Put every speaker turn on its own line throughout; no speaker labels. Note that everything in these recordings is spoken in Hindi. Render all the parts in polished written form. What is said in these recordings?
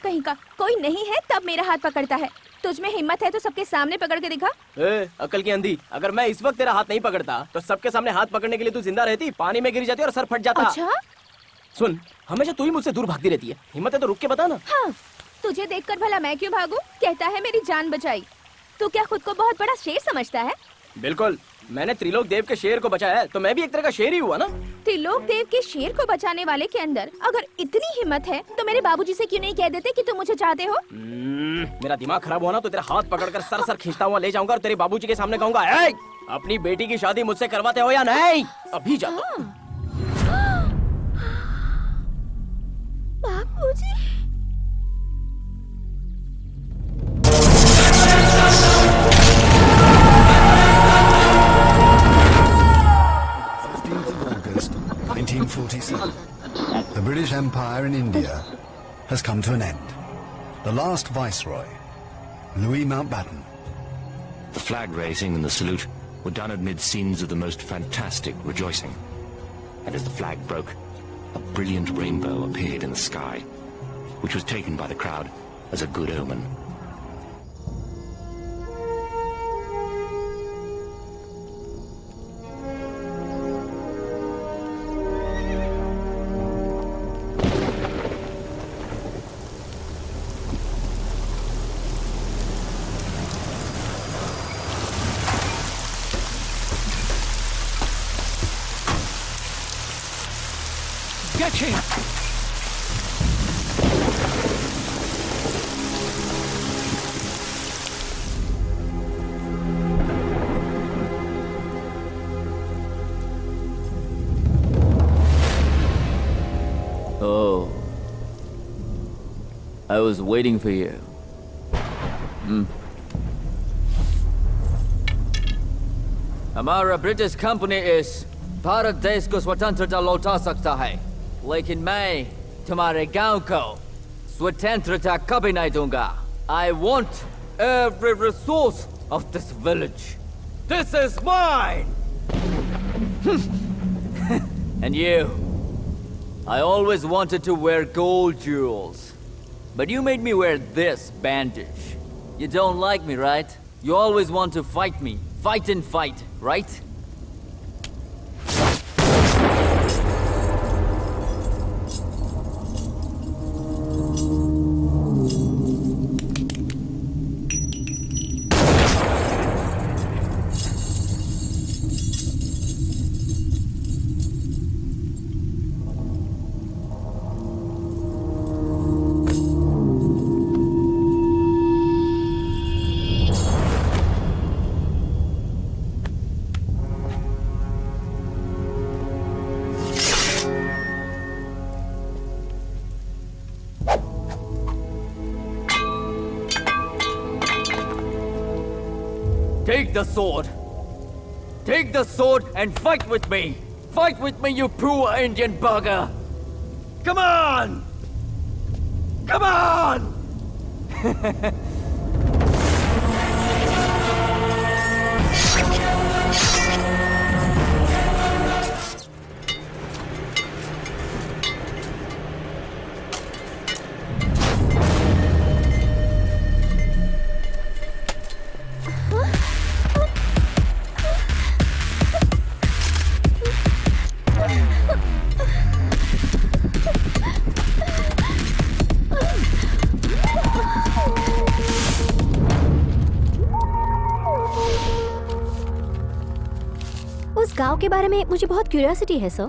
कहीं का, कोई नहीं है तब मेरा हाथ पकड़ता है। तुझ में हिम्मत है तो सबके सामने पकड़ के दिखा।
अकल की अंधी, अगर मैं इस वक्त तेरा हाथ नहीं पकड़ता तो सबके सामने हाथ पकड़ने के लिए तू जिंदा रहती, पानी में गिर जाती और सर फट जाता।
अच्छा?
सुन, हमेशा तू ही मुझसे दूर भागती रहती है, हिम्मत है तो रुक के बता ना।
हाँ, तुझे देखकर भला मैं क्यों भागूं? कहता है मेरी जान बचाई। तू क्या खुद को बहुत बड़ा शेर समझता है?
बिल्कुल, मैंने त्रिलोक देव के शेर को बचाया है तो मैं भी एक तरह का शेर ही हुआ ना।
त्रिलोक देव के शेर को बचाने वाले के अंदर अगर इतनी हिम्मत है तो मेरे बाबूजी से क्यों नहीं कह देते कि तुम मुझे चाहते हो?
मेरा दिमाग खराब हुआ ना तो तेरा हाथ पकड़कर सर खींचता हुआ ले जाऊंगा और तेरे बाबूजी के सामने कहूंगा, अपनी बेटी की शादी मुझसे करवाते हो या नहीं? अभी जाता हूं।
बाबूजी।
August 1947. The British Empire in India has come to an end. The last viceroy, Louis Mountbatten.
The flag raising and the salute were done amid scenes of the most fantastic rejoicing. And as the flag broke, a brilliant rainbow appeared in the sky, which was taken by the crowd as a good omen.
Get him!
Oh, I was waiting for you. हमारा ब्रिटिश कंपनी इस भारत देश को स्वतंत्रता लौटा सकता है, लेकिन मैं तुम्हारे गांव को स्वतंत्रता कभी नहीं दूंगा। I want every resource of this village. This is mine. And you, I always wanted to wear gold jewels, but you made me wear this bandage. You don't like me, right? You always want to fight me. Fight and fight, right? Take the sword! Take the sword and fight with me! Fight with me, you poor Indian bugger! Come on! Come on!
गांव के बारे में मुझे बहुत क्यूरियोसिटी है सर।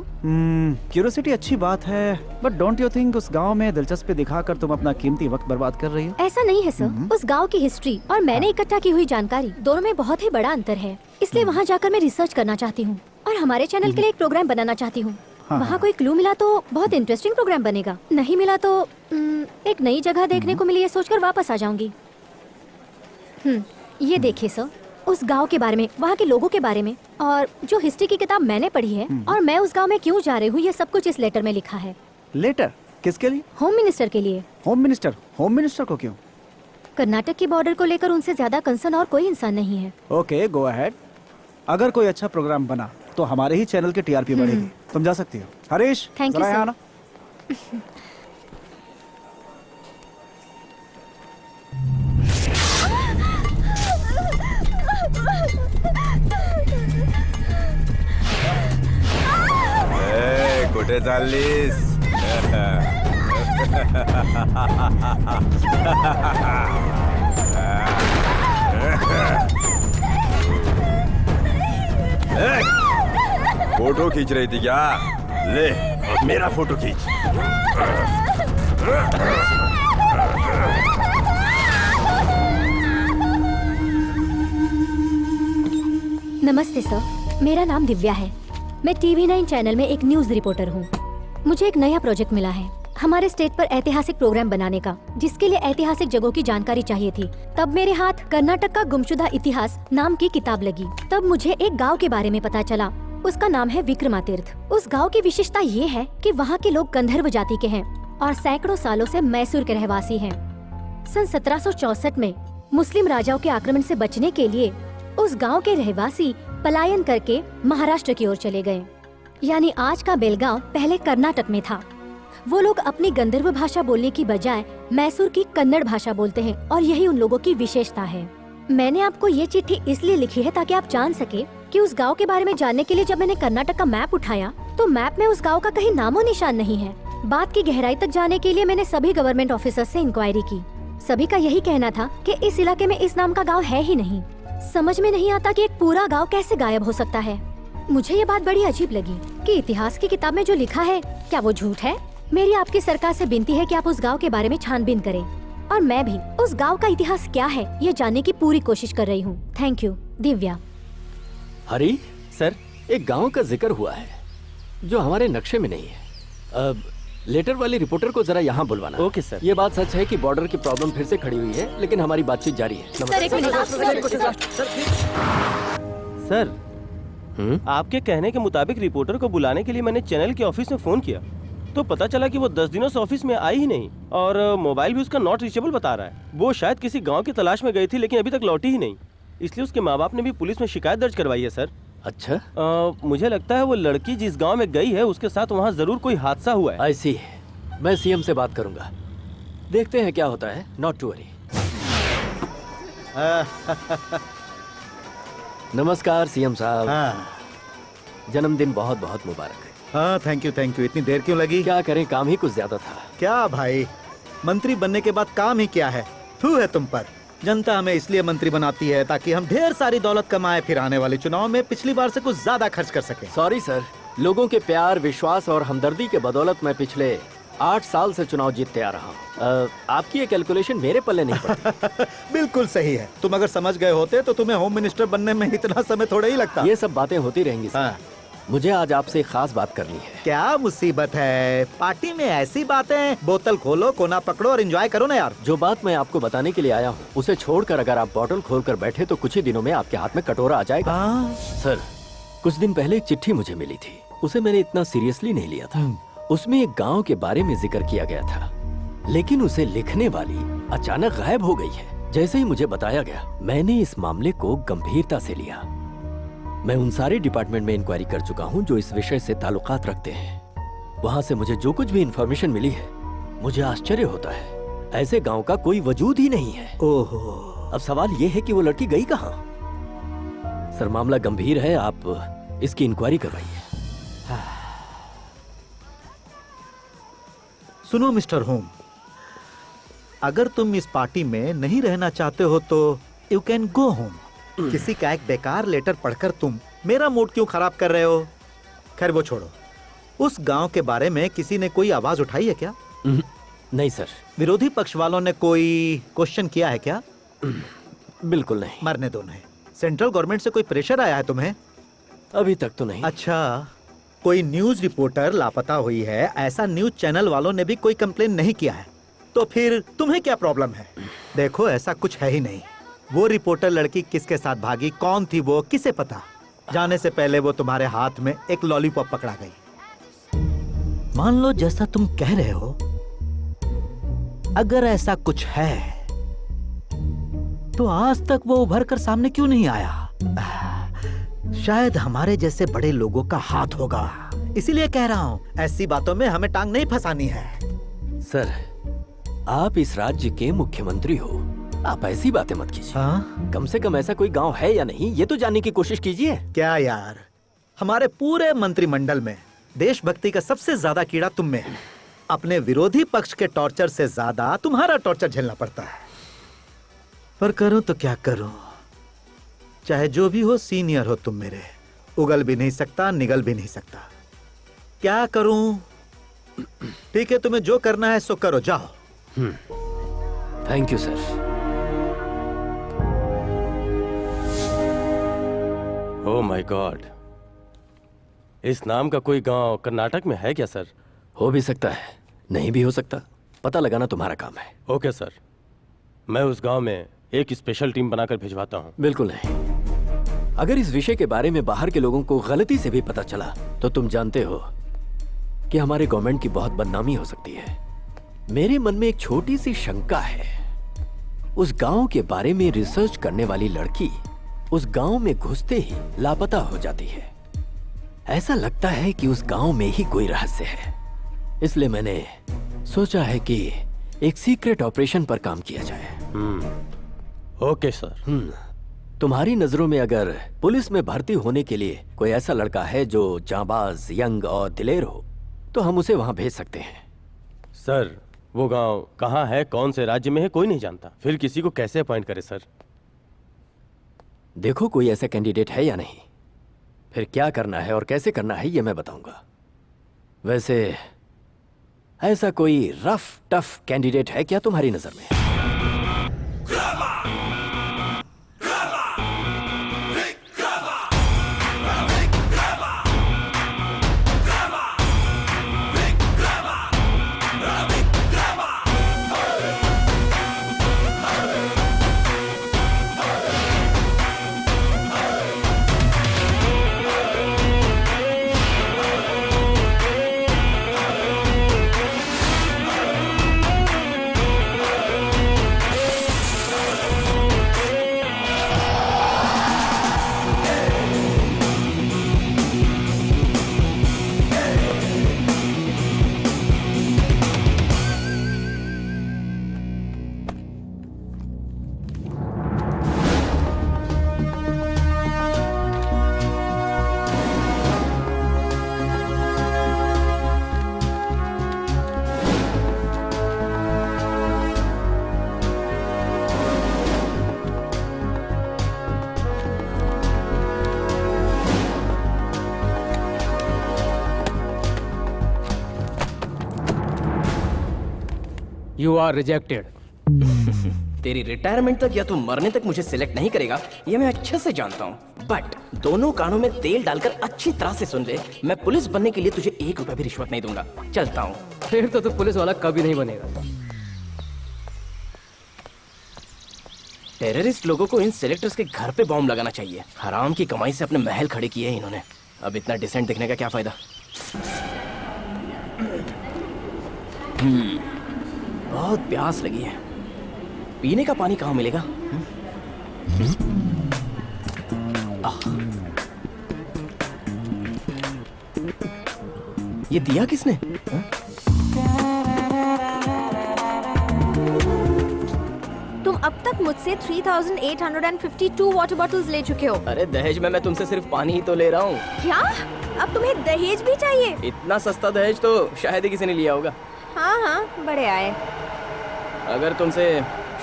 क्यूरियोसिटी अच्छी बात है, बट डोंट यू थिंक उस गांव में दिलचस्पी दिखाकर तुम अपना कीमती वक्त बर्बाद कर रही हो?
ऐसा नहीं है सर। उस गांव की हिस्ट्री और मैंने इकट्ठा की हुई जानकारी दोनों में बहुत ही बड़ा अंतर है, इसलिए वहाँ जाकर मैं रिसर्च करना चाहती हूँ और हमारे चैनल के लिए एक प्रोग्राम बनाना चाहती हूँ। वहाँ कोई क्लू मिला तो बहुत इंटरेस्टिंग प्रोग्राम बनेगा, नहीं मिला तो एक नई जगह देखने को मिली ये सोचकर वापस आ जाऊंगी। ये देखिए सर, उस गांव के बारे में, वहाँ के लोगों के बारे में और जो हिस्ट्री की किताब मैंने पढ़ी है और मैं उस गांव में क्यों जा रही हूँ, ये सब कुछ इस लेटर में लिखा है।
लेटर किसके लिए?
होम मिनिस्टर के लिए।
Home minister? होम मिनिस्टर को क्यों?
कर्नाटक की बॉर्डर को लेकर उनसे ज्यादा कंसर्न और कोई इंसान नहीं है।
Okay, go ahead. अगर कोई अच्छा प्रोग्राम बना तो हमारे ही चैनल की टीआरपी बढ़ेगी। तुम जा सकती हो। Harish,
thank you sir.
कुठे चाललीस? फोटो खींच रही थी क्या? ले अब मेरा फोटो खींच।
नमस्ते सर, मेरा नाम दिव्या है। मैं TV9 चैनल में एक न्यूज रिपोर्टर हूँ। मुझे एक नया प्रोजेक्ट मिला है हमारे स्टेट पर ऐतिहासिक प्रोग्राम बनाने का, जिसके लिए ऐतिहासिक जगहों की जानकारी चाहिए थी। तब मेरे हाथ कर्नाटक का गुमशुदा इतिहास नाम की किताब लगी। तब मुझे एक गांव के बारे में पता चला। उसका नाम है विक्रमातीर्थ। उस गांव की विशेषता ये है कि वहाँ के लोग गंधर्व जाति के हैं और सैकड़ों सालों से मैसूर के रहवासी हैं। सन 1764 में मुस्लिम राजाओं के आक्रमण से बचने के लिए उस गांव के रहवासी पलायन करके महाराष्ट्र की ओर चले गए। यानी आज का बेलगांव पहले कर्नाटक में था। वो लोग अपनी गंधर्व भाषा बोलने की बजाय मैसूर की कन्नड़ भाषा बोलते हैं और यही उन लोगों की विशेषता है। मैंने आपको ये चिट्ठी इसलिए लिखी है ताकि आप जान सके कि उस गांव के बारे में जानने के लिए जब मैंने कर्नाटक का मैप उठाया तो मैप में उस गांव का कहीं नामो निशान नहीं है। बात की गहराई तक जाने के लिए मैंने सभी गवर्नमेंट ऑफिसर से इंक्वायरी की। सभी का यही कहना था कि इस इलाके में इस नाम का गांव है ही नहीं। समझ में नहीं आता कि एक पूरा गांव कैसे गायब हो सकता है। मुझे ये बात बड़ी अजीब लगी कि इतिहास की किताब में जो लिखा है क्या वो झूठ है। मेरी आपकी सरकार से विनती है कि आप उस गांव के बारे में छानबीन करें और मैं भी उस गांव का इतिहास क्या है ये जानने की पूरी कोशिश कर रही हूँ। Thank you. Divya.
Hari sir, एक गांव का जिक्र हुआ है जो हमारे नक्शे में नहीं है। अब लेटर वाली रिपोर्टर को जरा यहाँ बुलवाना। Okay sir. ये बात सच है कि बॉर्डर की प्रॉब्लम फिर से खड़ी हुई है, लेकिन हमारी बातचीत जारी है।
सर एक मिनट।
सर, आपके कहने के मुताबिक रिपोर्टर को बुलाने के लिए मैंने चैनल के ऑफिस में फोन किया तो पता चला कि वो 10 दिनों से ऑफिस में आई ही नहीं और मोबाइल भी उसका नॉट रीचेबल बता रहा है। वो शायद किसी गांव की तलाश में गई थी लेकिन अभी तक लौटी ही नहीं, इसलिए उसके माँ बाप ने भी पुलिस में शिकायत दर्ज करवाई है सर।
अच्छा।
मुझे लगता है वो लड़की जिस गांव में गई है उसके साथ वहाँ जरूर कोई हादसा हुआ है।
ऐसी है, मैं सीएम से बात करूंगा, देखते हैं क्या होता है। Not to worry. नमस्कार सीएम साहब।
हाँ
जन्मदिन बहुत बहुत मुबारक।
हाँ, थैंक यू थैंक यू। इतनी देर क्यों लगी?
क्या करें, काम ही कुछ ज्यादा था।
क्या भाई, मंत्री बनने के बाद काम ही क्या है? थू है तुम पर। जनता हमें इसलिए मंत्री बनाती है ताकि हम ढेर सारी दौलत कमाए, फिर आने वाले चुनाव में पिछली बार से कुछ ज्यादा खर्च कर सके।
सॉरी सर, लोगों के प्यार, विश्वास और हमदर्दी के बदौलत मैं पिछले 8 साल से चुनाव जीतते आ रहा हूँ। आपकी ये कैलकुलेशन मेरे पल्ले नहीं पड़ती।
बिल्कुल सही है। तुम अगर समझ गए होते तो तुम्हें होम मिनिस्टर बनने में इतना समय थोड़ा ही लगता।
ये सब बातें होती रहेंगी सर।
हाँ।
मुझे आज आपसे एक खास बात करनी है।
क्या मुसीबत है? पार्टी में ऐसी बातें, बोतल खोलो, कोना पकड़ो और एंजॉय करो ना यार।
जो बात मैं आपको बताने के लिए आया हूँ उसे छोड़कर अगर आप बॉटल खोलकर बैठे तो कुछ ही दिनों में आपके हाथ में कटोरा आ जाएगा। सर, कुछ दिन पहले एक चिट्ठी मुझे मिली थी, उसे मैंने इतना सीरियसली नहीं लिया था। उसमें एक गांव के बारे में जिक्र किया गया था, लेकिन उसे लिखने वाली अचानक गायब हो गई है। जैसे ही मुझे बताया गया, मैंने इस मामले को गंभीरता से लिया। मैं उन सारे डिपार्टमेंट में इंक्वायरी कर चुका हूं जो इस विषय से ताल्लुकात रखते हैं। वहां से मुझे जो कुछ भी इंफॉर्मेशन मिली है, मुझे आश्चर्य होता है। ऐसे गांव का कोई वजूद ही नहीं है।
ओहो।
अब सवाल ये है कि वो लड़की गई कहां? सर, मामला गंभीर है, आप इसकी इंक्वायरी करवाइए।
सुनो मिस्टर होम, अगर तुम इस पार्टी में नहीं रहना चाहते हो तो यू कैन गो होम। किसी का एक बेकार लेटर पढ़कर तुम मेरा मूड क्यों खराब कर रहे हो? खैर वो छोड़ो। उस गांव के बारे में किसी ने कोई आवाज उठाई है क्या?
नहीं सर।
विरोधी पक्ष वालों ने कोई क्वेश्चन किया है क्या?
बिल्कुल नहीं।
मरने दो नहीं। सेंट्रल गवर्नमेंट से कोई प्रेशर आया है तुम्हें?
अभी तक तो नहीं।
अच्छा, कोई न्यूज रिपोर्टर लापता हुई है, ऐसा न्यूज चैनल वालों ने भी कोई कंप्लेन नहीं किया है, तो फिर तुम्हें क्या प्रॉब्लम है? देखो, ऐसा कुछ है ही नहीं। वो रिपोर्टर लड़की किसके साथ भागी, कौन थी वो, किसे पता? जाने से पहले वो तुम्हारे हाथ में एक लॉलीपॉप पकड़ा गई। मान लो जैसा तुम कह रहे हो, अगर ऐसा कुछ है तो आज तक वो उभर कर सामने क्यों नहीं आया? शायद हमारे जैसे बड़े लोगों का हाथ होगा, इसीलिए कह रहा हूं, ऐसी बातों में हमें टांग नहीं फंसानी है।
सर, आप इस राज्य के मुख्यमंत्री हो, आप ऐसी बातें मत कीजिए।
हाँ?
कम से कम ऐसा कोई गांव है या नहीं, ये तो जानने की कोशिश कीजिए।
क्या यार, हमारे पूरे मंत्रिमंडल में देशभक्ति का सबसे ज्यादा कीड़ा तुम में है। अपने विरोधी पक्ष के टॉर्चर से ज्यादा तुम्हारा टॉर्चर झेलना पड़ता है। पर करूं तो क्या करूं, चाहे जो भी हो सीनियर हो तुम मेरे, उगल भी नहीं सकता निगल भी नहीं सकता। क्या करूं? ठीक है, तुम्हें जो करना है सो करो, जाओ।
Thank you sir.
Oh my God, इस नाम का कोई गांव कर्नाटक में है क्या सर?
हो भी सकता है, नहीं भी हो सकता, पता लगाना तुम्हारा काम है।
ओके सर, मैं उस गांव में एक स्पेशल टीम बनाकर भिजवाता हूँ।
बिल्कुल नहीं। अगर इस विषय के बारे में बाहर के लोगों को गलती से भी पता चला तो तुम जानते हो कि हमारे गवर्नमेंट की बहुत बदनामी हो सकती है। मेरे मन में एक छोटी सी शंका है। उस गांव के बारे में रिसर्च करने वाली लड़की उस गांव में घुसते ही लापता हो जाती है। ऐसा लगता है कि उस गांव में ही कोई रहस्य है। इसलिए मैंने सोचा है कि एक सीक्रेट ऑपरेशन पर काम किया जाए।
Okay sir.
तुम्हारी नजरों में अगर पुलिस में भर्ती होने के लिए कोई ऐसा लड़का है जो जांबाज, यंग और दिलेर हो तो हम उसे वहां भेज सकते हैं।
सर, वो गांव कहाँ है, कौन से राज्य में है, कोई नहीं जानता। फिर किसी को कैसे अपॉइंट करे सर?
देखो कोई ऐसा कैंडिडेट है या नहीं, फिर क्या करना है और कैसे करना है ये मैं बताऊंगा। वैसे ऐसा कोई रफ टफ कैंडिडेट है क्या तुम्हारी नजर में?
You are rejected.
तेरी रिटायरमेंट तक या तू मरने तक मुझे सिलेक्ट नहीं करेगा ये मैं अच्छे से जानता हूँ। बट दोनों कानों में तेल डालकर अच्छी तरह से सुन ले, मैं पुलिस बनने के लिए तुझे 1 रुपया भी रिश्वत नहीं दूंगा। चलता हूँ।
फिर तो तू पुलिस वाला कभी नहीं बनेगा।
टेररिस्ट लोगों को इन सेलेक्टर्स के घर पे बॉम्ब लगाना चाहिए। हराम की कमाई से अपने महल खड़े किए हैं इन्होंने। अब इतना डिसेंट दिखने का क्या फायदा? बहुत प्यास लगी है, पीने का पानी कहाँ मिलेगा? ये दिया किसने?
तुम अब तक मुझसे 3852 वाटर बॉटल्स ले चुके हो।
अरे दहेज में मैं तुमसे सिर्फ पानी ही तो ले रहा हूँ।
क्या? अब तुम्हें दहेज भी चाहिए?
इतना सस्ता दहेज तो शायद ही किसी ने लिया होगा।
हाँ हाँ, बड़े आए।
अगर तुमसे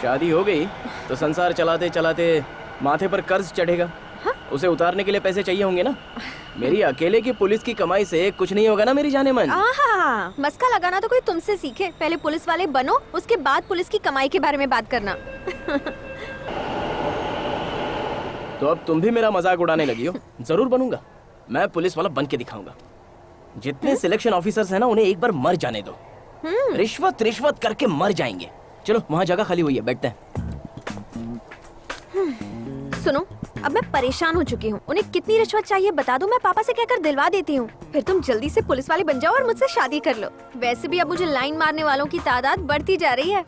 शादी हो गई तो संसार चलाते चलाते माथे पर कर्ज चढ़ेगा।
हाँ?
उसे उतारने के लिए पैसे चाहिए होंगे ना। मेरी अकेले की पुलिस की कमाई से कुछ नहीं होगा ना मेरी जाने मन।
आहा, मस्का लगाना तो कोई तुमसे सीखे। पहले पुलिस वाले बनो, उसके बाद पुलिस की कमाई के बारे में बात करना।
तो अब तुम भी मेरा मजाक उड़ाने लगी हो। जरूर बनूंगा, मैं पुलिस वाला बन के दिखाऊंगा। जितने सिलेक्शन ऑफिसर्स हैं ना, उन्हें एक बार मर जाने दो। रिश्वत रिश्वत करके मर जाएंगे। चलो वहाँ जगह खाली हुई है, बैठते हैं।
सुनो, अब मैं परेशान हो चुकी हूँ। उन्हें कितनी रिश्वत चाहिए बता दो, मैं पापा से कहकर दिलवा देती हूँ। फिर तुम जल्दी से पुलिस वाले बन जाओ और मुझसे शादी कर लो। वैसे भी अब मुझे लाइन मारने वालों की तादाद बढ़ती जा रही है।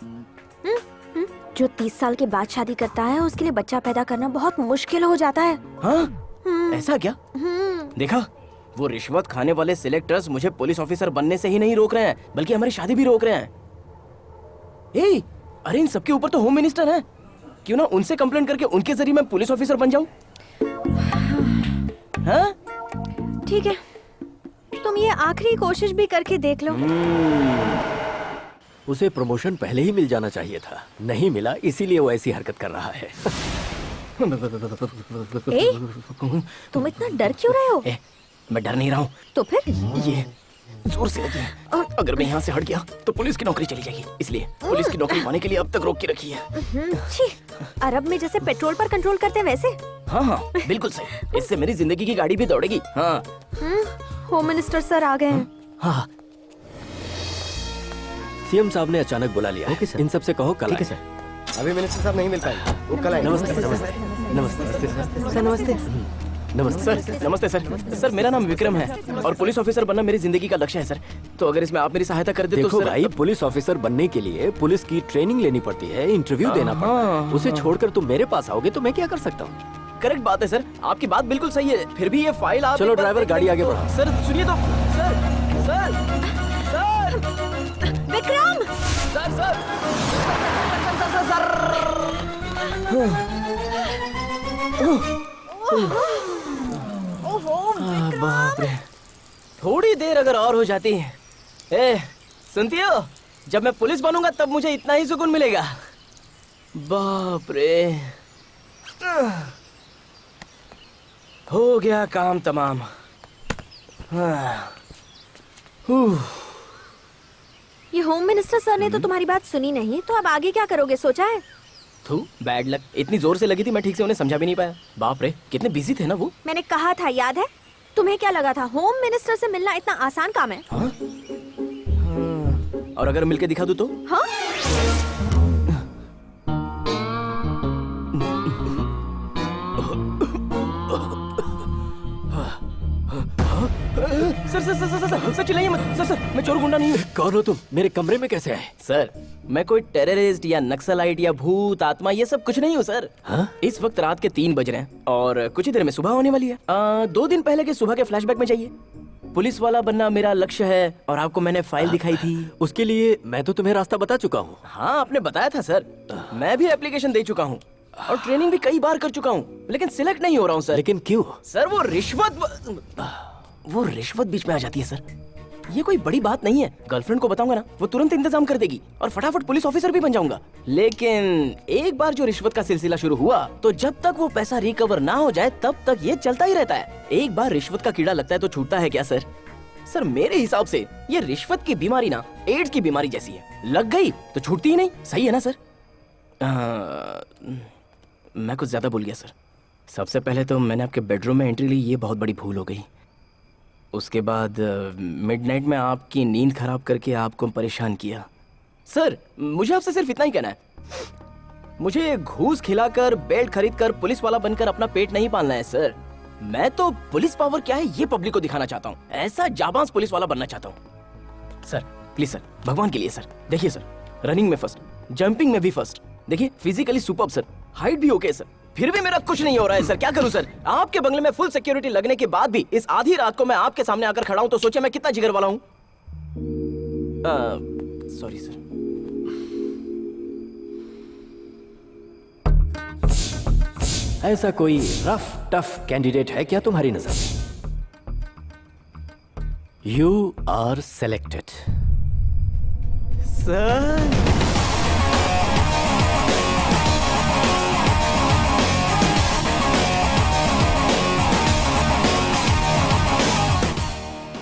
जो 30 साल के बाद शादी करता है उसके लिए बच्चा पैदा करना बहुत मुश्किल हो जाता है।
हाँ? ऐसा क्या? देखा, वो रिश्वत खाने वाले सिलेक्टर्स मुझे पुलिस ऑफिसर बनने से ही नहीं रोक रहे हैं, बल्कि हमारी शादी भी रोक रहे हैं। अरे इन सबके ऊपर तो होम मिनिस्टर हैं। क्यों ना उनसे कंप्लेंट करके उनके जरिए मैं पुलिस ऑफिसर बन जाऊं? हाँ?
ठीक है, तुम ये लिए आखिरी कोशिश भी करके देख लो।
उसे प्रमोशन पहले ही मिल जाना चाहिए था, नहीं मिला इसीलिए वो ऐसी हरकत कर रहा है।
ए, तुम इतना डर क्यों रहे हो?
मैं डर नहीं रहा हूँ।
तो फिर
ये जोर से लगी है। अगर मैं यहाँ से हट गया तो पुलिस की नौकरी चली जाएगी, इसलिए पुलिस की नौकरी पाने के लिए अब तक रोक के रखी है।
छी, अरब में जैसे पेट्रोल पर कंट्रोल करते हैं वैसे।
हाँ हाँ बिल्कुल सही, इससे मेरी जिंदगी की गाड़ी भी दौड़ेगी। हाँ
होम मिनिस्टर सर आ गए हैं।
हाँ
सीएम साहब ने अचानक बुला लिया है। इन सब से कहो कल आए।
अभी मिनिस्टर साहब नहीं मिल पाए, वो कल आएंगे।
नमस्ते नमस्ते नमस्ते
सर, नमस्ते
नमस्ते
सर। नमस्ते सर। सर मेरा नाम विक्रम है और पुलिस ऑफिसर बनना मेरी जिंदगी का लक्ष्य है सर। तो अगर इसमें आप मेरी सहायता कर दे तो
देखो
सर।
भाई, पुलिस ऑफिसर बनने के लिए पुलिस की ट्रेनिंग लेनी पड़ती है, इंटरव्यू देना पड़ता है। उसे छोड़कर तुम मेरे पास आओगे तो मैं क्या कर सकता हूँ?
करेक्ट बात है सर, आपकी बात बिल्कुल सही है। फिर भी ये फाइल आप
चलो ड्राइवर गाड़ी आगे बढ़ाओ।
सर सुनिए तो। Sir sir sir
Vikram
sir sir बाप रे, थोड़ी देर अगर और हो जाती है। ए सुनती हो, जब मैं पुलिस बनूंगा तब मुझे इतना ही सुकून मिलेगा। बाप रे, हो गया काम तमाम।
ये होम मिनिस्टर सर ने तो तुम्हारी बात सुनी नहीं, तो अब आगे क्या करोगे सोचा है?
थू बैड लक, इतनी जोर से लगी थी मैं ठीक से उन्हें समझा भी नहीं पाया। बाप रे कितने बिजी थे ना वो।
मैंने कहा था, याद है? तुम्हें क्या लगा था होम मिनिस्टर से मिलना इतना आसान काम है?
हाँ? और अगर मिलके दिखा दूं तो?
हाँ?
Sir sir sir sir sir चिल्लाइए मत। सर सर मैं चोर गुंडा नहीं हूँ।
कौन हो तुम? मेरे कमरे में कैसे आए?
सर मैं कोई टेररिस्ट या नक्सलाइट या भूत आत्मा ये सब कुछ नहीं हूँ सर।
हाँ?
इस वक्त रात के 3 बज रहे हैं और कुछ ही देर में सुबह होने वाली है। 2 दिन पहले के सुबह के फ्लैशबैक में जाइए। पुलिस वाला बनना मेरा लक्ष्य है और आपको मैंने फाइल दिखाई थी।
उसके लिए मैं तो तुम्हें रास्ता बता चुका हूँ।
हाँ आपने बताया था सर, मैं भी एप्लीकेशन दे चुका हूँ और ट्रेनिंग भी कई बार कर चुका हूँ, लेकिन सिलेक्ट नहीं हो रहा हूँ सर।
लेकिन क्यों?
सर वो रिश्वत बीच में आ जाती है सर। ये कोई बड़ी बात नहीं है, गर्लफ्रेंड को बताऊंगा ना वो तुरंत इंतजाम कर देगी और फटाफट पुलिस ऑफिसर भी बन जाऊंगा। लेकिन एक बार जो रिश्वत का सिलसिला शुरू हुआ तो जब तक वो पैसा रिकवर ना हो जाए तब तक ये चलता ही रहता है। एक बार रिश्वत का कीड़ा लगता है तो छूटता है क्या सर? सर मेरे हिसाब से ये रिश्वत की बीमारी ना एड्स की बीमारी जैसी है, लग गई तो छूटती ही नहीं। सही है ना सर? मैं कुछ ज्यादा भूल गया सर। सबसे पहले तो मैंने आपके बेडरूम में एंट्री ली, ये बहुत बड़ी भूल हो गई। उसके बाद मिडनाइट में आपकी नींद खराब करके आपको परेशान किया। सर मुझे आपसे सिर्फ इतना ही कहना है, मुझे घूस खिलाकर बेल्ट खरीदकर पुलिस वाला बनकर अपना पेट नहीं पालना है सर। मैं तो पुलिस पावर क्या है ये पब्लिक को दिखाना चाहता हूँ, ऐसा जाबाज पुलिस वाला बनना चाहता हूँ। सर प्लीज सर, भगवान के लिए सर। देखिए सर, रनिंग में फर्स्ट, जंपिंग में भी फर्स्ट, देखिए फिजिकली सुपर्ब सर, हाइट भी ओके सर, फिर भी मेरा कुछ नहीं हो रहा है सर। क्या करूं सर? आपके बंगले में फुल सिक्योरिटी लगने के बाद भी इस आधी रात को मैं आपके सामने आकर खड़ा हूं तो सोचिए मैं कितना जिगर वाला हूं। Sorry sir.
ऐसा कोई रफ टफ कैंडिडेट है क्या तुम्हारी नजर? You are selected
sir.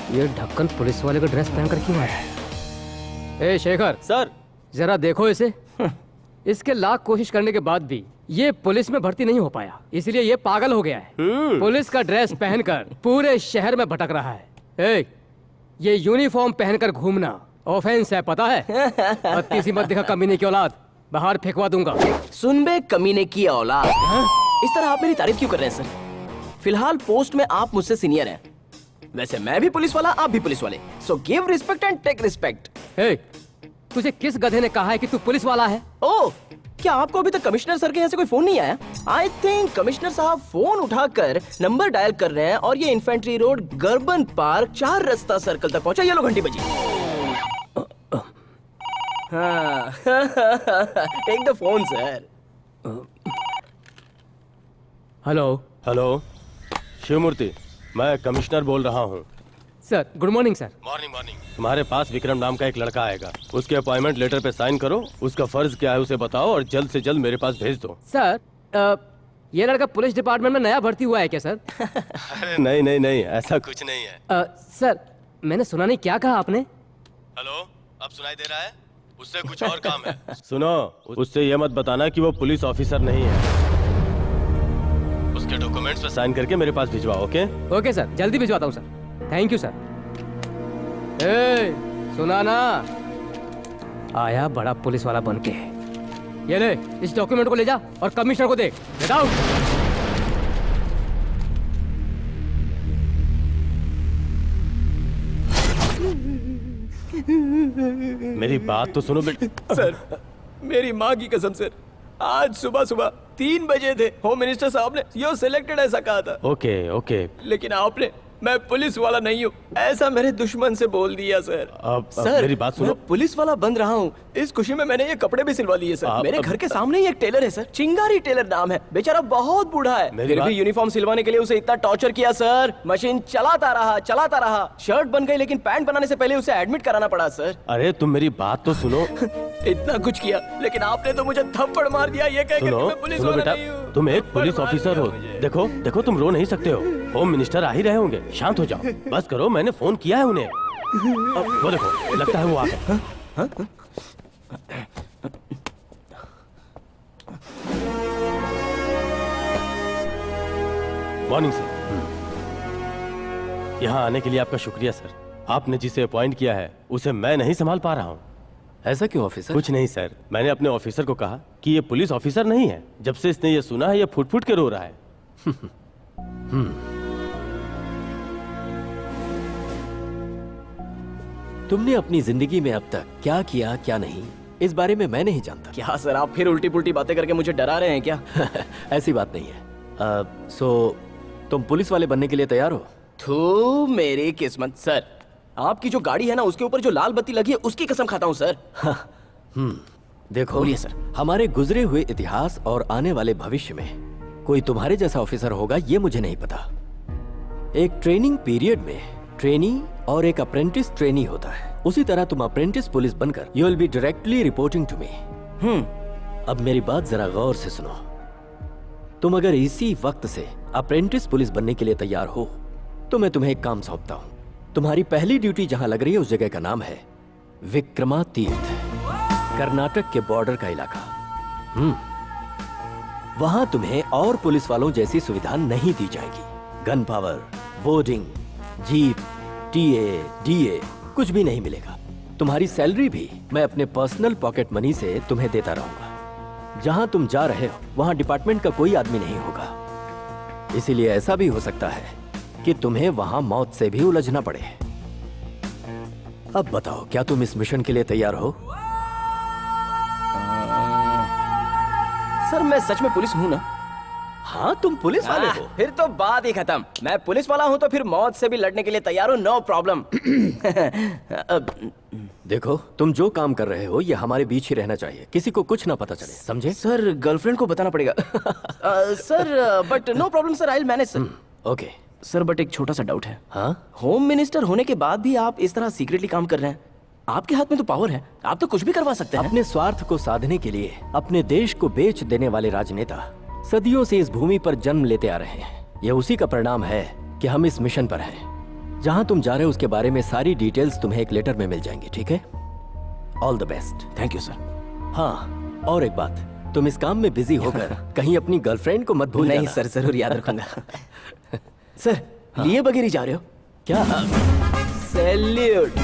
ये ढक्कन पुलिस वाले का ड्रेस पहनकर क्यों आया है? ए शेखर
सर
जरा देखो इसे। इसके लाख कोशिश करने के बाद भी ये पुलिस में भर्ती नहीं हो पाया, इसलिए ये पागल हो गया है। पुलिस का ड्रेस पहनकर पूरे शहर में भटक रहा है। ए, ये यूनिफॉर्म पहनकर घूमना ऑफेंस है, पता है? अति सी मत दिखा कमीने की औलाद, बाहर फेंकवा दूंगा।
सुन बे कमीने की औलाद, इस तरह आप मेरी तारीफ क्यों कर रहे हैं सर? फिलहाल पोस्ट में आप मुझसे सीनियर हैं, वैसे मैं भी पुलिस वाला, आप भी पुलिस वाले, so give respect and take respect.
तुझे किस गधे ने कहा है कि तू पुलिस वाला है?
ओह, क्या आपको अभी तक कमिश्नर सर के यहाँ से कोई फोन नहीं आया? आई थिंक कमिश्नर साहब फोन उठाकर नंबर डायल कर रहे हैं और ये इन्फेंट्री रोड, गर्बन पार्क, 4 रास्ता सर्कल तक पहुंचा। ये लो घंटी बजी। हाँ take the phone sir.
Hello
hello Shivamurthy, मैं कमिश्नर बोल रहा हूँ।
Sir good morning sir.
Morning morning. तुम्हारे पास विक्रम नाम का एक लड़का आएगा, उसके अपॉइंटमेंट लेटर पे साइन करो, उसका फर्ज क्या है उसे बताओ और जल्द से जल्द मेरे पास भेज दो।
सर ये लड़का पुलिस डिपार्टमेंट में नया भर्ती हुआ है क्या सर?
अरे नहीं नहीं नहीं, ऐसा कुछ नहीं है।
सर मैंने सुना नहीं, क्या कहा आपने?
हेलो, अब सुनाई दे रहा है? उससे कुछ और काम है। सुनो, उससे ये मत बताना कि वो पुलिस ऑफिसर नहीं है। उसके डॉक्यूमेंट्स पे साइन करके मेरे पास भिजवाओ। ओके
ओके सर, जल्दी भिजवाता हूँ सर। Thank you sir. ए, सुना ना, आया बड़ा पुलिस वाला बन के। ये ले, इस डॉक्यूमेंट को ले जा और कमिश्नर को दे। Get out.
मेरी बात तो सुनो बेटा।
सर मेरी माँ की कसम सर, आज सुबह सुबह 3 बजे थे, होम मिनिस्टर साहब ने यू सिलेक्टेड ऐसा कहा था।
ओके ओके,
लेकिन आपने मैं पुलिस वाला नहीं हूँ ऐसा मेरे दुश्मन से बोल दिया सर।
अब
सर
मेरी बात सुनो।
मैं पुलिस वाला बन रहा हूँ, इस खुशी में मैंने ये कपड़े भी सिलवा लिए सर। मेरे घर के सामने ही एक टेलर है सर, चिंगारी टेलर नाम है, बेचारा बहुत बूढ़ा है, फिर भी यूनिफॉर्म सिलवाने के लिए उसे इतना टॉर्चर किया सर। मशीन चलाता रहा, शर्ट बन गई लेकिन पैंट बनाने से पहले उसे एडमिट कराना पड़ा सर।
अरे तुम मेरी बात तो सुनो।
इतना कुछ किया लेकिन आपने तो मुझे थप्पड़ मार दिया ये कहकर कि मैं पुलिस
सुनो
वाला
बेटा,
नहीं हूँ।
तुम एक पुलिस ऑफिसर हो। देखो देखो, तुम रो नहीं सकते हो, होम मिनिस्टर आ ही रहे होंगे, शांत हो जाओ। बस करो, मैंने फोन किया है उन्हें। अब वो देखो, लगता है वो आ गए। Morning sir. यहाँ आने के लिए आपका शुक्रिया सर। आपने जिसे अपॉइंट किया है उसे मैं नहीं संभाल पा रहा हूँ।
ऐसा क्यों ऑफिसर?
कुछ नहीं सर, मैंने अपने ऑफिसर को कहा कि ये पुलिस ऑफिसर नहीं है। जब से इसने ये सुना है ये फुट फुट के रो रहा है।
तुमने अपनी जिंदगी में अब तक क्या किया क्या नहीं, इस बारे में मैं नहीं जानता।
क्या सर, आप फिर उल्टी पुल्टी बातें करके मुझे डरा रहे हैं क्या?
ऐसी बात नहीं है। सो तुम पुलिस वाले बनने के लिए तैयार हो?
थू मेरी किस्मत सर, आपकी जो गाड़ी है ना उसके ऊपर जो लाल बत्ती लगी है उसकी कसम खाता हूँ सर।
देखो
बोलिए सर।
हमारे गुजरे हुए इतिहास और आने वाले भविष्य में कोई तुम्हारे जैसा ऑफिसर होगा ये मुझे नहीं पता। एक ट्रेनिंग पीरियड में ट्रेनी और एक अप्रेंटिस ट्रेनी होता है, उसी तरह तुम अप्रेंटिस पुलिस बनकर you will be directly reporting to me. अब मेरी बात जरा गौर से सुनो। तुम अगर इसी वक्त से अप्रेंटिस पुलिस बनने के लिए तैयार हो तो मैं तुम्हें एक काम सौंपता हूं। तुम्हारी पहली ड्यूटी जहां लग रही है उस जगह का नाम है विक्रमातीर्थ, कर्नाटक के बॉर्डर का इलाका। वहां तुम्हें और पुलिस वालों जैसी सुविधा नहीं दी जाएगी। Gun power, boarding, jeep, TA, DA कुछ भी नहीं मिलेगा। तुम्हारी सैलरी भी मैं अपने पर्सनल पॉकेट मनी से तुम्हें देता रहूंगा। जहां तुम जा रहे हो वहां डिपार्टमेंट का कोई आदमी नहीं होगा, इसीलिए ऐसा भी हो सकता है कि तुम्हें वहां मौत से भी उलझना पड़े। अब बताओ, क्या तुम इस मिशन के लिए तैयार हो?
सर मैं सच में पुलिस हूँ ना?
हाँ तुम पुलिस वाले हो।
फिर तो बात ही खत्म। मैं पुलिस वाला हूँ तो फिर मौत से भी लड़ने के लिए तैयार हूँ, नो प्रॉब्लम।
देखो तुम जो काम कर रहे हो ये हमारे बीच ही रहना चाहिए, किसी को कुछ ना पता चले, समझे?
सर गर्लफ्रेंड को बताना पड़ेगा। Sir but no problem sir, I will manage sir.
Okay
sir but एक छोटा सा डाउट है।
हाँ?
होम मिनिस्टर होने के बाद भी आप इस तरह सीक्रेटली काम कर रहे हैं, आपके हाथ में तो पावर है, आप तो कुछ भी करवा सकते हैं।
अपने स्वार्थ को साधने के लिए अपने देश को बेच देने वाले राजनेता सदियों से इस भूमि पर जन्म लेते आ रहे हैं। यह उसी का परिणाम है कि हम इस मिशन पर हैं। जहां तुम जा रहे हो उसके बारे में सारी डिटेल्स तुम्हें एक लेटर में मिल जाएंगी, ठीक है? All the best.
Thank you sir.
हाँ और एक बात, तुम इस काम में बिजी होकर कहीं अपनी गर्लफ्रेंड को मत भूल
नहीं
जाना।
सर, जरूर याद रखूंगा। सर लिए बगैर ही जा रहे हो
क्या?
सैल्यूट।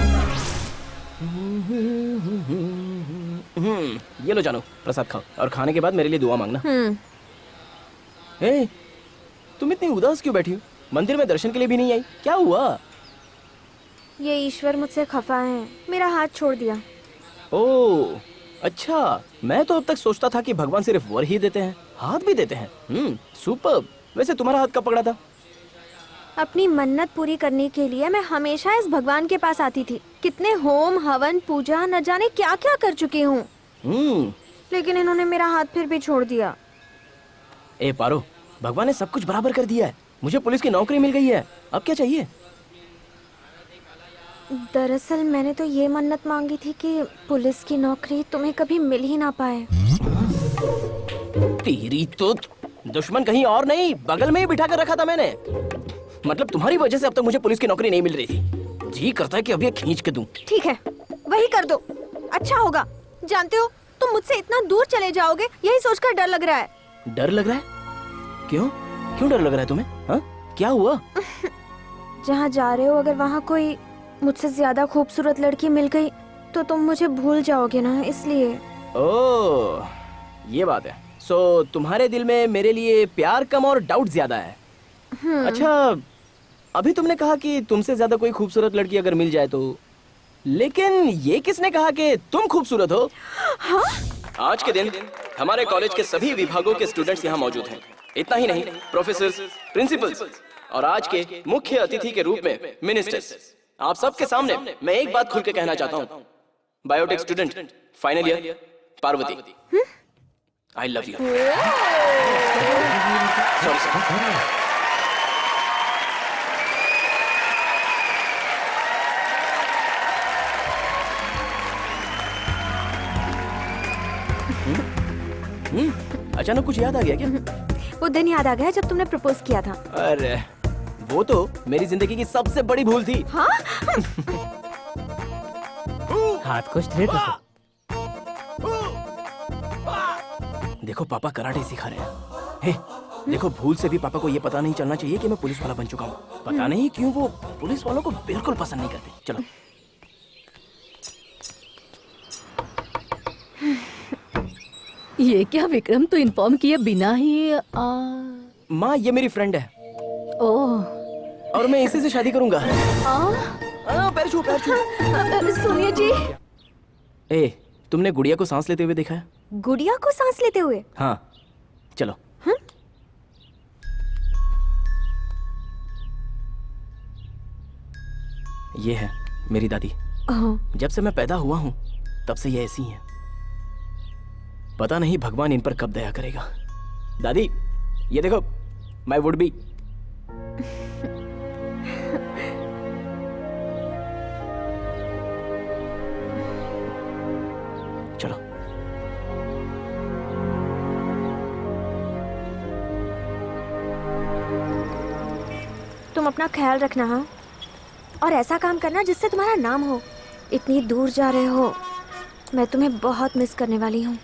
ये लो जानो, प्रसाद खाओ और खाने के बाद मेरे लिए दुआ मांगना। हे, तुम इतनी उदास क्यों बैठी हो? मंदिर में दर्शन के लिए भी नहीं आई, क्या हुआ?
ये ईश्वर मुझसे खफा है, मेरा हाथ छोड़ दिया।
ओह अच्छा, मैं तो अब तक सोचता था कि भगवान सिर्फ वर ही देते हैं, हाथ भी देते हैं। सुपर्ब। वैसे तुम्हारा हाथ कब पकड़ा था?
अपनी मन्नत पूरी करने के लिए मैं हमेशा इस भगवान के पास आती थी। कितने होम हवन पूजा न जाने क्या क्या कर चुकी हूँ, लेकिन इन्होंने मेरा हाथ फिर भी छोड़ दिया।
ए पारो, भगवान ने सब कुछ बराबर कर दिया है। मुझे पुलिस की नौकरी मिल गई है, अब क्या चाहिए?
दरअसल मैंने तो ये मन्नत मांगी थी कि पुलिस की नौकरी तुम्हें कभी मिल ही ना पाए।
तेरी तो दुश्मन कहीं और नहीं, बगल में ही बिठा कर रखा था मैंने। मतलब तुम्हारी वजह से अब तक मुझे पुलिस की नौकरी नहीं मिल रही थी। जी करता है कि अब ये खींच के दूं।
ठीक है, वही कर दो, अच्छा होगा। जानते हो तुम मुझसे इतना दूर चले जाओगे, यही सोचकर डर लग रहा है।
डर लग रहा है? क्यों क्यों डर लग रहा है तुम्हें? हाँ, क्या हुआ?
जहाँ जा रहे हो अगर वहाँ कोई मुझसे ज्यादा खूबसूरत लड़की मिल गई तो तुम मुझे भूल जाओगे ना, इसलिए।
ओह, ये बात है। सो तुम्हारे दिल में मेरे लिए प्यार कम और डाउट ज्यादा है। अच्छा, अभी तुमने कहा कि तुमसे ज्यादा कोई खूबसूरत लड़की अगर मिल जाए तो, लेकिन ये किसने कहा कि तुम खूबसूरत हो?
हाँ?
आज के दिन हमारे कॉलेज के सभी विभागों के स्टूडेंट्स यहाँ मौजूद हैं। इतना ही नहीं, प्रोफेसर्स, प्रिंसिपल्स और आज के मुख्य अतिथि के रूप में मिनिस्टर्स। आप सबके सामने मैं एक बात खुल के कहना चाहता हूँ। Biotech student, final year, Parvati, I love you. Sorry sir. अचानक कुछ याद आ गया क्या?
वो दिन याद आ गया जब तुमने प्रपोज किया था।
अरे वो तो मेरी जिंदगी की सबसे बड़ी भूल थी।
हाँ?
हाथ को स्ट्रेट रखो।
देखो पापा कराटे सिखा रहे हैं। हे, देखो भूल से भी पापा को ये पता नहीं चलना चाहिए कि मैं पुलिस वाला बन चुका हूँ। पता नहीं क्यों वो पुलिस वालों को बिल्कुल पसंद नहीं करते। चलो।
ये क्या विक्रम, तो इन्फॉर्म किए बिना ही
माँ, ये मेरी फ्रेंड है।
ओह,
और मैं इसी से शादी करूंगा। पैर छू, पैर छू।
सुनिए जी।
ए, तुमने गुड़िया को सांस लेते हुए देखा है?
गुड़िया को सांस लेते हुए?
हाँ, चलो। ये है मेरी दादी। जब से मैं पैदा हुआ हूँ तब से ये ऐसी हैं। पता नहीं भगवान इन पर कब दया करेगा। दादी, ये देखो, माय वुड बी। चलो।
तुम अपना ख्याल रखना, हाँ? और ऐसा काम करना जिससे तुम्हारा नाम हो। इतनी दूर जा रहे हो, मैं तुम्हें बहुत मिस करने वाली हूँ।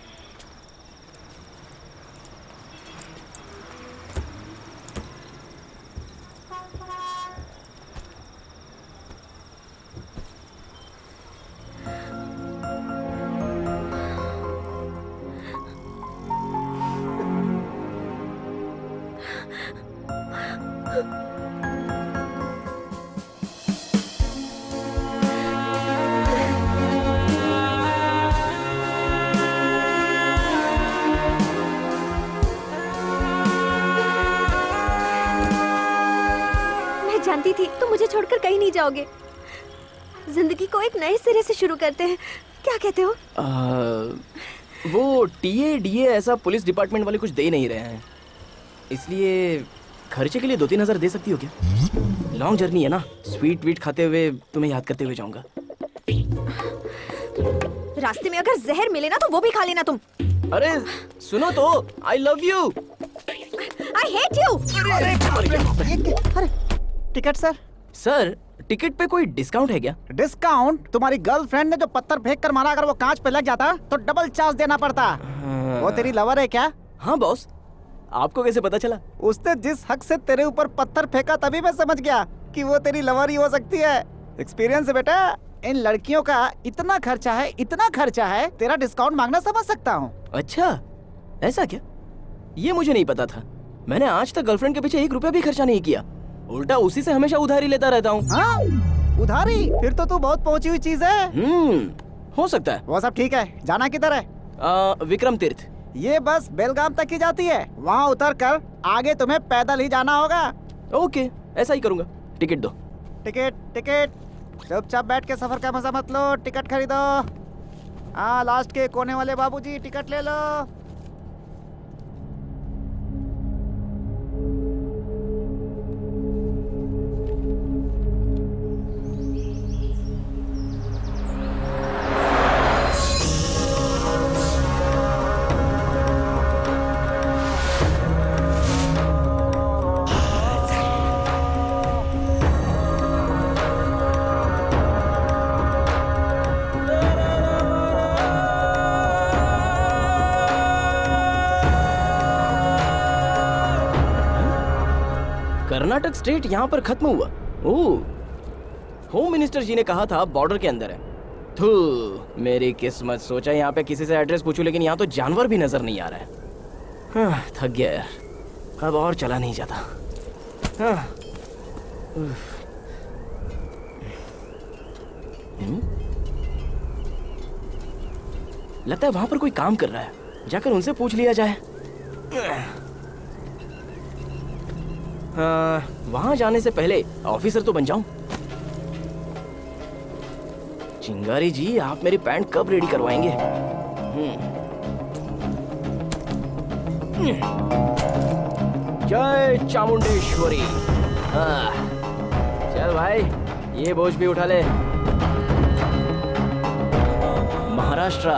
जानती थी तुम मुझे छोड़कर कहीं नहीं जाओगे। जिंदगी को एक नए सिरे से शुरू करते हैं, क्या कहते हो?
वो टीए डीए ऐसा पुलिस डिपार्टमेंट वाले कुछ दे ही नहीं रहे हैं, इसलिए खर्चे के लिए 2-3 हज़ार दे सकती हो क्या? लॉन्ग जर्नी है ना, स्वीट वीट खाते हुए तुम्हें याद करते हुए जाऊंगा।
रास्ते में अगर जहर मिले ना तो वो भी खा लेना तुम।
अरे सुनो तो, I love you.
I hate you.
Ticket sir.
Sir, ticket पे कोई डिस्काउंट है क्या?
डिस्काउंट? तुम्हारी गर्लफ्रेंड ने जो पत्थर फेंक कर मारा, अगर वो कांच पे लग जाता तो डबल चार्ज देना पड़ता। वो तेरी लवर है क्या?
हाँ बॉस। आपको कैसे पता चला?
उसने जिस हक से तेरे ऊपर पत्थर फेंका तभी मैं समझ गया कि वो तेरी लवर ही हो सकती है। एक्सपीरियंस है बेटा। इन लड़कियों का इतना खर्चा है, इतना खर्चा है, तेरा डिस्काउंट मांगना समझ सकता हूँ।
अच्छा, ऐसा क्या? ये मुझे नहीं पता था। मैंने आज तक गर्लफ्रेंड के पीछे 1 रुपया भी खर्चा नहीं किया, उल्टा उसी से हमेशा उधारी लेता रहता हूँ।
हाँ? उधारी? फिर तो तू बहुत पहुंची हुई चीज है।
हो सकता है।
वो सब ठीक है, जाना किधर है?
विक्रम तीर्थ।
ये बस बेलगाम तक ही जाती है, वहाँ उतर कर आगे तुम्हें पैदल ही जाना होगा।
ओके, ऐसा ही करूँगा। टिकट दो।
Ticket ticket. चुपचाप बैठ के सफर का मजा मत लो, टिकट खरीदो। हाँ, लास्ट के कोने वाले बाबूजी, टिकट ले लो।
कर्नाटक स्टेट यहाँ पर खत्म हुआ। ओह, होम मिनिस्टर जी ने कहा था बॉर्डर के अंदर है। थू, मेरी किस्मत। सोचा यहाँ पे किसी से एड्रेस पूछूं, लेकिन यहाँ तो जानवर भी नजर नहीं आ रहा है। हाँ, थक गया यार, अब और चला नहीं जाता। हाँ। लगता है वहां पर कोई काम कर रहा है, जाकर उनसे पूछ लिया जाए। वहां जाने से पहले ऑफिसर तो बन जाऊं। चिंगारी जी, आप मेरी पैंट कब रेडी करवाएंगे? जय चामुंडेश्वरी। चल भाई, ये बोझ भी उठा ले। महाराष्ट्र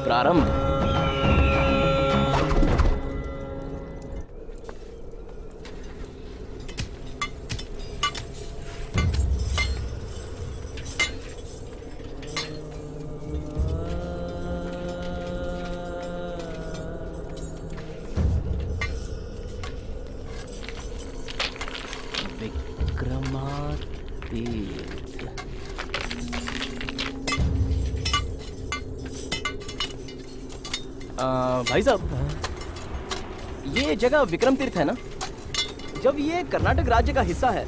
प्रारंभ। भाई साहब, ये जगह विक्रम तीर्थ है ना? जब ये कर्नाटक राज्य का हिस्सा है,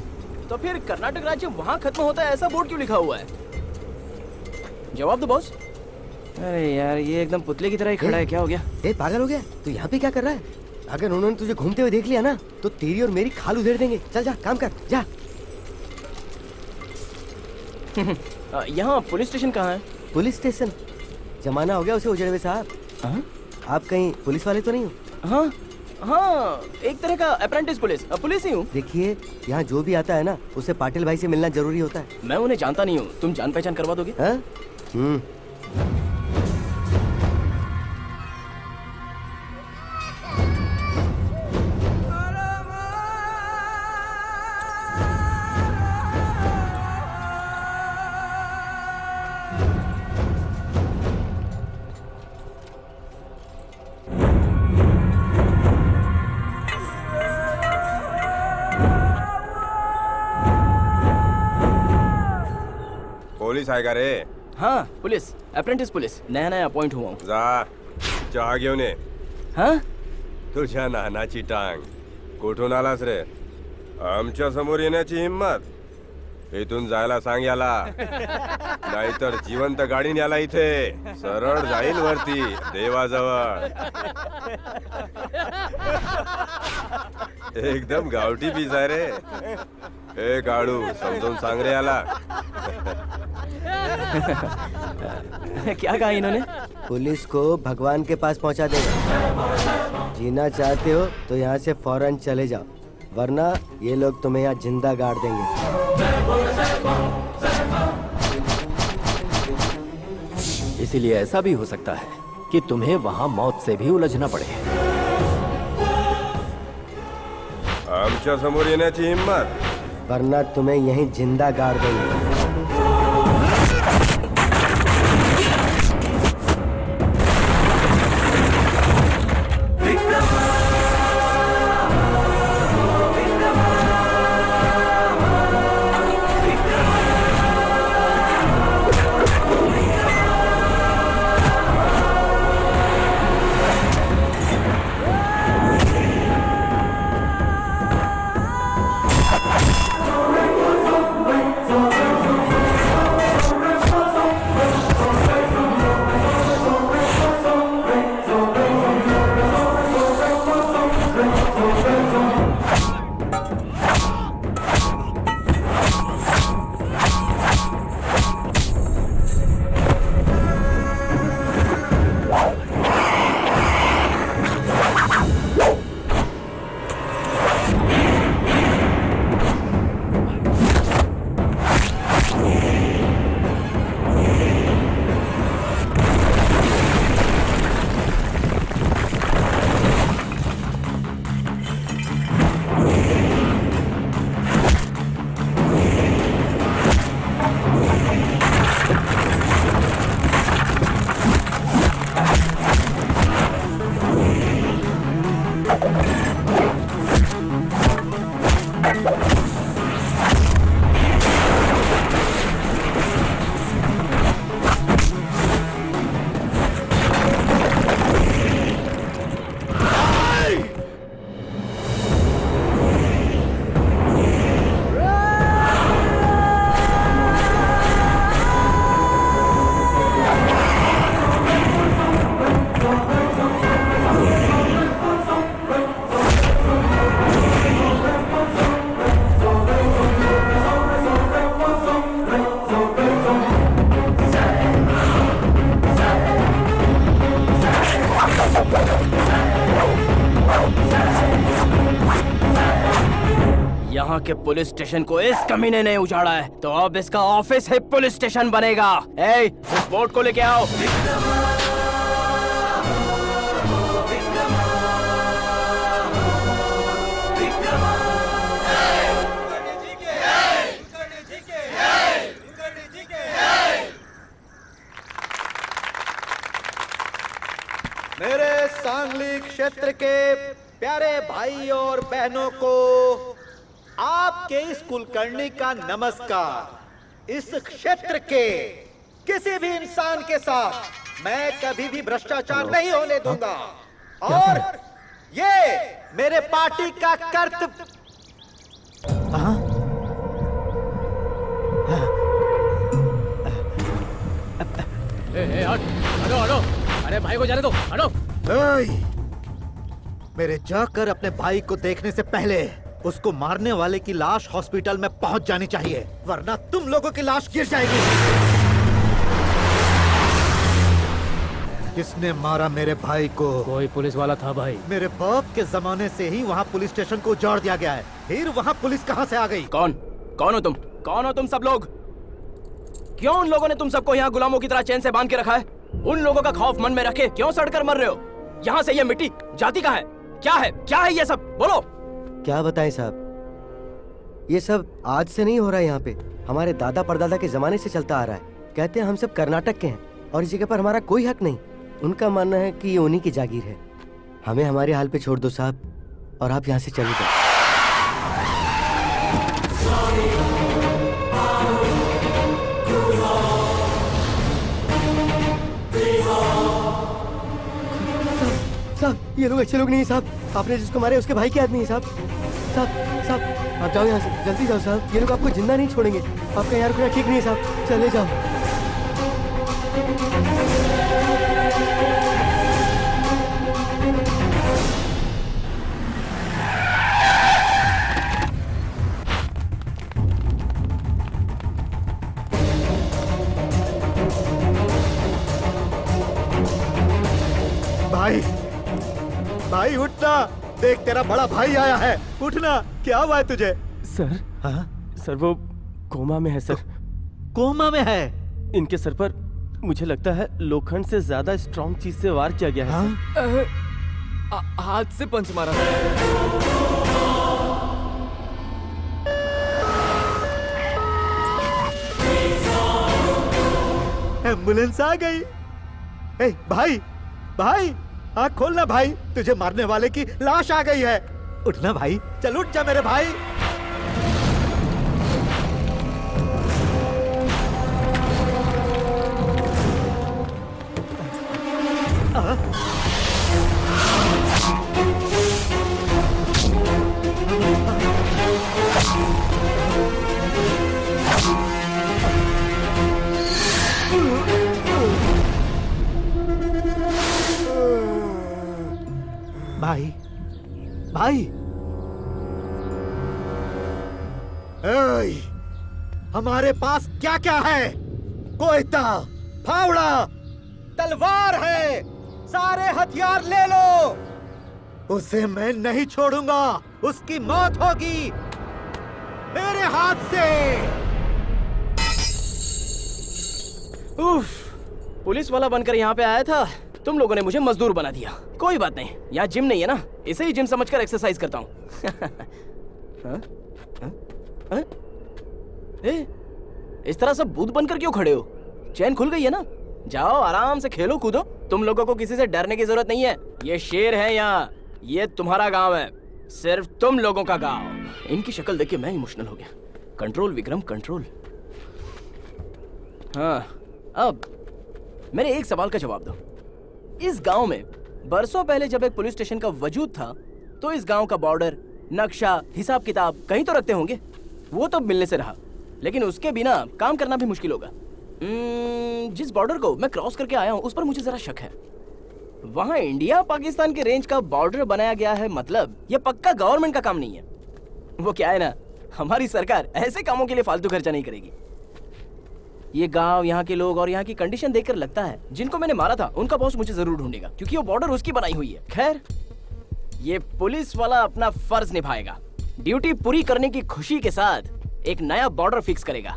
तो फिर कर्नाटक राज्य वहाँ खत्म होता है, ऐसा बोर्ड क्यों लिखा हुआ है? जवाब दो बॉस। अरे यार, ये एकदम पुतले की तरह ही खड़ा है, क्या हो गया?
पागल हो गया? तू यहाँ पे क्या कर रहा है? अगर उन्होंने तुझे घूमते हुए देख लिया ना, तो तेरी और मेरी खाल उधेड़ देंगे। चल जा, काम कर, जा।
यहाँ पुलिस स्टेशन कहाँ है?
Police station? जमाना हो गया उसे उजड़े हुए साहब। आप कहीं पुलिस वाले तो नहीं हो?
हाँ हाँ, एक तरह का अप्रेंटिस पुलिस, पुलिस ही हूँ।
देखिए, यहाँ जो भी आता है ना, उसे पाटिल भाई से मिलना जरूरी होता है।
मैं उन्हें जानता नहीं हूँ, तुम जान पहचान करवा दोगे?
हाँ?
पुलिस आएगा रे?
हाँ, पुलिस, अप्रेंटिस पुलिस, नया नया अपॉइंट हुआ हूँ।
जा, चहा घेऊन ये.
हाँ?
तुझ्या नानाची टांग कुठून आलास रे? आमच्या समोर येण्याची हिम्मत? इथून जायला सांग याला, नाहीतर जिवंत गाडीने याला इथे सरळ जाईल वरती देवाजवळ. एकदम गावठी पीस आहे रे. ए काळू, समजून सांग रे याला.
क्या कहा इन्होंने?
पुलिस को भगवान के पास पहुंचा देगा। जीना चाहते हो तो यहाँ से फौरन चले जाओ, वरना ये लोग तुम्हें यहाँ जिंदा गाड़ देंगे।
इसीलिए ऐसा भी हो सकता है कि तुम्हें वहाँ मौत से भी उलझना पड़े।
आमच्या समोर येण्याची हिम्मत?
वरना तुम्हें यहीं जिंदा गाड़ देंगे।
के पुलिस स्टेशन को इस कमीने ने उजाड़ा है तो अब इसका ऑफिस ही पुलिस स्टेशन बनेगा। ए, इस बोर्ड को लेके आओ।
मेरे सांगली क्षेत्र के प्यारे भाई और बहनों को आपके इस कुलकर्णी का नमस्कार। इस क्षेत्र के किसी भी इंसान के साथ मैं कभी भी भ्रष्टाचार नहीं होने दूंगा और ये मेरे पार्टी का कर्तव्य।
हटो हटो, अरे भाई को जाने दो, हटो।
मेरे जाकर अपने भाई को देखने से पहले उसको मारने वाले की लाश हॉस्पिटल में पहुंच जानी चाहिए, वरना तुम लोगों की लाश गिर जाएगी। किसने मारा मेरे भाई को?
कोई पुलिस वाला था भाई।
मेरे बाप के जमाने से ही वहाँ पुलिस स्टेशन को उजाड़ दिया गया है, फिर वहाँ पुलिस कहाँ से आ गई?
कौन हो तुम? कौन हो तुम सब लोग? क्यों उन लोगों ने तुम सबको यहाँ गुलामों की तरह चैन से बांध के रखा है? उन लोगों का खौफ मन में रखे क्यों सड़कर मर रहे हो? यहाँ से ये मिट्टी जाति का है? क्या है ये सब? बोलो।
क्या बताएं साहब, ये सब आज से नहीं हो रहा है। यहाँ पे हमारे दादा परदादा के जमाने से चलता आ रहा है। कहते हैं हम सब कर्नाटक के हैं और इस जगह पर हमारा कोई हक नहीं। उनका मानना है कि ये उन्हीं की जागीर है। हमें हमारे हाल पे छोड़ दो साहब और आप यहाँ से चले जाओ। साहब ये लोग अच्छे लोग नहीं है साहब। आपने जिसको मारे उसके भाई के आदमी है साहब। साहब आप जाओ यहाँ से, जल्दी जाओ साहब। ये लोग आपको जिंदा नहीं छोड़ेंगे। आपका यहाँ रुकना ठीक नहीं है साहब, चले जाओ।
भाई उठना, देख तेरा बड़ा भाई आया है, उठना। क्या हुआ है तुझे?
सर। हाँ सर, वो कोमा में है सर।
कोमा में है?
इनके सर पर मुझे लगता है लोखंड से ज्यादा स्ट्रॉन्ग चीज से वार किया गया है।
हाँ? हाथ से पंच मारा।
एम्बुलेंस आ गई। ए, भाई आँख खोलना भाई, तुझे मारने वाले की लाश आ गई है। उठना भाई, चल उठ जा मेरे भाई। भाई हमारे पास क्या क्या है? कोयता, फावड़ा, तलवार है, सारे हथियार ले लो। उसे मैं नहीं छोड़ूंगा, उसकी मौत होगी मेरे हाथ से।
उफ, पुलिस वाला बनकर यहाँ पे आया था, तुम लोगों ने मुझे मजदूर बना दिया। कोई बात नहीं, यहाँ जिम नहीं है ना, इसे ही जिम समझकर एक्सरसाइज करता हूँ। इस तरह सब भूत बनकर क्यों खड़े हो? चैन खुल गई है ना? जाओ आराम से खेलो कूदो। तुम लोगों को किसी से डरने की जरूरत नहीं है। ये शेर है यहाँ, ये तुम्हारा गांव है, सिर्फ तुम लोगों का गांव। इनकी शक्ल देख के मैं इमोशनल हो गया। Control Vikram, control. हाँ, अब मेरे एक सवाल का जवाब दो। इस गांव में बरसों पहले जब एक पुलिस स्टेशन का वजूद था, तो इस गांव का बॉर्डर, नक्शा, हिसाब किताब कहीं तो रखते होंगे। वो तो मिलने से रहा, लेकिन उसके बिना काम करना भी मुश्किल होगा। जिस बॉर्डर को मैं क्रॉस करके आया हूँ उस पर मुझे जरा शक है। वहाँ इंडिया पाकिस्तान के रेंज का बॉर्डर बनाया गया है, मतलब ये पक्का गवर्नमेंट का काम नहीं है। वो क्या है ना, हमारी सरकार ऐसे कामों के लिए फालतू खर्चा नहीं करेगी। ये गांव, यहाँ के लोग और यहाँ की कंडीशन देखकर लगता है जिनको मैंने मारा था उनका बॉस मुझे जरूर ढूंढेगा, क्योंकि वो बॉर्डर उसकी बनाई हुई है। खैर, ये पुलिस वाला अपना फर्ज निभाएगा। ड्यूटी पूरी करने की खुशी के साथ एक नया बॉर्डर फिक्स करेगा।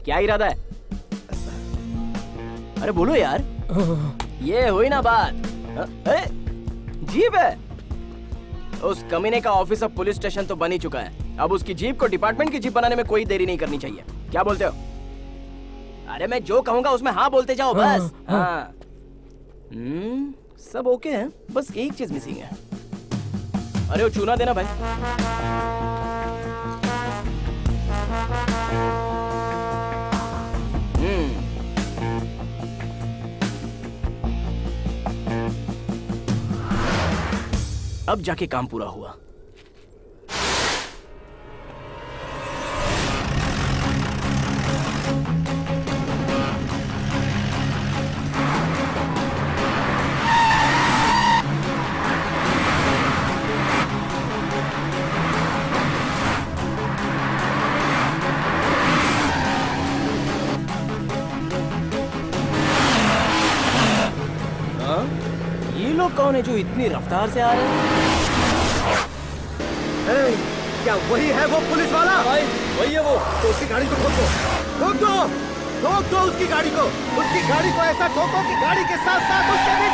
क्या इरादा है? अरे बोलो यार। ये हुई ना बात। जीप है। उस कमीने का ऑफिस अब पुलिस स्टेशन तो बन ही चुका है। अब उसकी जीप को डिपार्टमेंट की जीप बनाने में कोई देरी नहीं करनी चाहिए। क्या बोलते हो? अरे मैं जो कहूंगा उसमें हाँ बोलते जाओ बस। हाँ। सब ओके है, बस एक चीज मिसिंग है। अरे वो चूना देना भाई। अब जाके काम पूरा हुआ। कौन है जो इतनी रफ्तार से आ रहे हैं?
क्या वही है वो पुलिस वाला?
भाई वही है वो।
तो उसकी गाड़ी को ठोक दो उसकी गाड़ी को। उसकी गाड़ी को ऐसा ठोको कि गाड़ी के साथ साथ उसके भी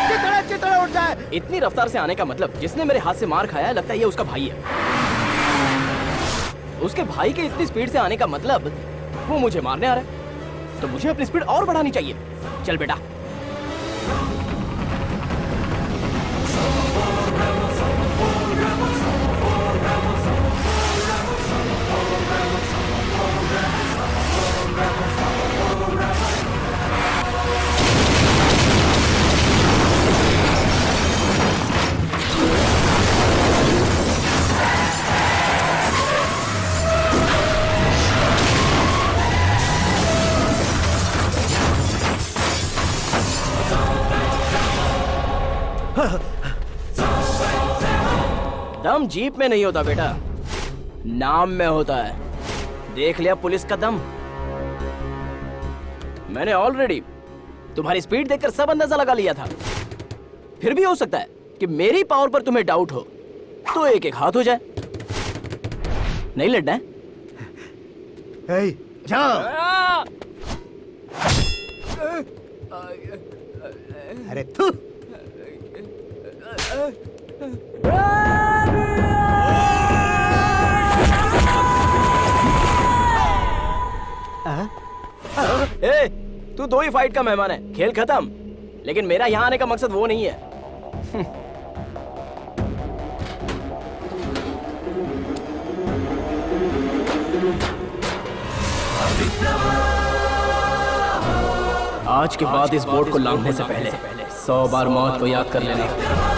चितड़े उठ जाए।
इतनी रफ्तार से आने का मतलब, जिसने मेरे हाथ से मार खाया लगता है ये उसका भाई है। उसके भाई के इतनी स्पीड से आने का मतलब वो मुझे मारने आ रहा है, तो मुझे अपनी स्पीड और बढ़ानी चाहिए। चल बेटा। दम जीप में नहीं होता बेटा, नाम में होता है। देख लिया पुलिस का दम। मैंने ऑलरेडी तुम्हारी स्पीड देखकर सब अंदाजा लगा लिया था। फिर भी हो सकता है कि मेरी पावर पर तुम्हें डाउट हो, तो एक एक हाथ हो जाए। नहीं लड़ना है?
जाओ। अरे तू
ए, तू दो ही फाइट का मेहमान है, खेल खत्म। लेकिन मेरा यहाँ आने का मकसद वो नहीं है। आज के बाद इस बोर्ड को लांघने से पहले 100 बार मौत को याद कर लेना।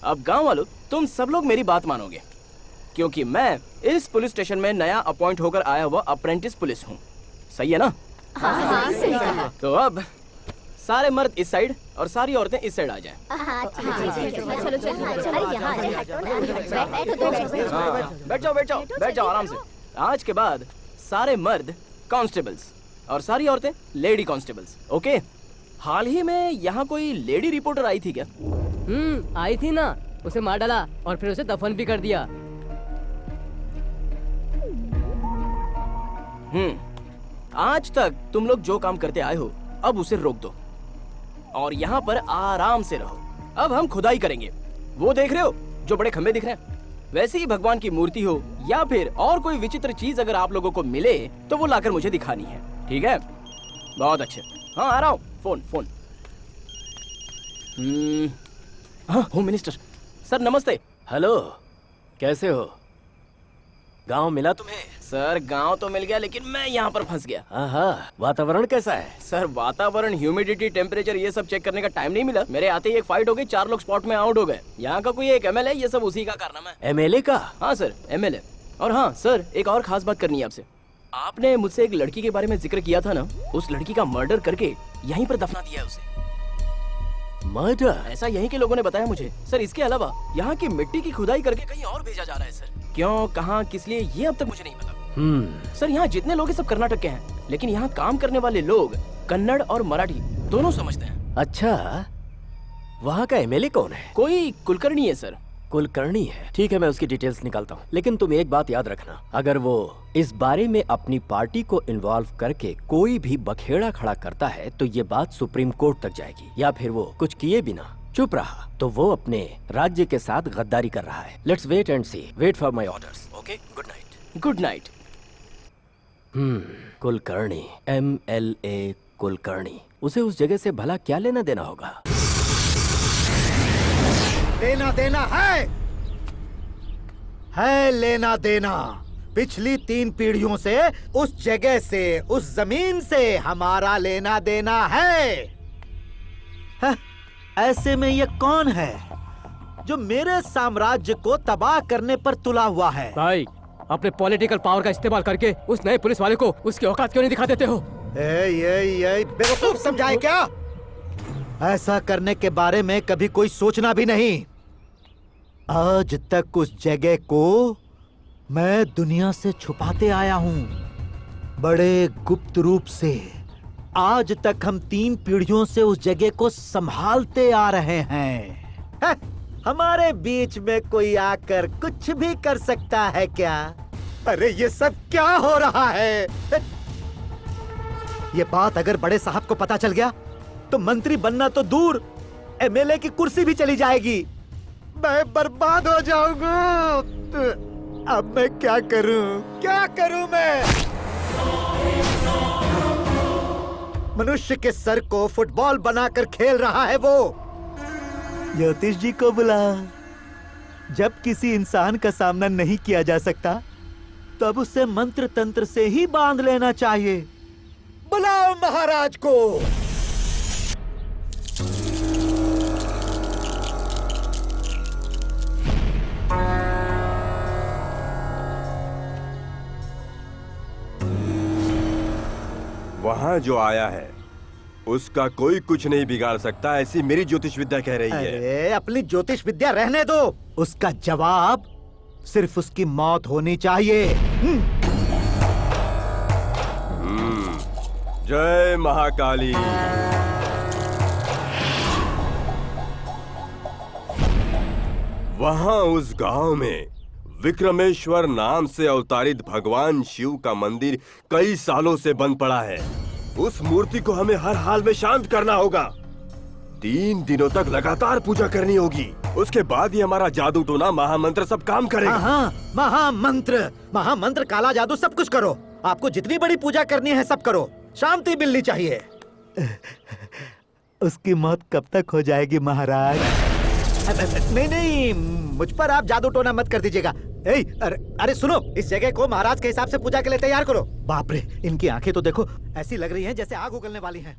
अब गांव वालों, तुम सब लोग मेरी बात मानोगे, क्योंकि मैं इस पुलिस स्टेशन में नया अपॉइंट होकर आया हुआ अप्रेंटिस पुलिस हूँ। सही है ना?
हाँ, सही कहा।
तो अब सारे मर्द इस साइड और सारी औरतें इस साइड आ जाएं। बैठ जाओ आराम से। आज के बाद सारे मर्द कांस्टेबल्स और सारी औरतें लेडी कांस्टेबल्स। ओके? हाल ही में यहाँ कोई लेडी रिपोर्टर आई थी क्या?
आई थी ना, उसे मार डाला और फिर उसे दफन भी कर दिया।
आज तक तुम लोग जो काम करते आए हो, अब उसे रोक दो और यहाँ पर आराम से रहो। अब हम खुदाई करेंगे। वो देख रहे हो जो बड़े खंबे दिख रहे हैं, वैसे ही भगवान की मूर्ति हो या फिर और कोई विचित्र चीज अगर आप लोगों को मिले तो वो लाकर मुझे दिखानी है। ठीक है? बहुत अच्छे। हाँ, आ रहा हूँ। फोन। हाँ, होम मिनिस्टर सर, नमस्ते।
हेलो, कैसे हो? गांव मिला तुम्हें?
सर, गांव तो मिल गया, लेकिन मैं यहाँ पर फंस गया।
हाँ, वातावरण कैसा है?
सर, वातावरण, ह्यूमिडिटी, टेम्परेचर, ये सब चेक करने का टाइम नहीं मिला। मेरे आते ही एक फाइट हो गई, 4 लोग स्पॉट में आउट हो गए। यहाँ का कोई एक MLA, ये सब उसी का कारनामा है।
MLA का?
हाँ सर, MLA। और हाँ सर, एक और खास बात करनी है आपसे। आपने मुझसे एक लड़की के बारे में जिक्र किया था ना, उस लड़की का मर्डर करके यहीं पर दफना दिया है उसे।
मर्डर?
ऐसा यहीं के लोगों ने बताया मुझे सर। इसके अलावा यहाँ की मिट्टी की खुदाई करके कहीं और भेजा जा रहा है सर। क्यों, कहाँ, किस लिए, ये अब तक मुझे नहीं पता। सर यहाँ जितने लोग हैं सब कर्नाटक के हैं, लेकिन यहाँ काम करने वाले लोग कन्नड़ और मराठी दोनों समझते हैं।
अच्छा, वहाँ का एमएलए कौन है?
कोई कुलकर्णी है सर।
कुलकर्णी है? ठीक है, मैं उसकी डिटेल्स निकालता हूँ। लेकिन तुम एक बात याद रखना, अगर वो इस बारे में अपनी पार्टी को इन्वॉल्व करके कोई भी बखेड़ा खड़ा करता है तो ये बात सुप्रीम कोर्ट तक जाएगी। या फिर वो कुछ किए बिना चुप रहा तो वो अपने राज्य के साथ गद्दारी कर रहा है। Let's wait and see. Wait for my orders. Okay, good night.
Good night.
Kulkarni, MLA Kulkarni. उसे उस जगह से भला क्या लेना देना होगा?
लेना देना है लेना देना। पिछली 3 पीढ़ियों से उस जगह से, उस जमीन से हमारा लेना देना है। ऐसे में ये कौन है जो मेरे साम्राज्य को तबाह करने पर तुला हुआ है?
भाई, अपने पॉलिटिकल पावर का इस्तेमाल करके उस नए पुलिस वाले को उसकी औकात क्यों नहीं दिखा देते हो?
ये बेवकूफ समझाए क्या? ऐसा करने के बारे में कभी कोई सोचना भी नहीं। आज तक उस जगह को मैं दुनिया से छुपाते आया हूं, बड़े गुप्त रूप से। आज तक हम 3 पीढ़ियों से उस जगह को संभालते आ रहे हैं। हमारे बीच में कोई आकर कुछ भी कर सकता है क्या? अरे ये सब क्या हो रहा है? ये बात अगर बड़े साहब को पता चल गया तो मंत्री बनना तो दूर, MLA की कुर्सी भी चली जाएगी। मैं बर्बाद हो जाऊंगा। अब मैं क्या करूं मैं? मनुष्य के सर को फुटबॉल बनाकर खेल रहा है वो। ज्योतिष जी को बुला। जब किसी इंसान का सामना नहीं किया जा सकता तब उसे मंत्र तंत्र से ही बांध लेना चाहिए। बुलाओ महाराज को।
वहाँ जो आया है उसका कोई कुछ नहीं बिगाड़ सकता, ऐसी मेरी ज्योतिष विद्या कह रही है।
अरे अपनी ज्योतिष विद्या रहने दो। उसका जवाब सिर्फ उसकी मौत होनी चाहिए।
जय महाकाली। वहाँ उस गांव में विक्रमेश्वर नाम से अवतारित भगवान शिव का मंदिर कई सालों से बंद पड़ा है। उस मूर्ति को हमें हर हाल में शांत करना होगा। 3 दिनों तक लगातार पूजा करनी होगी। उसके बाद ही हमारा जादू टोना महामंत्र सब काम करेगा।
हाँ, महामंत्र, काला जादू सब कुछ करो। आपको जितनी बड़ी पूजा करनी है सब करो। शांति मिलनी चाहिए। उसकी मौत कब तक हो जाएगी महाराज? नहीं, मुझ पर आप जादू टोना मत कर दीजिएगा। अरे सुनो, इस जगह को महाराज के हिसाब से पूजा के लिए तैयार करो। बाप रे, इनकी आंखें तो देखो, ऐसी लग रही हैं जैसे आग उगलने वाली हैं।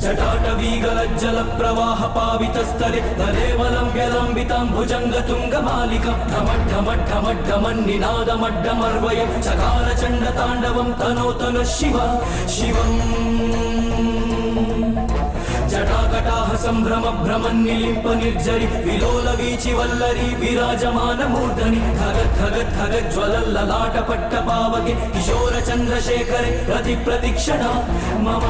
जटाटवीगलज्जल प्रवाह पावितस्थले तदेवलम्ब्यलम्बितां भुजङ्गतुङ्गमालिकां ढमढ्ढमढ्ढमढ्ढमन्निनादमड्डमर्वयं चकारचण्डताण्डवं तनोतनु शिवम् जटाकटाह सम्भ्रम भ्रमन्निलिम्प निर्जरि विलोलवीचि वल्लरी विराजमानमूर्धनि धगज्ज्वलल्ललाटपट्टपावके किशोरचन्द्रशेखरे प्रतिप्रतिक्षणा मम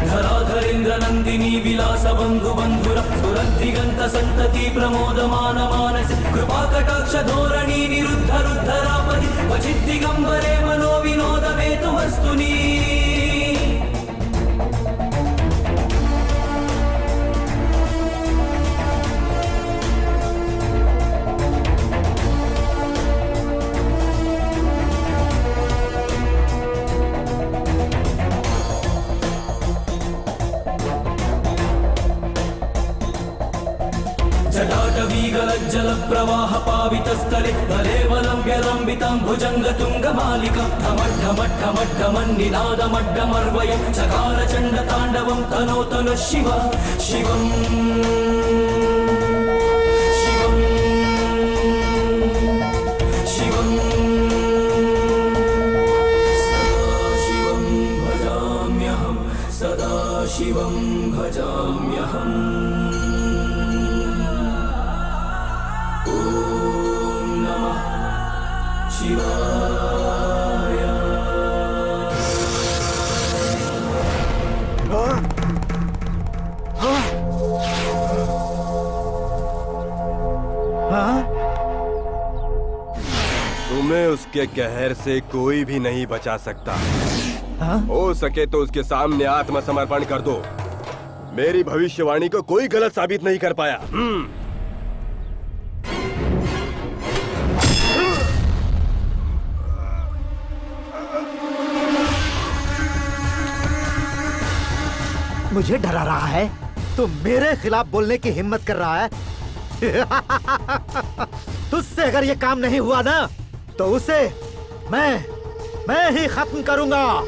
धराधरेन्द्रनन्दिनी विलासबन्धुबन्धुर सुरद्दिगन्त सन्तति प्रमोदमान मानस कृपाकटाक्ष धोरणी निरुद्धरुद्धरापदि क्वचिद्दिगम्बरे मनो विनोदमेतु वस्तुनि जटाटवीगलज्जल प्रवाह पावितस्थले तदेवलम्ब्यलम्बितां भुजङ्गतुङ्गमालिकां ढमढ्ढमढ्ढमढ्ढमन्निनादमड्डमर्वयं चकारचण्डताण्डवं तनोतनु शिवम् सदाशिवं भजाम्यहम् ॐ नमः शिवाय।
तुम्हें उसके कहर से कोई भी नहीं बचा सकता। हो सके तो उसके सामने आत्मसमर्पण कर दो। मेरी भविष्यवाणी को कोई गलत साबित नहीं कर पाया।
मुझे डरा रहा है? तो मेरे खिलाफ बोलने की हिम्मत कर रहा है? तुझसे अगर ये काम नहीं हुआ ना तो उसे मैं ही खत्म करूंगा।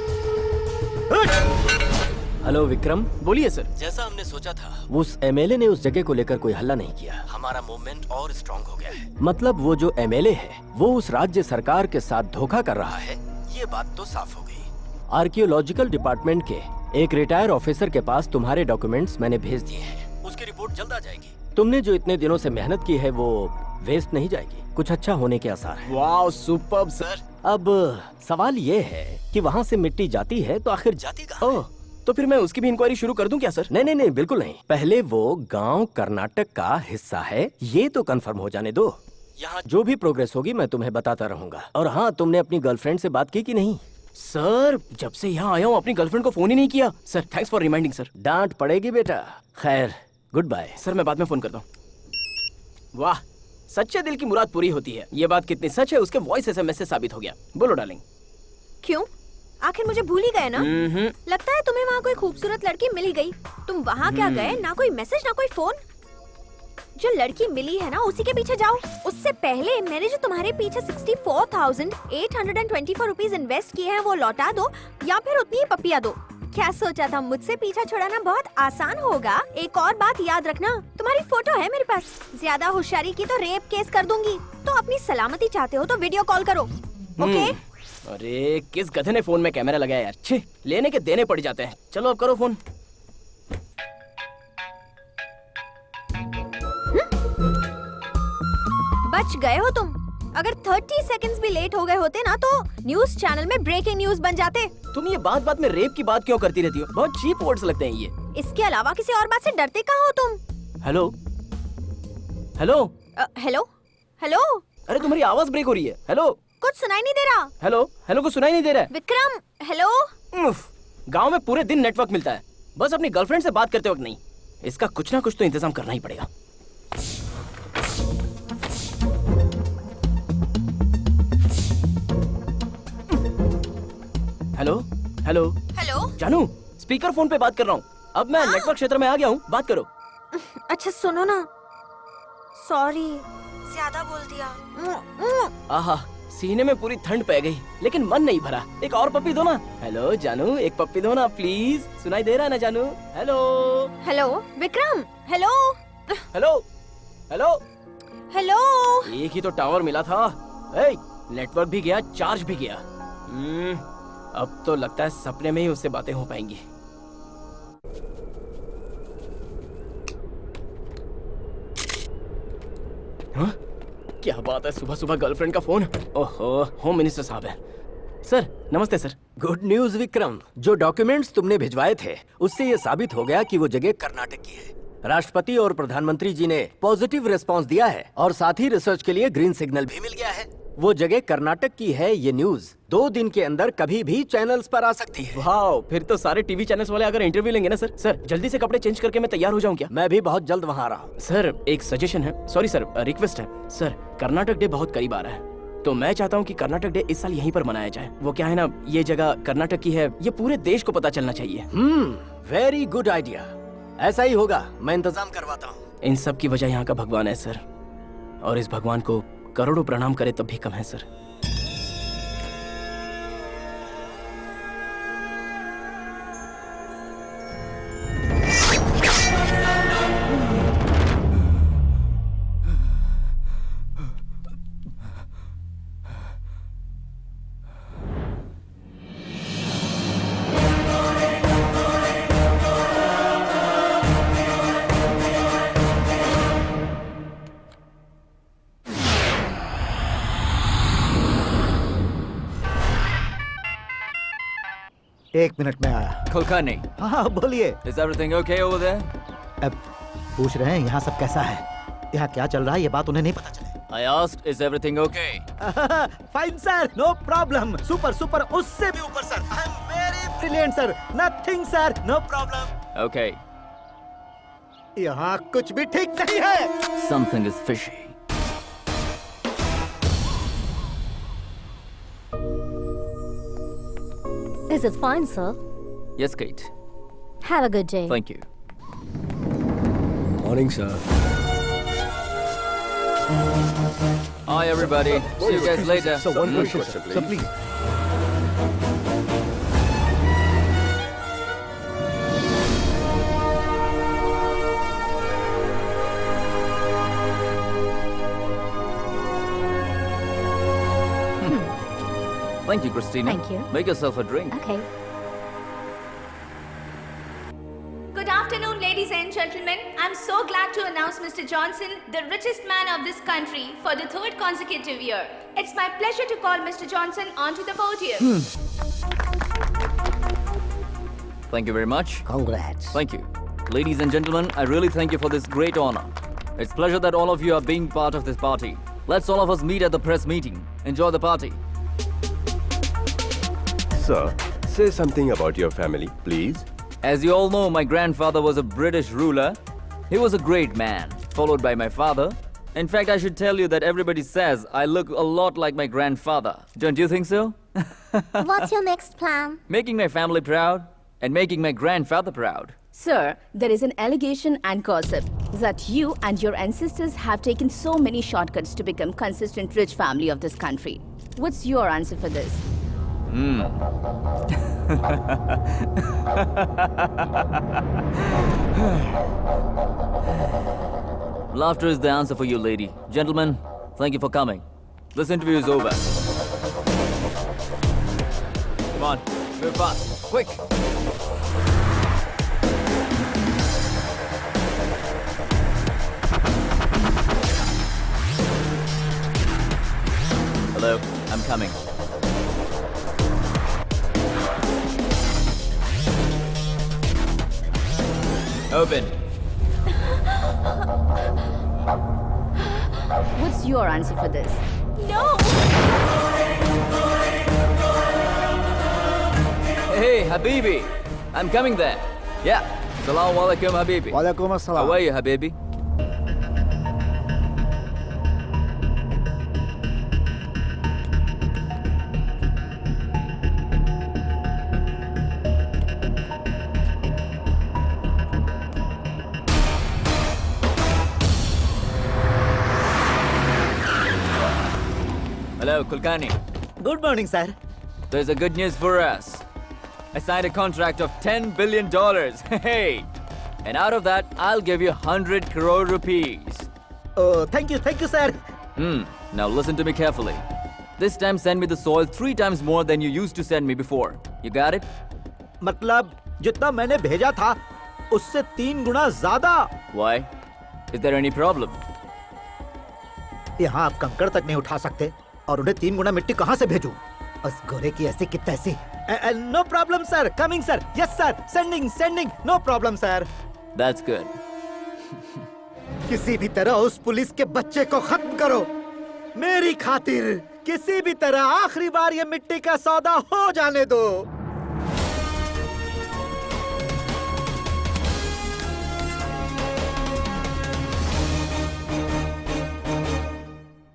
हेलो विक्रम।
बोलिए सर।
जैसा हमने सोचा था, उस एमएलए ने उस जगह को लेकर कोई हल्ला नहीं किया। हमारा मूवमेंट और स्ट्रांग हो गया है। मतलब वो जो एमएलए है वो उस राज्य सरकार के साथ धोखा कर रहा है, ये बात तो साफ हो गई। आर्कियोलॉजिकल डिपार्टमेंट के एक रिटायर ऑफिसर के पास तुम्हारे डॉक्यूमेंट्स मैंने भेज दिए हैं। उसकी रिपोर्ट जल्द आ जाएगी। तुमने जो इतने दिनों से मेहनत की है वो वेस्ट नहीं जाएगी। कुछ अच्छा होने के आसार हैं।
Wow, superb sir.
अब सवाल ये है कि वहाँ से मिट्टी जाती है तो आखिर जाती कहाँ है?
तो फिर मैं उसकी भी इंक्वायरी शुरू कर दूं क्या सर?
नहीं नहीं नहीं, बिल्कुल नहीं। पहले वो गांव कर्नाटक का हिस्सा है ये तो कंफर्म हो जाने दो। यहाँ जो भी प्रोग्रेस होगी मैं तुम्हें बताता रहूंगा। और हाँ, तुमने अपनी गर्लफ्रेंड से बात की कि नहीं?
सर, जब से यहाँ आया हूँ अपनी गर्लफ्रेंड को फोन ही नहीं किया। Sir, thanks for reminding sir.
डांट पड़ेगी बेटा। खैर, गुड बाय।
सर, मैं बाद में फोन करता हूँ। वाह, सच्चे दिल की मुराद पूरी होती है। ये बात कितनी सच है उसके वॉइस एसएमएस से साबित हो गया। बोलो डार्लिंग।
क्यों? आखिर मुझे भूल ही गए ना? लगता है तुम्हें वहाँ कोई खूबसूरत लड़की मिल ही गई। तुम वहाँ क्या गए? ना कोई मैसेज ना कोई फोन। जो लड़की मिली है ना उसी के पीछे जाओ। उससे पहले मैंने जो तुम्हारे पीछे 64,824 रुपीज इन्वेस्ट किए हैं वो लौटा दो या फिर उतनी ही पपिया दो। क्या सोचा था मुझसे पीछा छुड़ाना बहुत आसान होगा? एक और बात याद रखना, तुम्हारी फोटो है मेरे पास। ज्यादा होशियारी की तो रेप केस कर दूंगी। तो अपनी सलामती चाहते हो तो वीडियो कॉल करो, ओके?
अरे किस गधे ने फोन में कैमरा लगाया यार। छे, लेने के देने पड़ जाते हैं। चलो अब करो फोन।
बच गए हो तुम। अगर 30 सेकंड्स भी लेट हो गए होते ना तो न्यूज चैनल में ब्रेकिंग न्यूज बन जाते।
तुम ये बात बात में रेप की बात क्यों करती रहती हो? बहुत चीप वर्ड्स लगते हैं ये।
इसके अलावा किसी और बात से डरते कहाँ हो तुम?
Hello hello
hello hello.
अरे तुम्हारी आवाज ब्रेक हो रही है। हेलो,
कुछ सुनाई नहीं दे रहा।
हेलो हेलो, कुछ सुनाई नहीं दे रहा है।
विक्रम, हेलो।
गांव में पूरे दिन नेटवर्क मिलता है, बस अपनी गर्लफ्रेंड से बात करते वक्त नहीं। इसका कुछ ना कुछ तो इंतजाम करना ही पड़ेगा। Hello hello
hello.
जानू, स्पीकर फोन पे बात कर रहा हूँ। अब मैं नेटवर्क क्षेत्र में आ गया हूँ, बात करो।
अच्छा सुनो ना, सॉरी ज्यादा बोल दिया।
आहा, सीने में पूरी ठंड पै गई, लेकिन मन नहीं भरा। एक और पप्पी दो ना। हेलो जानू, एक पप्पी दो ना प्लीज। सुनाई दे रहा है ना जानू? Hello
hello Vikram, hello
hello hello
hello.
एक ही तो टावर मिला था। नेटवर्क भी गया, चार्ज भी गया। अब तो लगता है सपने में ही उससे बातें हो पाएंगी। हाँ? क्या बात है, सुबह सुबह गर्लफ्रेंड का फोन। ओहो, होम मिनिस्टर साहब है। सर नमस्ते सर।
गुड न्यूज विक्रम, जो डॉक्यूमेंट्स तुमने भिजवाए थे उससे ये साबित हो गया कि वो जगह कर्नाटक की है। राष्ट्रपति और प्रधानमंत्री जी ने पॉजिटिव रिस्पांस दिया है और साथ ही रिसर्च के लिए ग्रीन सिग्नल भी मिल गया है। वो जगह कर्नाटक की है। ये न्यूज 2 दिन के अंदर कभी भी चैनल्स पर आ सकती है।
वाओ, फिर तो सारे टीवी चैनल्स वाले अगर इंटरव्यू लेंगे ना सर। सर जल्दी से कपड़े चेंज करके मैं तैयार हो जाऊं क्या?
मैं भी बहुत जल्द वहाँ आ रहा हूँ।
सर एक सजेशन है, सॉरी सर, रिक्वेस्ट है सर। कर्नाटक डे बहुत करीब आ रहा है, तो मैं चाहता हूँ कि कर्नाटक डे इस साल यहीं पर मनाया जाए। वो क्या है ना, ये जगह कर्नाटक की है, ये पूरे देश को पता चलना चाहिए।
Very good idea. ऐसा ही होगा, मैं इंतजाम करवाता हूँ।
इन सब की वजह यहाँ का भगवान है सर, और इस भगवान को करोड़ों प्रणाम करे तब भी कम है सर।
1 मिनट में आया।
Kulkarni,
हाँ बोलिए।
is everything okay over there?
अब पूछ रहे हैं यहाँ सब कैसा है, यहाँ क्या चल रहा है, ये बात उन्हें नहीं पता चले।
I asked, is everything okay?
Fine sir, no problem, super super, उससे भी ऊपर sir. I am very brilliant sir, nothing sir, no problem.
Okay,
यहाँ कुछ भी ठीक नहीं है।
something is fishy.
This is fine, sir.
Yes, Kate.
Have a good day.
Thank you.
Morning sir.
Hi, everybody. See you guys later.
So one question, sir,
please.
please.
Thank you, Christina.
Thank you.
Make yourself a drink.
Okay.
Good afternoon, ladies and gentlemen. I'm so glad to announce Mr. Johnson, the richest man of this country, for the third consecutive year. It's my pleasure to call Mr. Johnson onto the podium.
Thank you very much.
Congrats.
Thank you. Ladies and gentlemen, I really thank you for this great honor. It's a pleasure that all of you are being part of this party. Let's all of us meet at the press meeting. Enjoy the party.
Sir, say something about your family, please.
As you all know, my grandfather was a British ruler. He was a great man, followed by my father. In fact, I should tell you that everybody says I look a lot like my grandfather. Don't you think so?
What's your next plan?
Making my family proud and making my grandfather proud.
Sir, there is an allegation and gossip that you and your ancestors have taken so many shortcuts to become consistent rich family of this country. What's your answer for this?
Laughter is the answer for you, lady. Gentlemen, thank you for coming. This interview is over. Come on, move fast, quick. Hello, I'm coming. Open.
What's your answer for this?
No!
Hey, Habibi. I'm coming there. Yeah. Salaam alaikum, Habibi.
वालेकुम अस्सलाम।
How are you, Habibi? Hello, Kulkarni.
Good morning sir.
There's a good news for us. I signed a contract of $10 billion. Hey! And out of that, I'll give you 100 crore rupees.
Oh thank you sir.
Now listen to me carefully. This time send me the soil 3 times more than you used to send me before. You got it?
मतलब जितना मैंने भेजा था उससे 3 गुना ज्यादा।
Why? Is there any problem?
यहाँ आप कंकड़ तक नहीं उठा सकते और उन्हें 3 गुना मिट्टी कहाँ से भेजूं? उस गोरे की ऐसी की तैसी। No problem sir, coming sir, yes sir, sending, no problem sir.
That's good.
किसी भी तरह उस पुलिस के बच्चे को खत्म करो, मेरी खातिर किसी भी तरह आखिरी बार ये मिट्टी का सौदा हो जाने दो।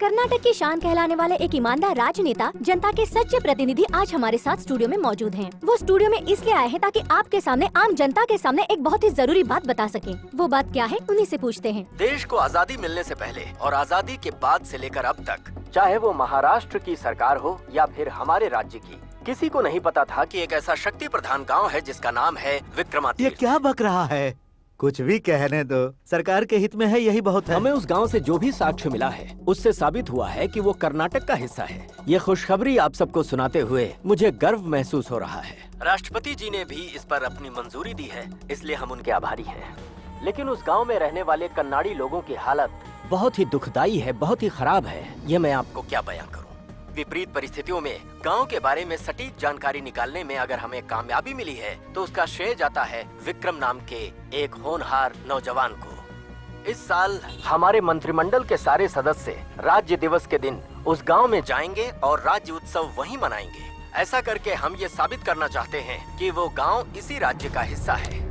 कर्नाटक की शान कहलाने वाले एक ईमानदार राजनेता, जनता के सच्चे प्रतिनिधि आज हमारे साथ स्टूडियो में मौजूद हैं। वो स्टूडियो में इसलिए आए हैं ताकि आपके सामने, आम जनता के सामने एक बहुत ही जरूरी बात बता सकें। वो बात क्या है, उन्हीं से पूछते हैं।
देश को आजादी मिलने से पहले और आजादी के बाद से लेकर अब तक, चाहे वो महाराष्ट्र की सरकार हो या फिर हमारे राज्य की, किसी को नहीं पता था कि एक ऐसा शक्ति प्रधान गाँव है जिसका नाम है विक्रमादित्य।
ये क्या बक रहा है? कुछ भी कहने दो, सरकार के हित में है, यही बहुत है।
हमें उस गांव से जो भी साक्ष्य मिला है उससे साबित हुआ है कि वो कर्नाटक का हिस्सा है। ये खुशखबरी आप सबको सुनाते हुए मुझे गर्व महसूस हो रहा है। राष्ट्रपति जी ने भी इस पर अपनी मंजूरी दी है, इसलिए हम उनके आभारी हैं। लेकिन उस गांव में रहने वाले कन्नाडी लोगों की हालत बहुत ही दुखदाई है, बहुत ही खराब है। ये मैं आपको क्या बयां करूं। विपरीत परिस्थितियों में गांव के बारे में सटीक जानकारी निकालने में अगर हमें कामयाबी मिली है तो उसका श्रेय जाता है विक्रम नाम के एक होनहार नौजवान को। इस साल हमारे मंत्रिमंडल के सारे सदस्य राज्य दिवस के दिन उस गांव में जाएंगे और राज्य उत्सव वहीं मनाएंगे। ऐसा करके हम ये साबित करना चाहते हैं कि वो गांव इसी राज्य का हिस्सा है।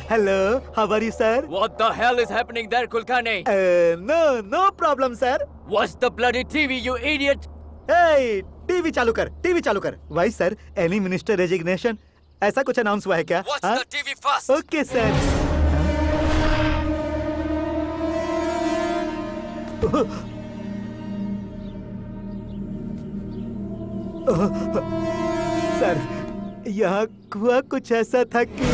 Hello, how are you, sir?
What the hell is happening there, Kulkarni?
No problem, sir.
What's the bloody TV, you idiot?
Hey, TV चालू कर। Why, sir? Any minister resignation? ऐसा कुछ अनाउंस हुआ है क्या?
Watch the TV first.
Okay, sir. Sir, यहाँ हुआ कुछ ऐसा था कि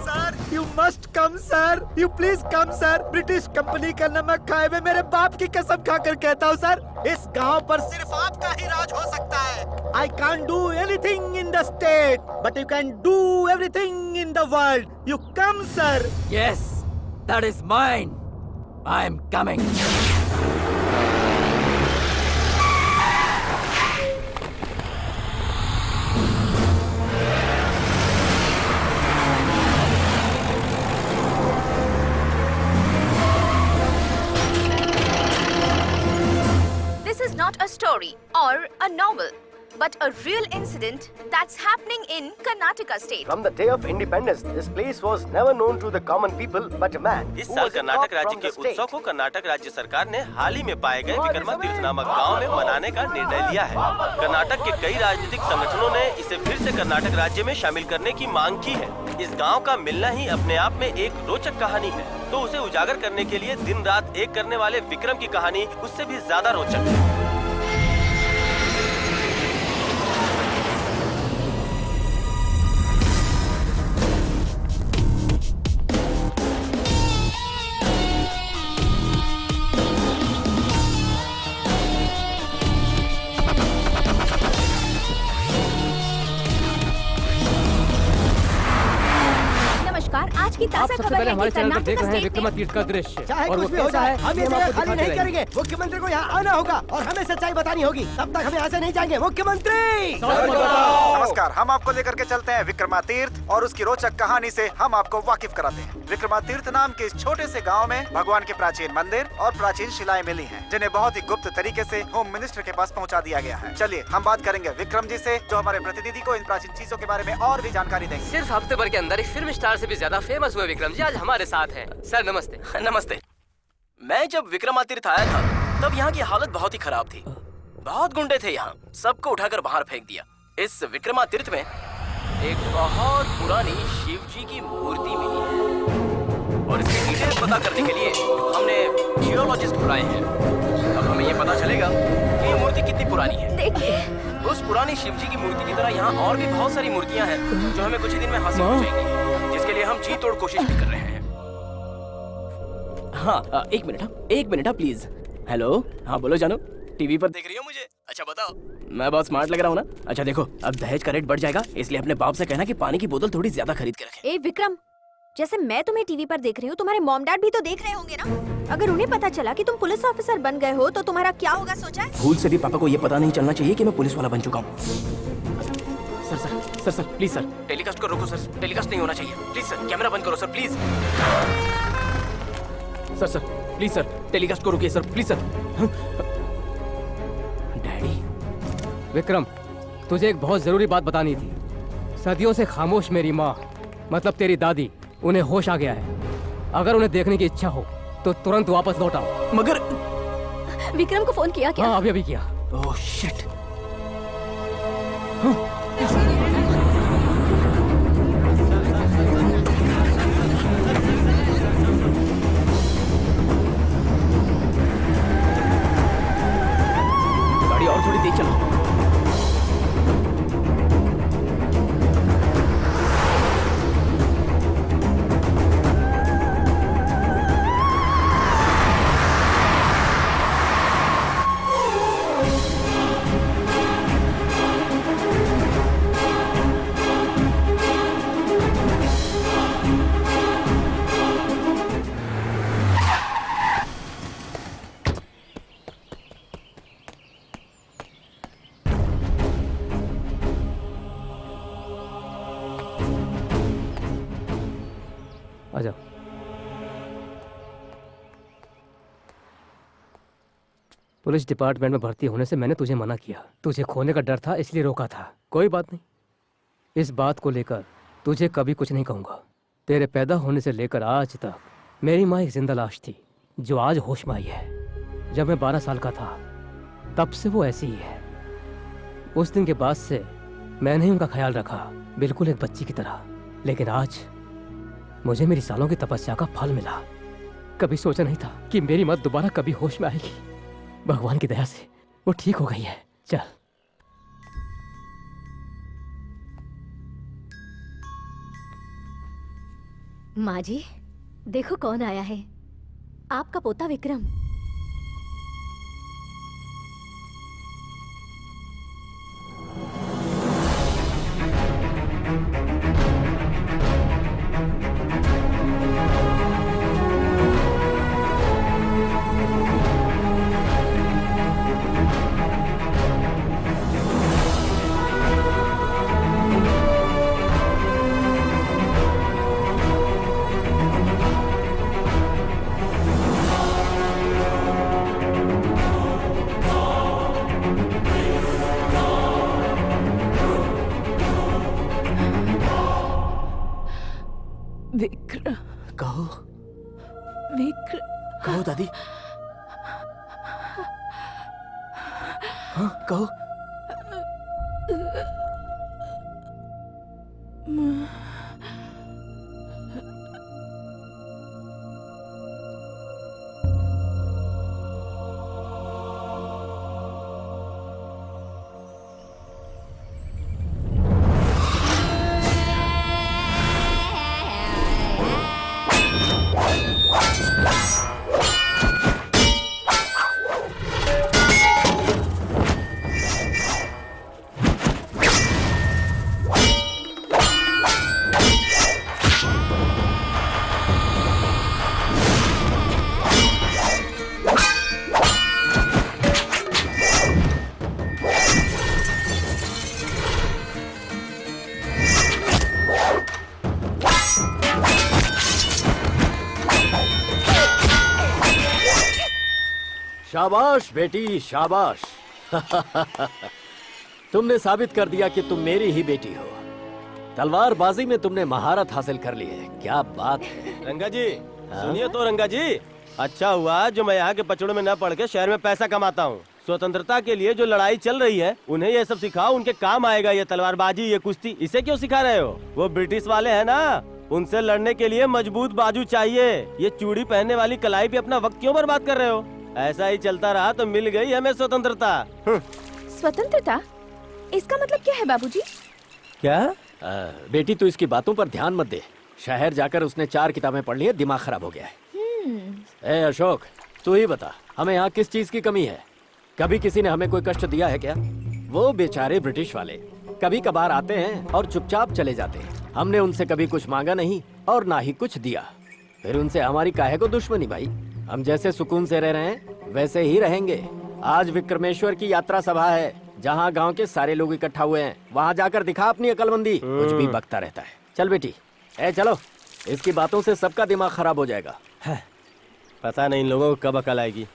sir, you must come sir, you please come sir. British company का नमक खाए में मेरे बाप की कसम खाकर कहता हूँ सर, इस गांव पर सिर्फ आपका ही राज हो सकता है। I can't do anything in the state, but you can do everything in the world. You come, sir.
Yes, that is mine. I'm coming.
This is not a story or a novel, but a real incident that's happening in Karnataka state.
From the day of independence, this place was never known to the common people, but a man.
इस
who
साल
was a
कर्नाटक
cop
राज्य
from
के
the state.
उत्सव को कर्नाटक राज्य सरकार ने हाल ही में पाए गए विक्रमातीर्थ नामक गांव में मनाने का निर्णय लिया है। कर्नाटक के कई राजनीतिक संगठनों ने इसे फिर से कर्नाटक राज्य में शामिल करने की मांग की है। इस गांव का मिलना ही अपने आप में एक रोचक कहानी है, तो उसे उजागर करने के लिए दिन रात एक करने वाले विक्रम की कहानी उससे भी ज्यादा रोचक है।
आज की
आप
ताजा
सबसे
खबर
पहले
है
हमारे
कि
चैनल पर देख
कर्नाटक
रहे हैं
स्टेट
विक्रमातीर्थ का दृश्य।
चाहे
और
कुछ
वो
भी हो
कैसा
जाए,
है,
हम
ये
ये
हम
जगह
आपको
खाली
दिखाते
नहीं
रहेंगे।
करेंगे। मुख्यमंत्री को यहाँ आना होगा और हमें सच्चाई बतानी होगी, तब तक हम यहाँ से नहीं जाएंगे। मुख्यमंत्री
नमस्कार, हम आपको लेकर के चलते हैं विक्रमातीर्थ और उसकी रोचक कहानी से हम आपको वाकिफ कराते हैं। विक्रमातीर्थ नाम के इस छोटे से गांव में भगवान के प्राचीन मंदिर और प्राचीन शिलाएं मिली हैं, जिन्हें बहुत ही गुप्त तरीके से होम मिनिस्टर के पास पहुंचा दिया गया है। चलिए हम बात करेंगे विक्रम जी से, जो हमारे प्रतिनिधि को इन प्राचीन चीजों के बारे में और भी जानकारी देंगे।
सिर्फ हफ्ते भर के अंदर एक फिल्म स्टार से भी ज्यादा फेमस हुए विक्रम जी आज हमारे साथ हैं। सर नमस्ते।
नमस्ते। मैं जब विक्रमातीर्थ आया था तब यहाँ की हालत बहुत ही खराब थी। बहुत गुंडे थे यहाँ, सबको उठाकर बाहर फेंक दिया। इस विक्रमातीर्थ में एक बहुत पुरानी शिव जी की मूर्ति मिली है और इसकी डिटेल्स पता करने के लिए हमने जियोलॉजिस्ट बुलाए हैं। अब हमें ये पता चलेगा कि ये मूर्ति कितनी पुरानी है।
देखिए,
उस पुरानी शिव जी की मूर्ति की तरह यहाँ और भी बहुत सारी मूर्तियाँ हैं जो हमें कुछ ही दिन में हासिल हो जाएंगी, जिसके लिए हम जी तोड़ कोशिश भी कर रहे हैं। हाँ, एक मिनट प्लीज। हेलो, हाँ बोलो जानू, टीवी पर देख रही हो मुझे? अच्छा बताओ, मैं बहुत स्मार्ट लग रहा हूँ ना? अच्छा देखो, अब दहेज का रेट बढ़ जाएगा, इसलिए अपने बाप से कहना कि पानी की बोतल थोड़ी ज्यादा खरीद के रखे।
ए विक्रम, जैसे मैं तुम्हें टीवी पर देख रही हूँ, तुम्हारे मॉम डैड भी तो देख रहे होंगे ना? अगर उन्हें पता चला कि तुम पुलिस ऑफिसर बन गए हो तो तुम्हारा क्या होगा सोचा है?
भूल से भी पापा को ये पता नहीं चलना चाहिए कि मैं पुलिस वाला बन चुका हूँ। सर प्लीज सर, टेलीकास्ट को रोको सर, टेलीकास्ट नहीं होना चाहिए। प्लीज सर, कैमरा बंद करो sir, please. Sir please sir, telecast को रोकिए sir, please sir. Daddy.
Vikram, तुझे एक बहुत जरूरी बात बतानी थी। सदियों से खामोश मेरी माँ, मतलब तेरी दादी, उन्हें होश आ गया है। अगर उन्हें देखने की इच्छा हो तो तुरंत वापस लौट आओ।
मगर
विक्रम को फोन किया क्या?
हाँ, अभी किया।
Oh shit. गाड़ी और थोड़ी तेज चलो।
आ जाओ। पुलिस डिपार्टमेंट में भर्ती होने से मैंने तुझे मना किया। तुझे खोने का डर था इसलिए रोका था। कोई बात नहीं, इस बात को लेकर तुझे कभी कुछ नहीं कहूँगा। तेरे पैदा होने से लेकर आज तक मेरी माँ एक जिंदा लाश थी जो आज होश में आई है। जब मैं 12 साल का था तब से वो ऐसी ही है। उस दिन के बाद से मैंने ही उनका ख्याल रखा, बिल्कुल एक बच्ची की तरह। लेकिन आज मुझे मेरी सालों की तपस्या का फल मिला। कभी सोचा नहीं था कि मेरी माँ दोबारा कभी होश में आएगी। भगवान की दया से वो ठीक हो गई है। चल।
माँ जी, देखो कौन आया है। आपका पोता विक्रम।
विक्रम। कहो। विक्रम। कहो दादी। हाँ कहो।
शाबाश बेटी, शाबाश। तुमने साबित कर दिया कि तुम मेरी ही बेटी हो। तलवारबाजी में तुमने महारत हासिल कर ली है। क्या बात है।
रंगा जी सुनिए तो रंगा जी, अच्छा हुआ जो मैं यहाँ के पचड़ों में न पड़ के शहर में पैसा कमाता हूँ। स्वतंत्रता के लिए जो लड़ाई चल रही है उन्हें ये सब सिखाओ, उनके काम आएगा। ये तलवारबाजी, ये कुश्ती, इसे क्यों सिखा रहे हो? वो ब्रिटिश वाले हैं ना, उनसे लड़ने के लिए मजबूत बाजू चाहिए। ये चूड़ी पहनने वाली कलाई पे अपना वक्त क्यों बर्बाद कर रहे हो? ऐसा ही चलता रहा तो मिल गई हमें स्वतंत्रता।
स्वतंत्रता? इसका मतलब क्या है बाबूजी?
क्या? बेटी तू इसकी बातों पर ध्यान मत दे। शहर जाकर उसने 4 किताबें पढ़ ली है, दिमाग खराब हो गया है। ए अशोक, तू ही बता, हमें यहाँ किस चीज की कमी है? कभी किसी ने हमें कोई कष्ट दिया है क्या? वो बेचारे ब्रिटिश वाले कभी कभार आते हैं और चुपचाप चले जाते हैं। हमने उनसे कभी कुछ मांगा नहीं और ना ही कुछ दिया। फिर उनसे हमारी काहे को दुश्मनी भाई? हम जैसे सुकून से रह रहे हैं वैसे ही रहेंगे। आज विक्रमेश्वर की यात्रा सभा है जहाँ गांव के सारे लोग इकट्ठा हुए हैं। वहाँ जाकर दिखा अपनी अकलमंदी। कुछ भी बकता रहता है। चल बेटी, ए चलो, इसकी बातों से सबका दिमाग खराब हो जाएगा।
पता नहीं इन लोगों को कब अकल आएगी।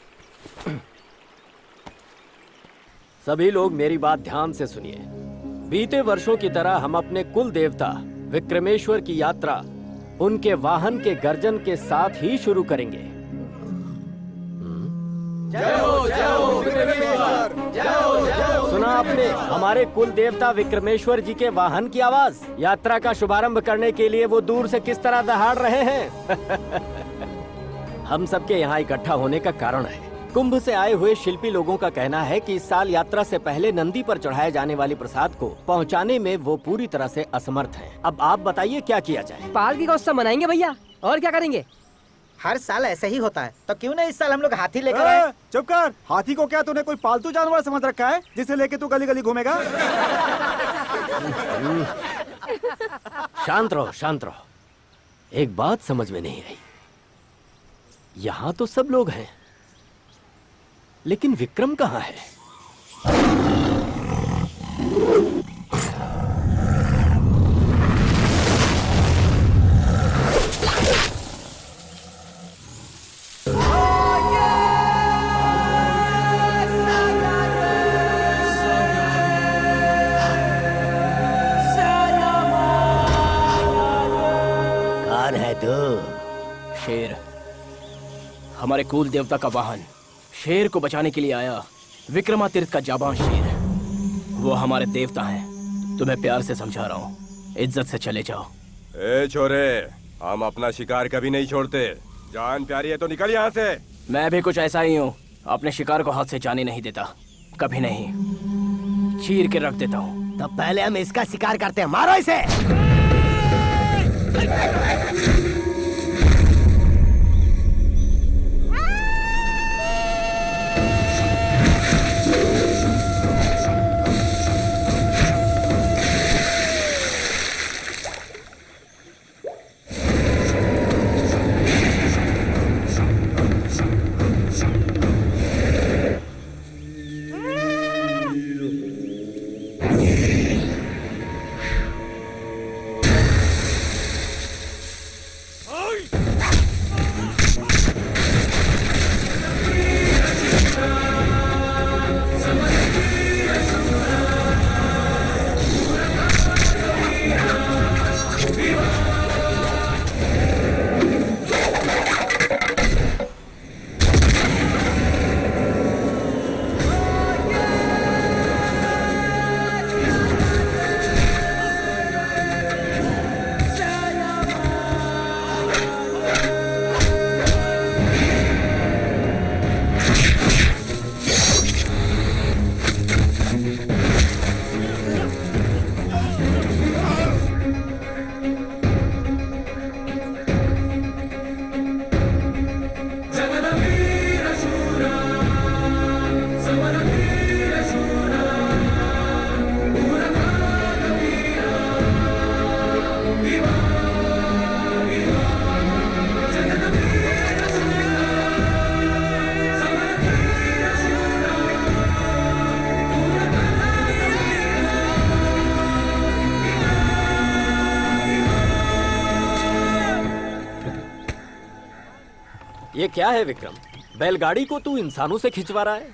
सभी लोग मेरी बात ध्यान से सुनिए। बीते वर्षों की तरह हम अपने कुल देवता विक्रमेश्वर की यात्रा उनके वाहन के गर्जन के साथ ही शुरू करेंगे।
जय हो विक्रमेश्वर, जय हो।
सुना आपने हमारे कुल देवता विक्रमेश्वर जी के वाहन की आवाज? यात्रा का शुभारंभ करने के लिए वो दूर से किस तरह दहाड़ रहे हैं। हम सबके यहाँ इकट्ठा होने का कारण है, कुंभ से आए हुए शिल्पी लोगों का कहना है कि इस साल यात्रा से पहले नंदी पर चढ़ाए जाने वाली प्रसाद को पहुँचाने में वो पूरी तरह से असमर्थ हैं। अब आप बताइए क्या किया जाए?
पालकी का उत्सव मनाएंगे भैया, और क्या करेंगे?
हर साल ऐसे ही होता है, तो क्यों नहीं इस साल हम लोग हाथी लेकर आए?
चुप कर। हाथी को क्या तूने कोई पालतू जानवर समझ रखा है जिसे लेके तू गली गली घूमेगा?
शांत रहो, शांत रहो। एक बात समझ में नहीं आई, यहाँ तो सब लोग हैं लेकिन विक्रम कहाँ है?
कौन है तू?
शेर, हमारे कुल देवता का वाहन। शेर को बचाने के लिए आया विक्रमादित्य का जाबां शेर। वो हमारे देवता हैं। तुम्हें प्यार से समझा रहा हूँ, इज्जत से चले जाओ।
ए छोरे, हम अपना शिकार कभी नहीं छोड़ते। जान प्यारी है तो निकल यहाँ से।
मैं भी कुछ ऐसा ही हूँ, अपने शिकार को हाथ से जाने नहीं देता, कभी नहीं। चीर के रख देता हूँ।
तो पहले हम इसका शिकार करते हैं, मारो इसे।
ये क्या है विक्रम? बैलगाड़ी को तू इंसानों से खिंचवा रहा है?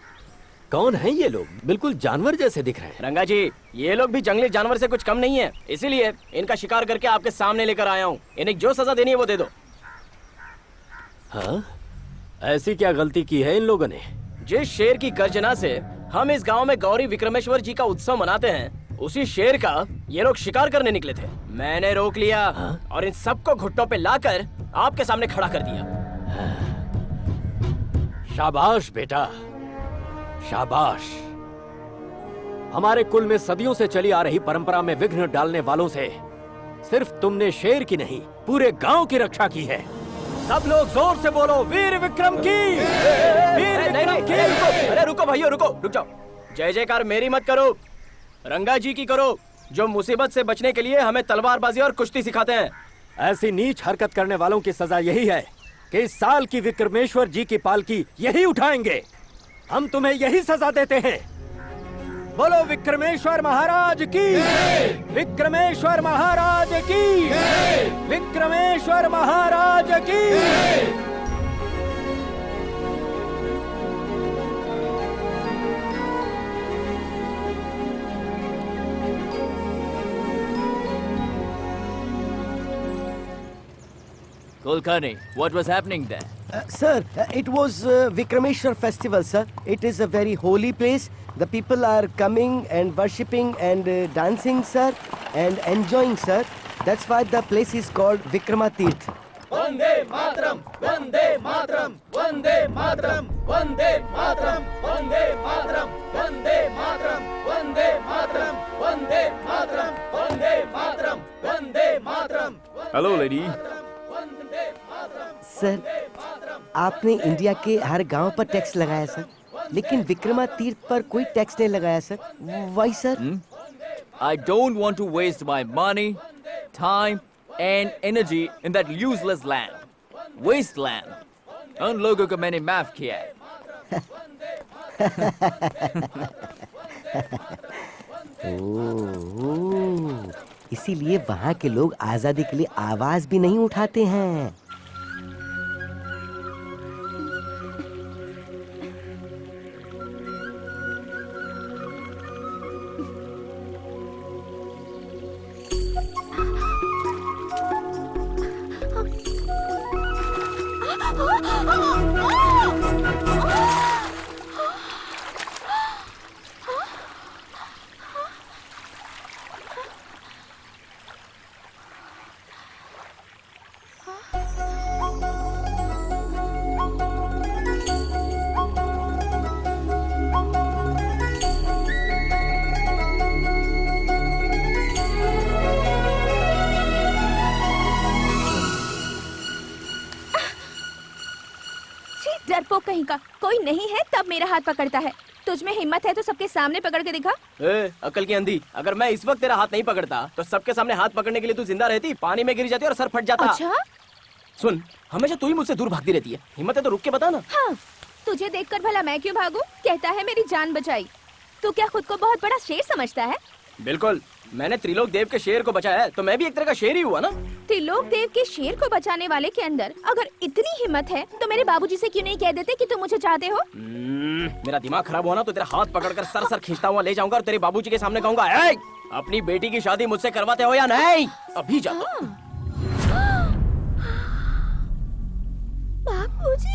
कौन है ये लोग? बिल्कुल जानवर जैसे दिख रहे हैं।
रंगा जी, ये लोग भी जंगली जानवर से कुछ कम नहीं है, इसीलिए इनका शिकार करके आपके सामने लेकर आया हूँ। इन्हें जो सजा देनी है वो दे दो।
हाँ? ऐसी क्या गलती की है इन लोगों ने?
जिस शेर की गर्जना से हम इस गांव में गौरी विक्रमेश्वर जी का उत्सव मनाते हैं, उसी शेर का ये लोग शिकार करने निकले थे। मैंने रोक लिया और इन सबको घुट्टों पे लाकर आपके सामने खड़ा कर दिया।
शाबाश बेटा, शाबाश। हमारे कुल में सदियों से चली आ रही परंपरा में विघ्न डालने वालों से सिर्फ तुमने शेर की नहीं, पूरे गांव की रक्षा की है। सब लोग जोर से बोलो, वीर विक्रम की, वीर विक्रम की।
अरे रुको भाइयों, रुक जाओ। जय जयकार मेरी मत करो, रंगा जी की करो, जो मुसीबत से बचने के लिए हमें तलवारबाजी और कुश्ती सिखाते हैं।
ऐसी नीच हरकत करने वालों की सजा यही है कि इस साल की विक्रमेश्वर जी की पालकी यही उठाएंगे। हम तुम्हें यही सजा देते हैं। बोलो विक्रमेश्वर महाराज की, विक्रमेश्वर महाराज की, विक्रमेश्वर महाराज की।
Kulkarni, what was happening there?
Sir, it was Vikrameshwar festival, sir. It is a very holy place. The people are coming and worshipping and dancing, sir, and enjoying, sir. That's why the place is called Vikramatirth.
Vande Mataram, Vande Mataram, Vande Mataram, Vande Mataram, Vande Mataram, Vande Mataram, Vande Mataram, Vande Mataram, Vande Mataram, Vande Mataram.
Hello, lady.
Sir, आपने इंडिया के हर गांव पर टैक्स लगाया सर, लेकिन विक्रमातीर्थ पर कोई टैक्स नहीं लगाया sir. Why, sir?
I don't want to waste my money, time and energy in that useless land. Wasteland. उन लोगों को मैंने माफ किया है।
ओह, इसीलिए वहाँ के लोग आजादी के लिए आवाज भी नहीं उठाते हैं।
डरपोक कहीं का, कोई नहीं है तब मेरा हाथ पकड़ता है। तुझ में हिम्मत है तो सबके सामने पकड़ के दिखा।
अकल की अंधी, अगर मैं इस वक्त तेरा हाथ नहीं पकड़ता तो सबके सामने हाथ पकड़ने के लिए तू जिंदा रहती, पानी में गिर जाती और सर फट जाता।
अच्छा?
सुन, हमेशा तू ही मुझसे दूर भागती रहती है, हिम्मत है तो रुक के बता ना।
हाँ, तुझे देखकर भला मैं क्यों भागूं? कहता है मेरी जान बचाई। तू क्या खुद को बहुत बड़ा शेर समझता है?
बिल्कुल, मैंने त्रिलोक देव के शेर को बचाया है तो मैं भी एक तरह का शेर ही हुआ ना।
त्रिलोक देव के शेर को बचाने वाले के अंदर अगर इतनी हिम्मत है तो मेरे बाबूजी से क्यों नहीं कह देते कि तुम मुझे चाहते हो?
मेरा दिमाग खराब हुआ ना तो तेरा हाथ पकड़कर सर खींचता हुआ ले जाऊंगा और तेरे बाबूजी के सामने कहूंगा, अपनी बेटी की शादी मुझसे करवाते हो या नहीं? अभी जा।
बाबूजी।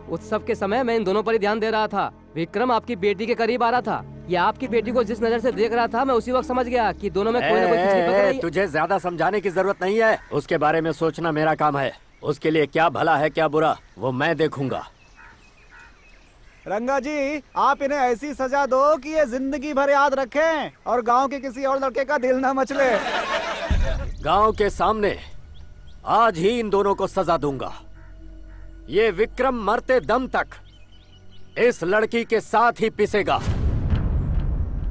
उत्सव के समय मैं इन दोनों पर ही ध्यान दे रहा था। विक्रम आपकी बेटी के करीब आ रहा था। या आपकी बेटी को जिस नजर से देख रहा था मैं उसी वक्त समझ गया कि दोनों में कोई ना कोई खिचड़ी पकड़ रही है।
तुझे ज्यादा समझाने की जरूरत नहीं है, उसके बारे में सोचना मेरा काम है। उसके लिए क्या भला है क्या बुरा वो मैं देखूंगा।
रंगा जी, आप इन्हें ऐसी सजा दो कि ये जिंदगी भर याद रखें और गांव के किसी और लड़के का दिल ना मचले।
गांव के सामने आज ही इन दोनों को सजा दूंगा। ये विक्रम मरते दम तक इस लड़की के साथ ही पिसेगा।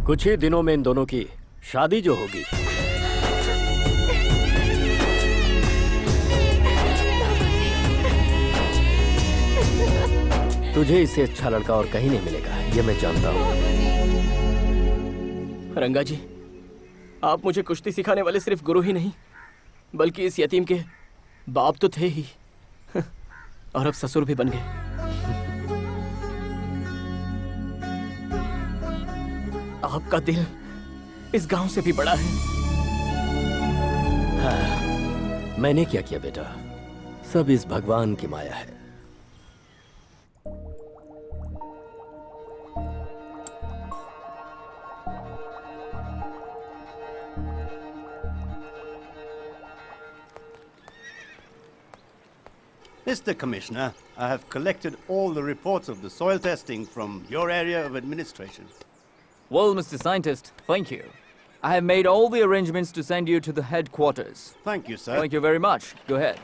कुछ ही दिनों में इन दोनों की शादी जो होगी। तुझे इससे अच्छा लड़का और कहीं नहीं मिलेगा, ये मैं जानता हूँ।
रंगा जी, आप मुझे कुश्ती सिखाने वाले सिर्फ गुरु ही नहीं बल्कि इस यतीम के बाप तो थे ही और अब ससुर भी बन गए। आपका दिल इस गांव से भी बड़ा है।
हाँ, मैंने क्या किया बेटा, सब इस भगवान की माया है।
Mr. Commissioner, I have collected all the reports of the soil testing from your area of administration.
Well, Mr. Scientist, thank you. I have made all the arrangements to send you to the headquarters.
Thank you, sir.
Thank you very much. Go ahead.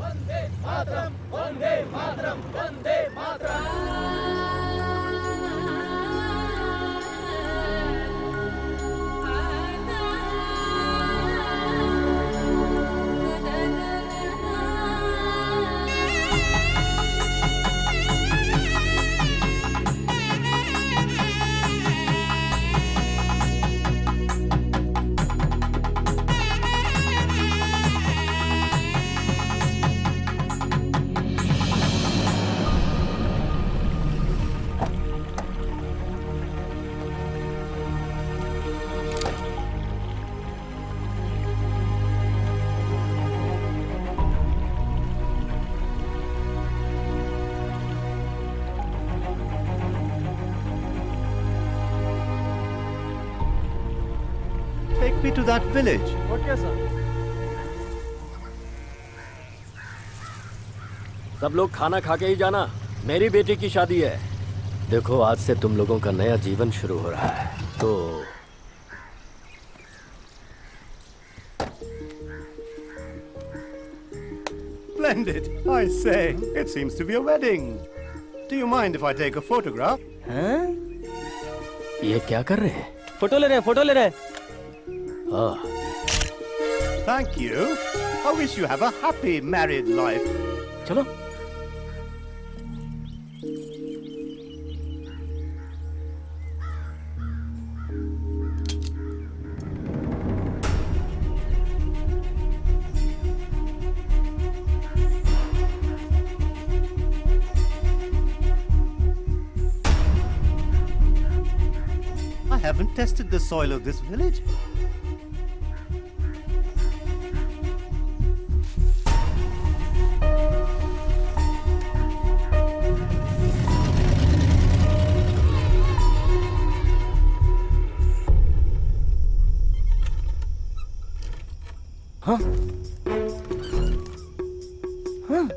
Vande Mataram, Vande Mataram, Vande Mataram.
Take me to that village.
Okay, sir.
सब लोग खाना खा के ही जाना, मेरी बेटी की शादी है। देखो, आज से तुम लोगों का नया जीवन शुरू हो रहा है, तो
Splendid. I say, it seems to be a wedding. Do you mind if I take a photograph?
हाँ?
ये क्या कर रहे हैं?
फोटो ले रहे हैं, फोटो ले रहे हैं।
Thank you. I wish you have a happy married life.
चलो।
tested the soil of this village?
हाँ? हाँ?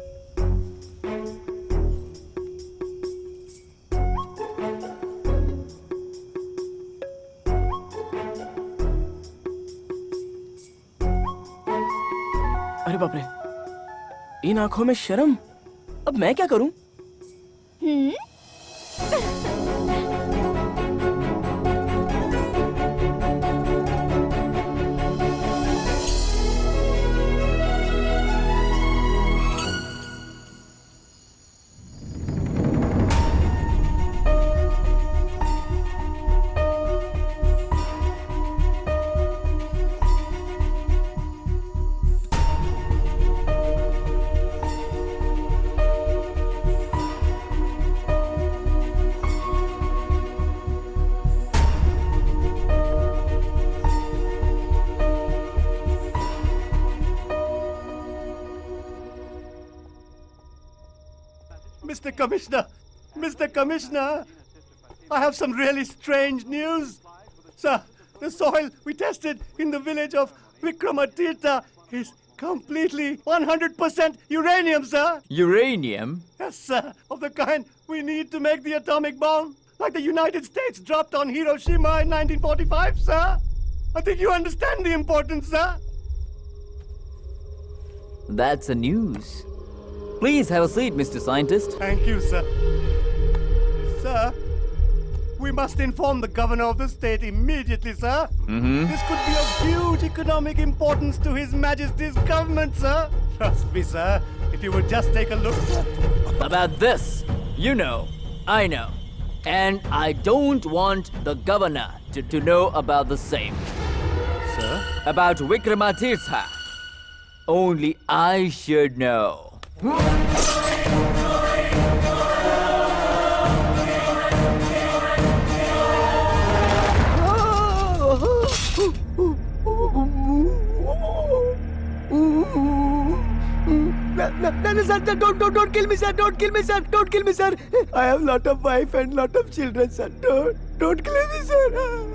अरे बाप रे, इन आंखों में शर्म। अब मैं क्या करूं?
Mr. Commissioner, I have some really strange news. Sir, the soil we tested in the village of Vikramatirtha is completely 100% uranium, sir.
Uranium?
Yes, sir, of the kind we need to make the atomic bomb, like the United States dropped on Hiroshima in 1945, sir. I think you understand the importance, sir.
That's the news. Please have a seat, Mr. Scientist.
Thank you, sir. Sir, we must inform the governor of the state immediately, sir. This could be of huge economic importance to His Majesty's government, sir. Trust me, sir. If you would just take a look, sir.
About this, you know, I know. And I don't want the governor to know about the same.
Sir?
About Vikramatirtha. Only I should know.
No, sir, don't kill me, sir. Don't kill me, sir. Don't kill me, sir. I have lot of wife and lot of children, sir. Don't kill me, sir.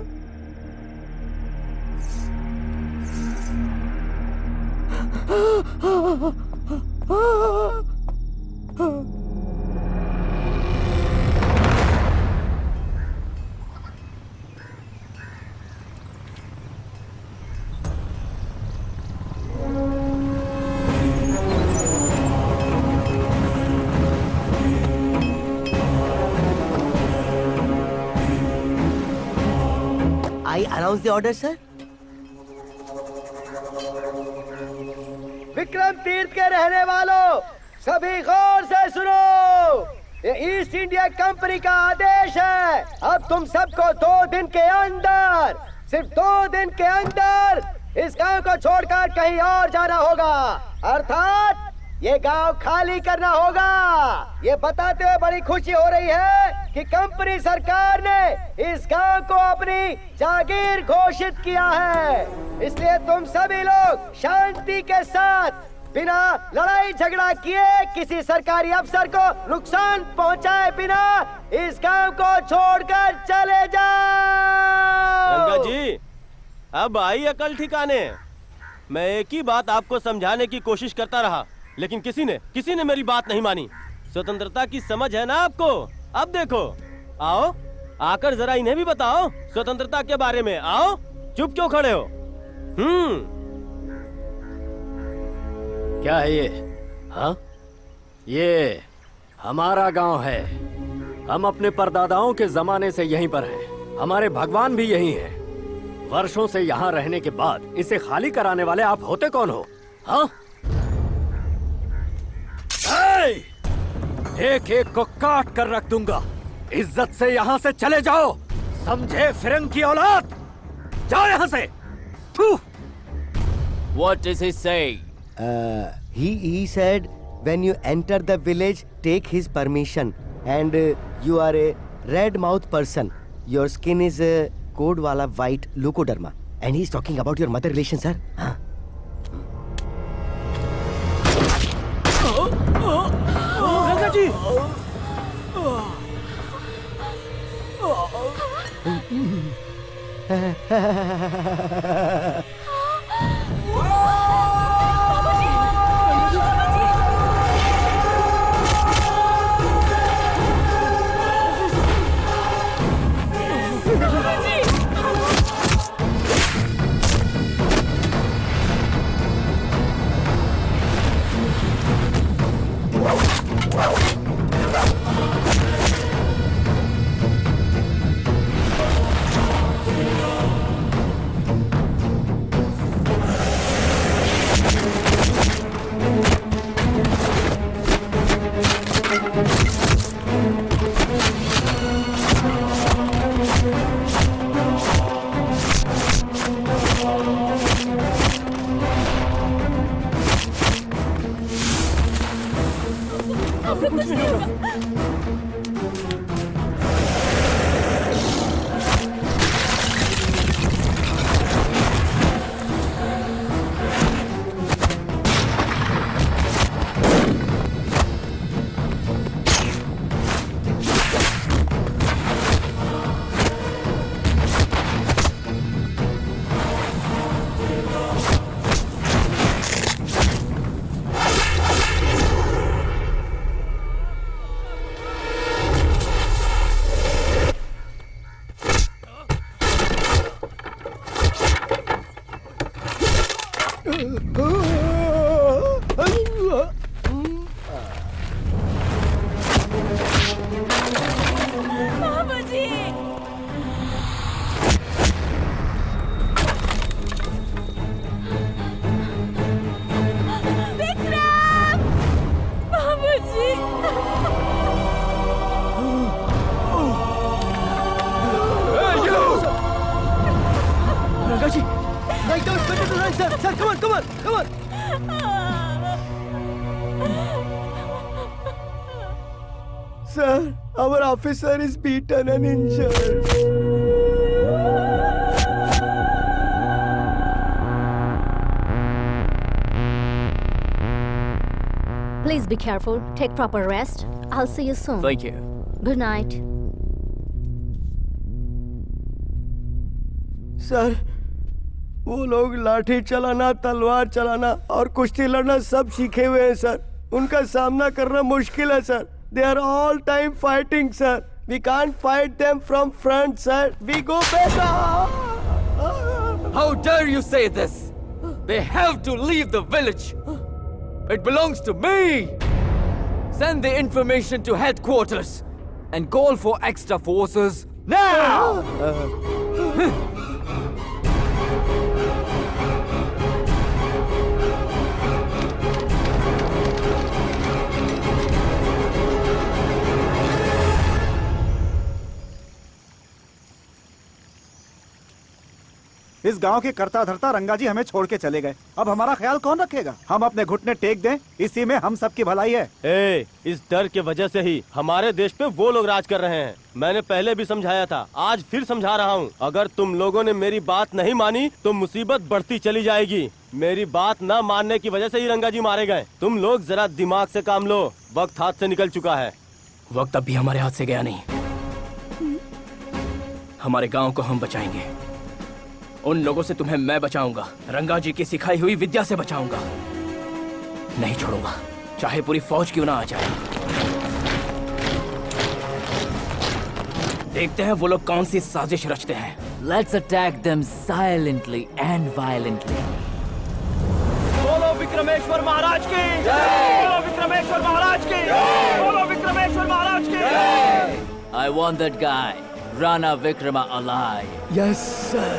I announce the order, sir. Vikram तीर्थ के रहने वालों, सभी गौर से सुनो। ये ईस्ट इंडिया कंपनी का आदेश है। अब तुम सबको 2 दिन के अंदर, सिर्फ 2 दिन के अंदर इस गांव को छोड़कर कहीं और जाना होगा। अर्थात ये गांव खाली करना होगा। ये बताते हुए बड़ी खुशी हो रही है कि कंपनी सरकार ने इस गांव को अपनी जागीर घोषित किया है। इसलिए तुम सभी लोग शांति के साथ, बिना लड़ाई झगड़ा किए, किसी सरकारी अफसर को नुकसान पहुंचाए बिना इस गांव को छोड़कर चले जाओ।
रंगा जी, अब आई अकल ठिकाने। मैं एक ही बात आपको समझाने की कोशिश करता रहा, लेकिन किसी ने मेरी बात नहीं मानी। स्वतंत्रता की समझ है ना आपको? अब देखो, आओ आकर जरा इन्हें भी बताओ स्वतंत्रता के बारे में। आओ, चुप क्यों खड़े हो?
क्या है ये? हाँ, ये हमारा गांव है। हम अपने परदादाओं के जमाने से यहीं पर हैं। हमारे भगवान भी यहीं हैं। वर्षों से यहाँ रहने के बाद इसे खाली कराने वाले आप होते कौन हो? हाँ? एक एक को काट कर रख दूंगा। इज्जत से यहाँ से चले जाओ, समझे फिरंग की औलाद? जाओ यहाँ से।
What does he say?
He said when you enter the village, take his permission, and you are a red mouth person. Your skin is कोड वाला white leucoderma and he is talking about your mother relation sir. हाँ
Ranga ji
Sir, our officer is beaten and injured.
Please be careful. Take proper rest. I'll see you soon.
Thank you.
Good night.
Sir, वो लोग लाठी चलाना, तलवार चलाना और कुश्ती लड़ना सब सीखे हुए हैं सर। उनका सामना करना मुश्किल है sir. They are all time fighting sir. We can't fight them from front sir. We go back.
How dare you say this? They have to leave the village. It belongs to me. Send the information to headquarters and call for extra forces now.
इस गांव के करता धरता रंगा जी हमें छोड़ के चले गए। अब हमारा ख्याल कौन रखेगा? हम अपने घुटने टेक दें, इसी में हम सबकी भलाई है।
इस डर की वजह से ही हमारे देश पे वो लोग राज कर रहे हैं। मैंने पहले भी समझाया था, आज फिर समझा रहा हूँ। अगर तुम लोगों ने मेरी बात नहीं मानी तो मुसीबत बढ़ती चली जाएगी। मेरी बात न मानने की वजह से ही रंगा जी मारे गए। तुम लोग जरा दिमाग से काम लो, वक्त हाथ से निकल चुका है।
वक्त अब भी हमारे हाथ से गया नहीं। हमारे गांव को हम बचाएंगे। उन लोगों से तुम्हें मैं बचाऊंगा। रंगा जी की सिखाई हुई विद्या से बचाऊंगा। नहीं छोड़ूंगा, चाहे पूरी फौज क्यों ना आ जाए। देखते हैं वो लोग कौन सी साजिश रचते हैं।
Let's attack them silently and violently.
बोलो विक्रमेश्वर महाराज की जय! बोलो विक्रमेश्वर महाराज की जय! बोलो विक्रमेश्वर महाराज की जय!
I want that guy, Rana Vikrama, alive.
Yes, sir.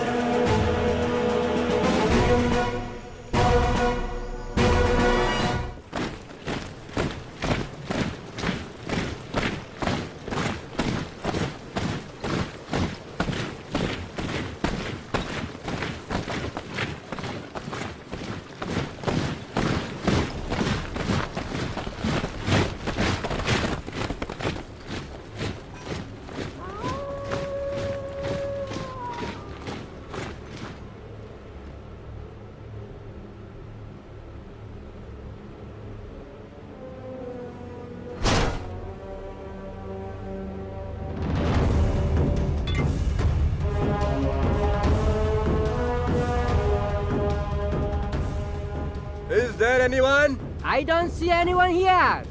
anyone?
I don't see anyone here.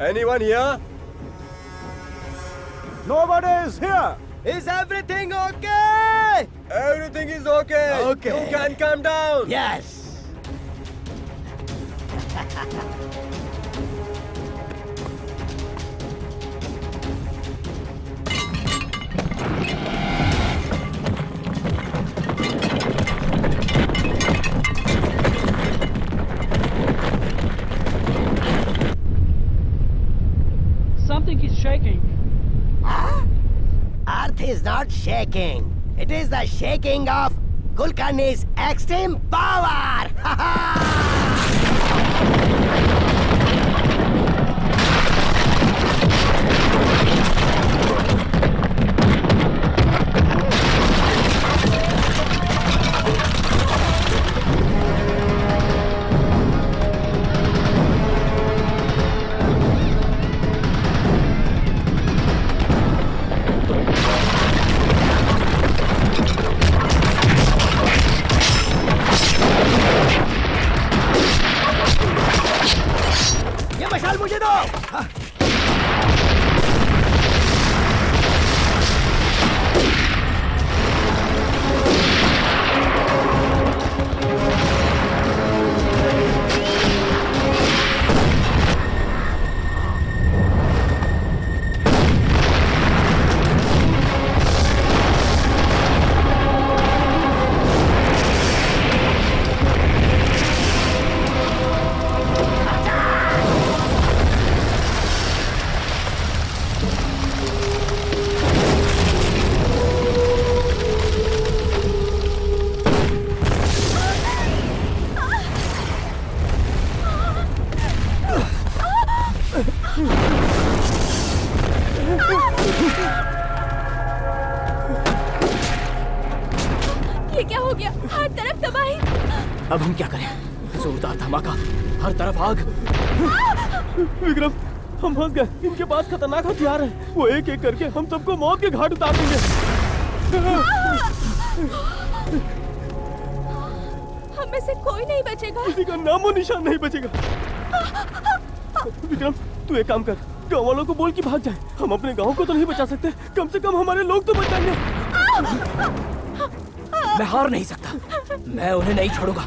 Anyone here?
Nobody is here.
Is everything okay?
Everything is okay.
Okay.
You can come down.
Yes.
Something is shaking.
Earth is not shaking. It is the shaking of Kulkarni's extreme power. ये मशाल मुझे दो।
ये क्या हो गया? हर तरफ तबाही।
अब हम क्या करें? जोरदार धमाका, हर तरफ आग।
विक्रम, हम फंस गए। इनके पास खतरनाक हथियार है। वो एक एक करके हम सबको मौत के घाट उतार देंगे।
हम में से कोई नहीं बचेगा।
किसी का नामो निशान नहीं बचेगा। विक्रम, तू एक काम कर, गाँव वालों को बोल कि भाग जाए। हम अपने गाँव को तो नहीं बचा सकते, कम से कम हमारे लोग तो बच जाएंगे।
मैं हार नहीं सकता। मैं उन्हें नहीं छोड़ूंगा।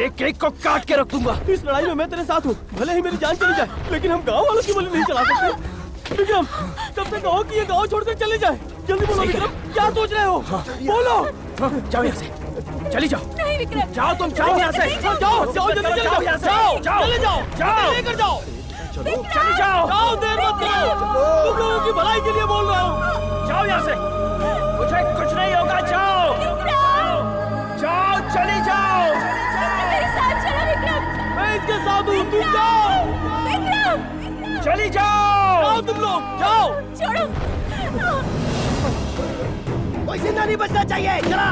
एक एक को काट के रख दूंगा।
इस लड़ाई में मैं तेरे साथ हूँ। भले ही मेरी जान चली जाए, लेकिन हम गाँव वालों की बोली नहीं चला सकते। विक्रम, जब तक गाँव की ये गाँव छोड़कर चले जाए। जल्दी बोलो विक्रम, क्या सोच रहे हो? बोलो।
जाओ यहाँ से, चली जाओ।
नहीं विक्रम,
जाओ तुम, जाओ यहाँ से।
जाओ, जाओ, जल्दी चले जाओ।
यहाँ से।
जाओ,
जाओ,
चले जाओ,
जाओ।
लेकर जाओ।
चली जाओ।
जाओ, देर मत करो। तुम लोगों की भलाई के लिए बोल रहा हूँ।
जाओ यहाँ से, मुझे कुछ नहीं होगा। जाओ, जाओ, चली जाओ।
मेरे साथ चलो विक्रम।
मैं इसके साथ हूँ, तुम जाओ।
विक्रम,
चली जाओ।
जाओ तुम लोग, जाओ।
छोड़ो।
कोई जिंदा नहीं बचना चाहिए। चला।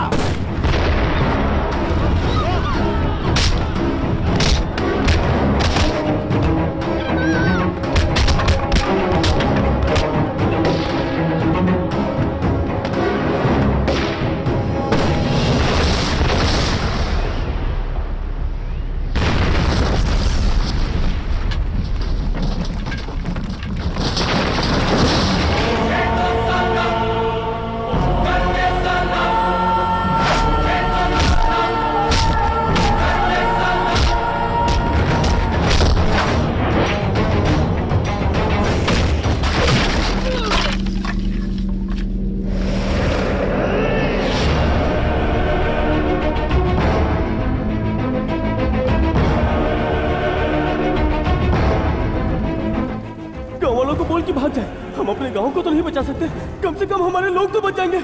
को बोल कि भाग जाए। हम अपने गांव को तो नहीं बचा सकते, कम से कम हमारे लोग तो बच जाएंगे।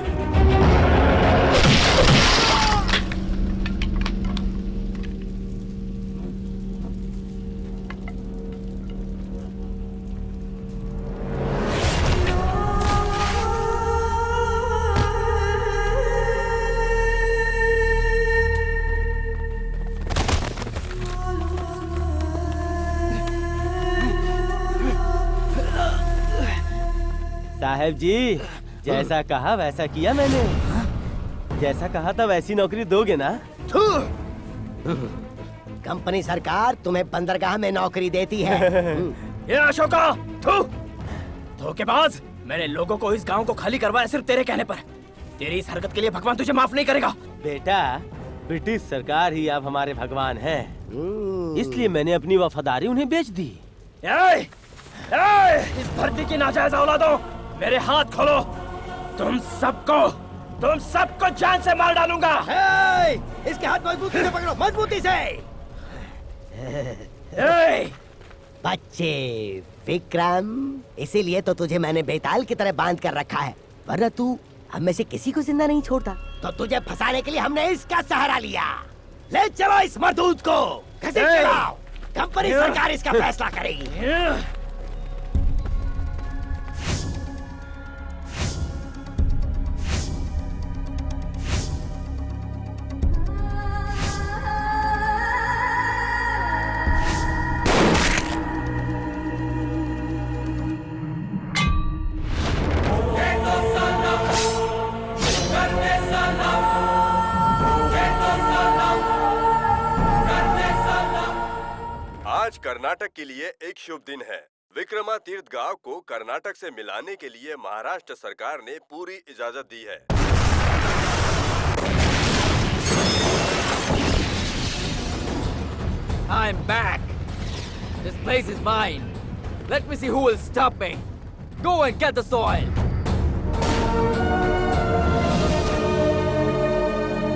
साहब जी, जैसा कहा वैसा किया मैंने। जैसा कहा था वैसी नौकरी दोगे ना?
कंपनी सरकार तुम्हें बंदरगाह में नौकरी देती है।
ये अशोका, धोखेबाज! मैंने लोगों को इस गांव को खाली करवाया सिर्फ तेरे कहने पर। तेरी इस हरकत के लिए भगवान तुझे माफ नहीं करेगा।
बेटा, ब्रिटिश सरकार ही अब हमारे भगवान है, इसलिए मैंने अपनी वफादारी उन्हें बेच दी।
इस धरती की नाजायज औलादों, मेरे हाथ खोलो। तुम सबको जान से मार डालूंगा।
इसके हाथ मजबूती से पकड़ो, मजबूती से। बच्चे विक्रम, इसीलिए तो तुझे मैंने बेताल की तरह बांध कर रखा है, वरना तू हम में से किसी को जिंदा नहीं छोड़ता। तो तुझे फंसाने के लिए हमने इसका सहारा लिया। ले चलो इस मरदूत को, घसीट के लाओ। कंपनी सरकार इसका फैसला करेगी।
आज कर्नाटक के लिए एक शुभ दिन है। विक्रमातीर्थ गांव को कर्नाटक से मिलाने के लिए महाराष्ट्र सरकार ने पूरी इजाजत दी है।
I'm back. This place is mine. Let me see who will stop me. Go and get the soil.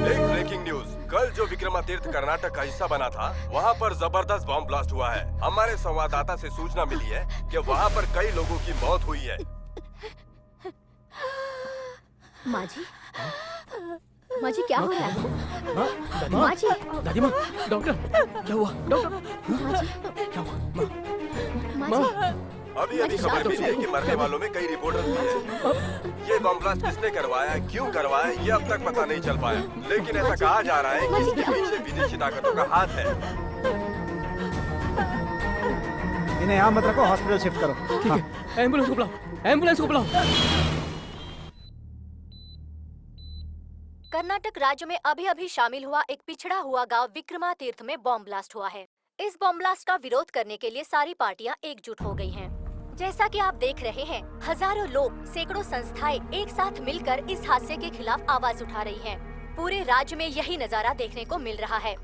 एक ब्रेकिंग न्यूज, कल जो विक्रमातीर्थ कर्नाटक का हिस्सा बना था, वहाँ पर जबरदस्त बम ब्लास्ट हुआ है। हमारे संवाददाता से सूचना मिली है कि वहाँ पर कई लोगों की मौत हुई है।
माँ जी, माँ जी क्या हो रहा है? माँ जी,
दादी माँ, डॉक्टर, क्या हुआ? डॉक्टर,
माँ जी,
क्या हुआ?
माँ जी,
अभी खबर मिली है कि मरने वालों में कई रिपोर्टर्स भी हैं। ये बम ब्लास्ट किसने करवाया, क्यों करवाया, ये अब तक पता नहीं चल पाया, लेकिन ऐसा कहा जा रहा है कि इसके पीछे विदेशी ताकतों का हाथ है।
इन्हें यहाँ मत रखो, हॉस्पिटल शिफ्ट करो।
ठीक है, एम्बुलेंस को बुलाओ, एम्बुलेंस को बुलाओ।
कर्नाटक राज्य में अभी अभी शामिल हुआ एक पिछड़ा हुआ गांव विक्रमातीर्थ में बॉम्ब ब्लास्ट हुआ है। इस बॉम्ब ब्लास्ट का विरोध करने के लिए सारी पार्टियां एकजुट हो गई हैं। जैसा कि आप देख रहे हैं, हजारों लोग, सैकड़ों संस्थाएं एक साथ मिलकर इस हादसे के खिलाफ आवाज उठा रही हैं। पूरे राज्य में यही नजारा देखने को मिल रहा है।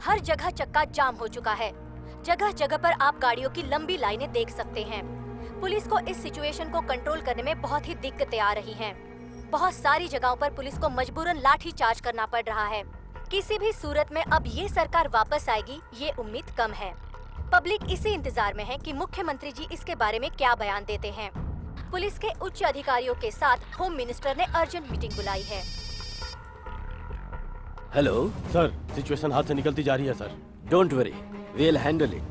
हर जगह चक्का जाम हो चुका है। जगह जगह पर आप गाड़ियों की लंबी लाइनें देख सकते हैं। पुलिस को इस सिचुएशन को कंट्रोल करने में बहुत ही दिक्कतें आ रही हैं। बहुत सारी जगहों पर पुलिस को मजबूरन लाठी चार्ज करना पड़ रहा है। किसी भी सूरत में अब ये सरकार वापस आएगी, ये उम्मीद कम है। पब्लिक इसी इंतजार में है कि मुख्यमंत्री जी इसके बारे में क्या बयान देते हैं। पुलिस के उच्च अधिकारियों के साथ होम मिनिस्टर ने अर्जेंट मीटिंग बुलाई है।
हेलो सर, सिचुएशन हाथ से निकलती जा रही है sir.
Don't worry, we will handle it.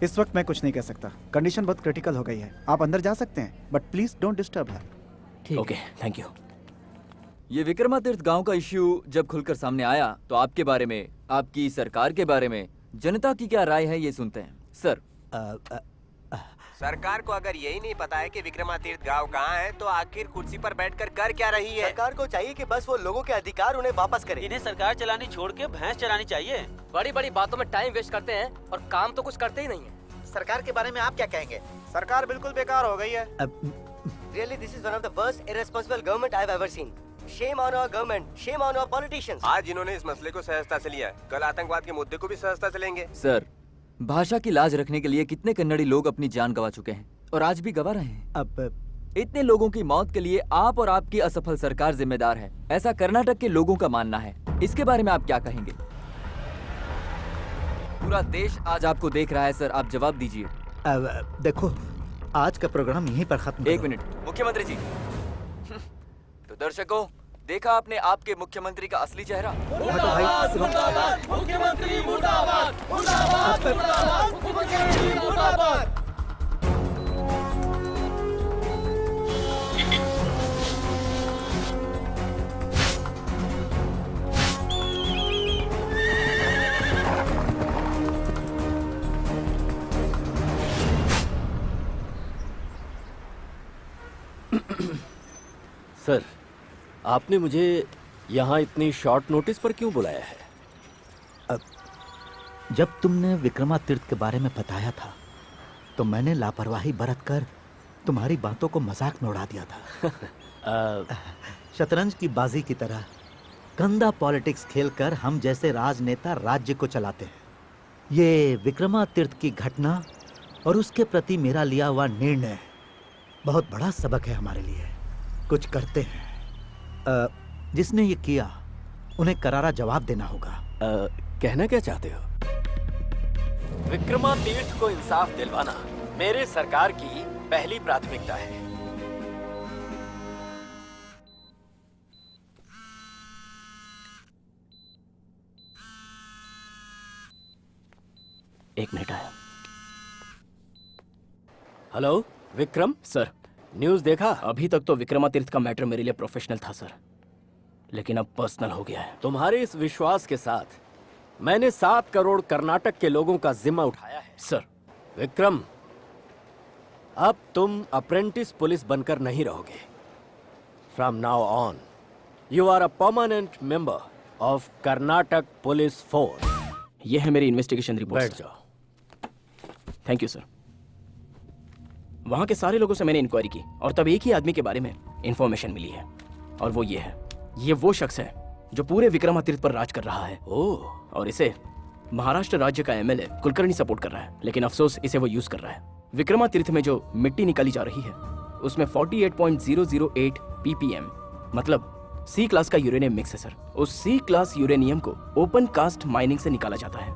इस वक्त मैं कुछ नहीं कह सकता, कंडीशन बहुत क्रिटिकल हो गई है। आप अंदर जा सकते हैं, but please don't disturb her.
Okay, thank you.
ये विक्रमातीर्थ गांव का इश्यू जब खुलकर सामने आया तो आपके बारे में, आपकी सरकार के बारे में जनता की क्या राय है, ये सुनते हैं सर।
सरकार को अगर यही नहीं पता है कि विक्रमातीर्थ गांव कहाँ है, तो आखिर कुर्सी पर बैठकर कर क्या रही है?
सरकार को चाहिए कि बस वो लोगों के अधिकार उन्हें वापस करे।
इन्हें सरकार चलानी छोड़ के भैंस चलानी चाहिए। बड़ी बड़ी बातों में टाइम वेस्ट करते हैं और काम तो कुछ करते ही नहीं है।
सरकार के बारे में आप क्या कहेंगे? सरकार बिल्कुल बेकार हो गई है।
Really, this is one of the worst irresponsible government I've ever seen. Shame on our government, shame on our politicians.
आज इन्होंने इस मसले को सहजता से लिया है, कल आतंकवाद के मुद्दे को भी सहजता से लेंगे।
सर, भाषा की लाज रखने के लिए कितने कन्नड़ी लोग अपनी जान गंवा चुके हैं और आज भी गंवा रहे हैं।
अब
इतने लोगों की मौत के लिए आप और आपकी असफल सरकार जिम्मेदार है, ऐसा कर्नाटक के लोगों का मानना है। इसके बारे में आप क्या कहेंगे? पूरा देश आज आपको देख रहा है सर, आप जवाब दीजिए।
देखो, आज का प्रोग्राम यहीं पर खत्म।
एक मिनट मुख्यमंत्री जी। तो दर्शकों, देखा आपने आपके मुख्यमंत्री का असली चेहरा।
मुर्दाबाद, मुर्दाबाद, मुख्यमंत्री मुर्दाबाद, मुर्दाबाद, मुर्दाबाद, मुख्यमंत्री मुर्दाबाद।
सर, आपने मुझे यहाँ इतनी शॉर्ट नोटिस पर क्यों बुलाया है?
जब तुमने विक्रमादित्य के बारे में बताया था तो मैंने लापरवाही बरतकर तुम्हारी बातों को मजाक में उड़ा दिया था। शतरंज की बाजी की तरह गंदा पॉलिटिक्स खेलकर हम जैसे राजनेता राज्य को चलाते हैं। ये विक्रमादित्य की घटना और उसके प्रति मेरा लिया हुआ निर्णय बहुत बड़ा सबक है हमारे लिए। कुछ करते हैं। जिसने ये किया उन्हें करारा जवाब देना होगा।
कहना क्या चाहते हो? विक्रमादित्य को इंसाफ दिलवाना मेरे सरकार की पहली प्राथमिकता है।
एक मिनट आया।
हेलो विक्रम
सर,
न्यूज़ देखा?
अभी तक तो विक्रमादित्य का मैटर मेरे लिए प्रोफेशनल था सर, लेकिन अब पर्सनल हो गया है।
तुम्हारे इस विश्वास के साथ मैंने 7 करोड़ कर्नाटक के लोगों का जिम्मा उठाया है।
सर
विक्रम, अब तुम अप्रेंटिस पुलिस बनकर नहीं रहोगे। From now on you are a permanent member of Karnataka police force.
यह है मेरी इन्वेस्टिगेशन रिपोर्ट।
बैठ जाओ।
Thank you sir. वहां के सारे लोगों से मैंने इंक्वायरी की और तब एक ही आदमी के बारे में इंफॉर्मेशन मिली है, और वो ये है। ये वो शख्स है जो पूरे विक्रमादित्य पर राज कर रहा है।
ओह। और
इसे महाराष्ट्र राज्य का एमएलए कुलकर्णी सपोर्ट कर रहा है, लेकिन अफसोस इसे वो यूज कर रहा है। विक्रमादित्य में जो मिट्टी निकाली जा रही है उसमें 48.008 ppm मतलब सी क्लास का यूरेनियम मिक्स है सर। उस सी क्लास यूरेनियम को ओपन कास्ट माइनिंग से निकाला जाता है।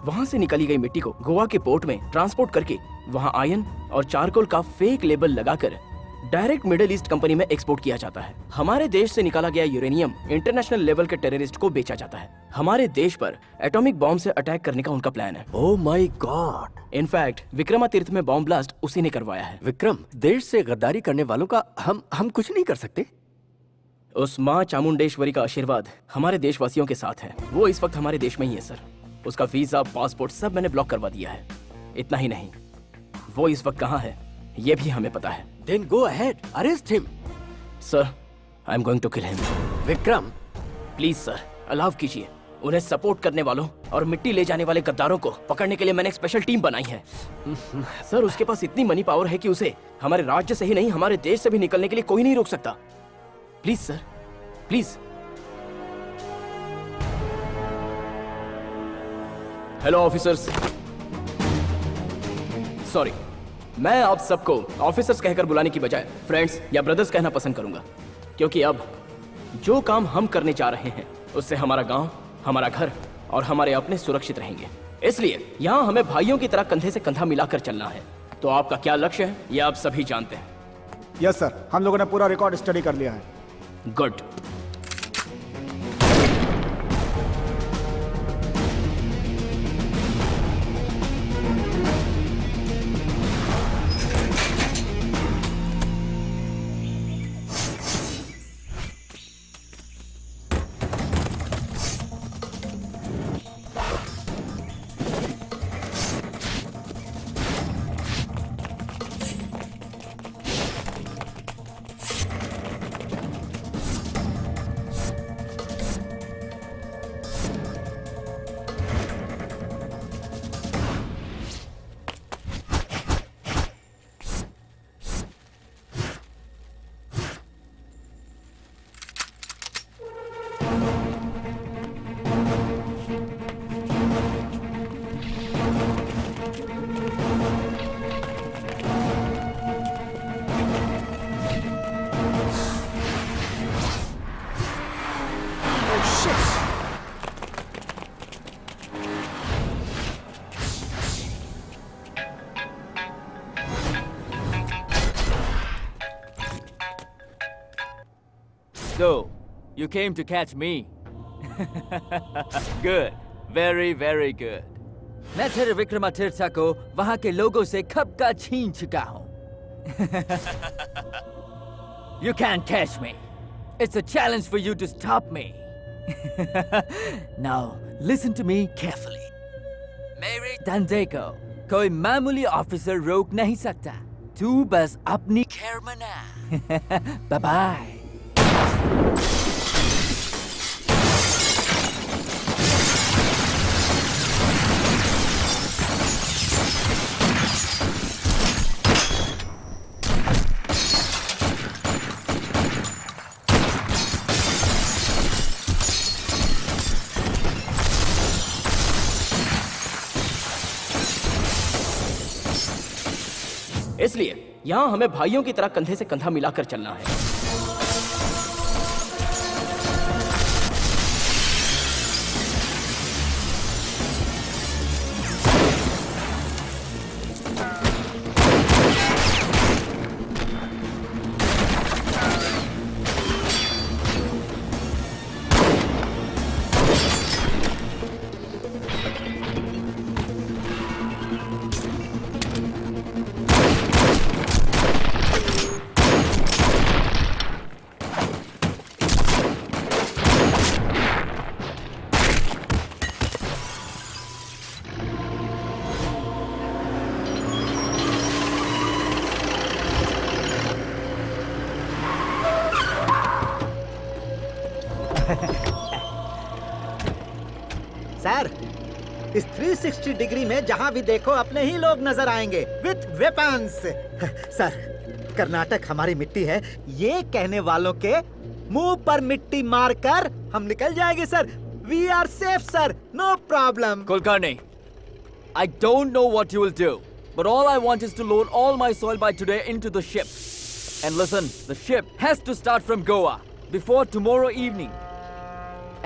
वहां से निकाली गई मिट्टी को गोवा के पोर्ट में ट्रांसपोर्ट करके वहां आयरन और चारकोल का फेक लेबल लगाकर डायरेक्ट मिडिल ईस्ट कंपनी में एक्सपोर्ट किया जाता है। हमारे देश से निकाला गया यूरेनियम इंटरनेशनल लेवल के टेररिस्ट को बेचा जाता है। हमारे देश पर एटॉमिक बॉम्ब से अटैक करने का उनका प्लान है।
Oh my God.
In fact Vikramaditya में बॉम्ब ब्लास्ट उसी ने करवाया है।
विक्रम, देश से गद्दारी करने वालों का हम कुछ नहीं कर सकते।
उस माँ चामुंडेश्वरी का आशीर्वाद हमारे देशवासियों के साथ है। वो इस वक्त हमारे देश में ही है सर। उसका वीजा, पासपोर्ट सब मैंने ब्लॉक करवा दिया है। इतना ही नहीं, वो इस वक्त कहाँ है ये भी हमें पता है।
Then go ahead, arrest him.
Sir, I'm going to kill him.
Vikram,
please sir allow कीजिए। उन्हें सपोर्ट करने वालों और मिट्टी ले जाने वाले गद्दारों को पकड़ने के लिए मैंने एक स्पेशल टीम बनाई है। सर, उसके पास इतनी मनी पावर है कि उसे हमारे राज्य से ही नहीं हमारे देश से भी निकलने के लिए कोई नहीं रोक सकता। Please sir, please. Hello officers. Sorry, मैं आप सबको ऑफिसर्स कहकर बुलाने की बजाय फ्रेंड्स या ब्रदर्स कहना पसंद करूंगा, क्योंकि अब जो काम हम करने जा रहे हैं उससे हमारा गांव, हमारा घर और हमारे अपने सुरक्षित रहेंगे। इसलिए यहाँ हमें भाइयों की तरह कंधे से कंधा मिलाकर चलना है। तो आपका क्या लक्ष्य है ये आप सभी जानते हैं।
यस सर, हम लोगों ने पूरा रिकॉर्ड स्टडी कर लिया है।
Good.
So, you came to catch me. Good. Very, very good. मैं तेरे विक्रमादित्य को वहां के लोगों से कब का छीन चुका हूं। You can't catch me. It's a challenge for you to stop me. Now, listen to me carefully. मेरे धंधे को कोई मामूली ऑफिसर रोक नहीं सकता। तू बस अपनी खैर मना। Bye bye.
इसलिए यहाँ हमें भाइयों की तरह कंधे से कंधा मिलाकर चलना है।
सर, इस 360 डिग्री में जहां भी देखो अपने ही लोग नजर आएंगे विथ वेपन्स। सर, कर्नाटक हमारी मिट्टी है, ये कहने वालों के मुंह पर मिट्टी मारकर हम निकल जाएंगे sir. We are safe sir, no problem.
Kulkarni, I don't know what you will do, but all I want is to load all my soil by today into the ship. And listen, the ship has to start from Goa before tomorrow evening.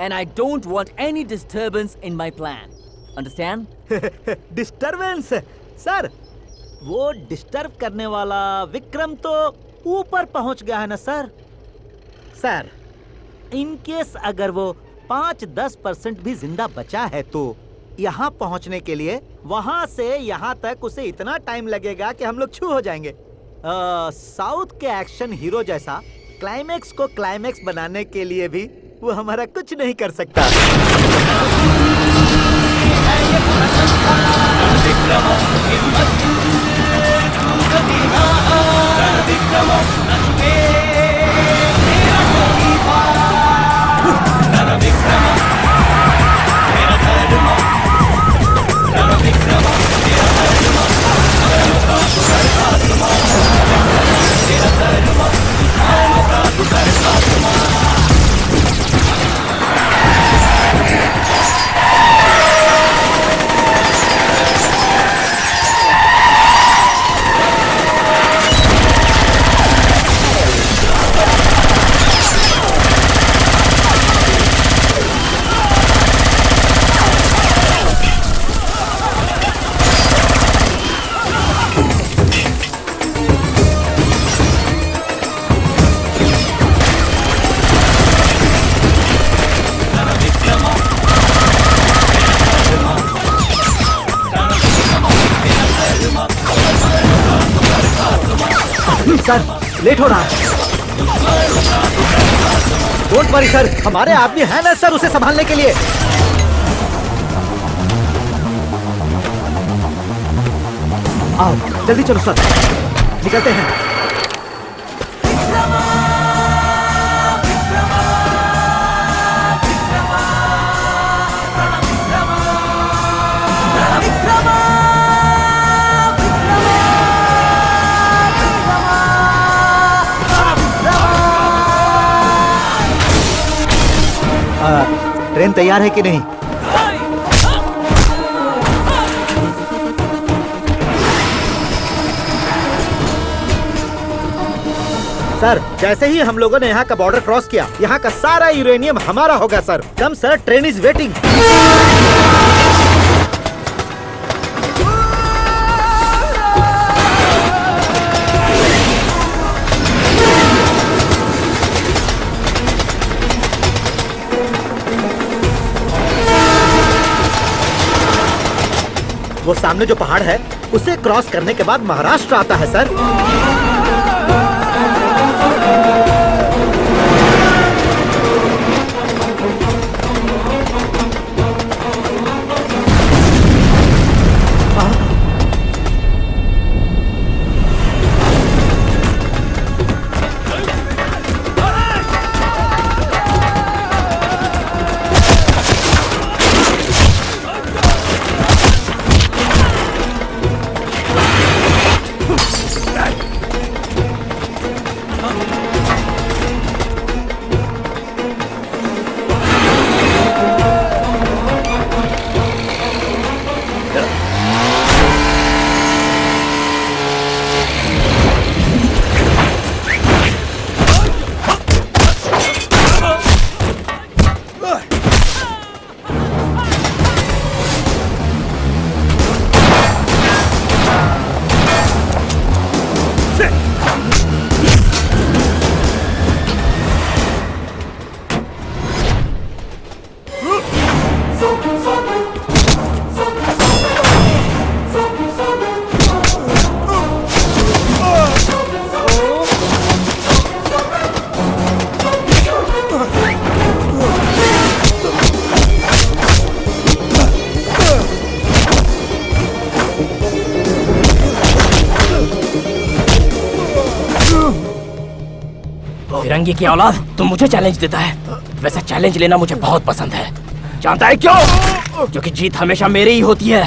And I don't want any disturbance in my plan. Understand?
Disturbance sir, वो डिस्टर्ब करने वाला विक्रम तो ऊपर पहुंच गया है ना सर। सर, इन केस अगर वो 5-10% भी जिंदा बचा है तो यहाँ पहुंचने के लिए वहां से यहाँ तक उसे इतना टाइम लगेगा कि हम लोग छू हो जाएंगे। साउथ के एक्शन हीरो जैसा क्लाइमेक्स को क्लाइमेक्स बनाने के लिए भी वो हमारा कुछ नहीं कर सकता। सर, लेट हो रहा है। डोंट वरी सर, हमारे आदमी है ना सर उसे संभालने के लिए। आओ जल्दी चलो सर, निकलते हैं। ट्रेन तैयार है कि नहीं? सर, जैसे ही हम लोगों ने यहाँ का बॉर्डर क्रॉस किया, यहाँ का सारा यूरेनियम हमारा होगा sir. Come sir, train is waiting. वो सामने जो पहाड़ है उसे क्रॉस करने के बाद महाराष्ट्र आता है सर।
फिरंगी की औलाद तुम मुझे चैलेंज देता है। वैसे चैलेंज लेना मुझे बहुत पसंद है। जानता है क्यों? क्योंकि जीत हमेशा मेरी ही होती है।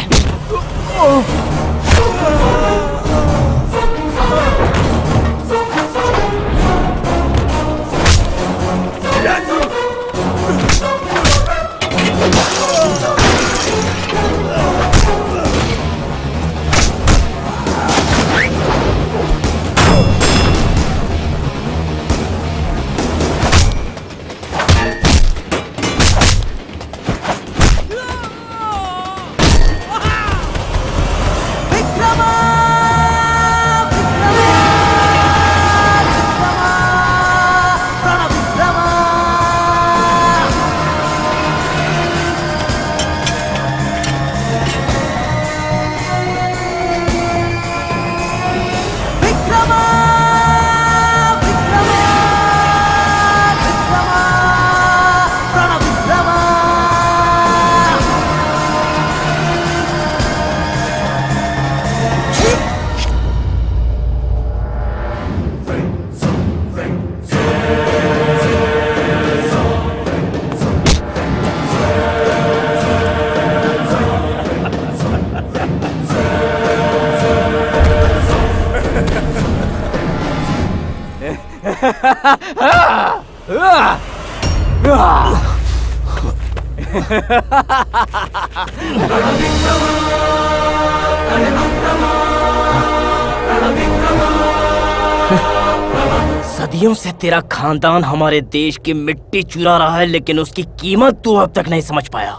सदियों से तेरा खानदान हमारे देश की मिट्टी चुरा रहा है, लेकिन उसकी कीमत तू अब तक नहीं समझ पाया,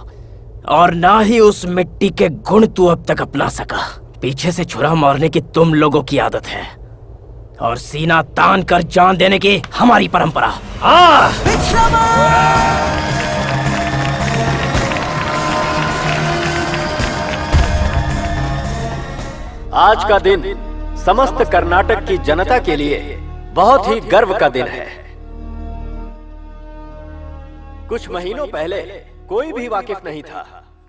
और ना ही उस मिट्टी के गुण तू अब तक अपना सका। पीछे से छुरा मारने की तुम लोगों की आदत है, और सीना तान कर जान देने की हमारी परंपरा।
आज का दिन समस्त कर्नाटक की जनता के लिए बहुत ही गर्व का दिन है। कुछ महीनों पहले कोई भी वाकिफ नहीं था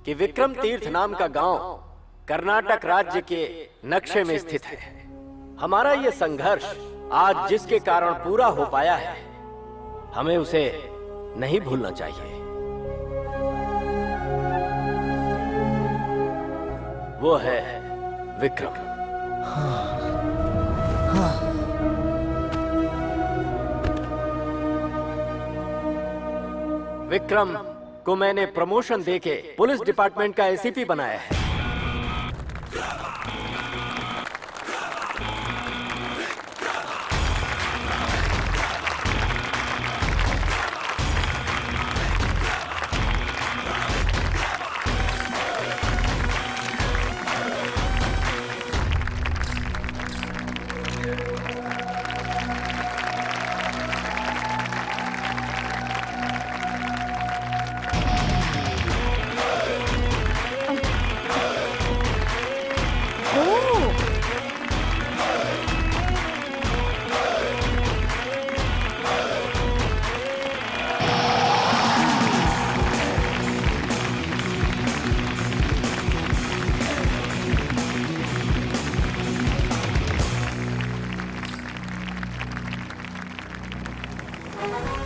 कि विक्रम तीर्थ नाम का गांव कर्नाटक राज्य के नक्शे में स्थित है। हमारा ये संघर्ष आज जिसके कारण पूरा हो पाया है, हमें उसे नहीं भूलना चाहिए। वो है विक्रम। विक्रम को मैंने प्रमोशन देके पुलिस डिपार्टमेंट का एसीपी बनाया है।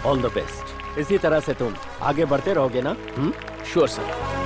All the best. इसी तरह से तुम आगे बढ़ते रहोगे ना?
Sure sir.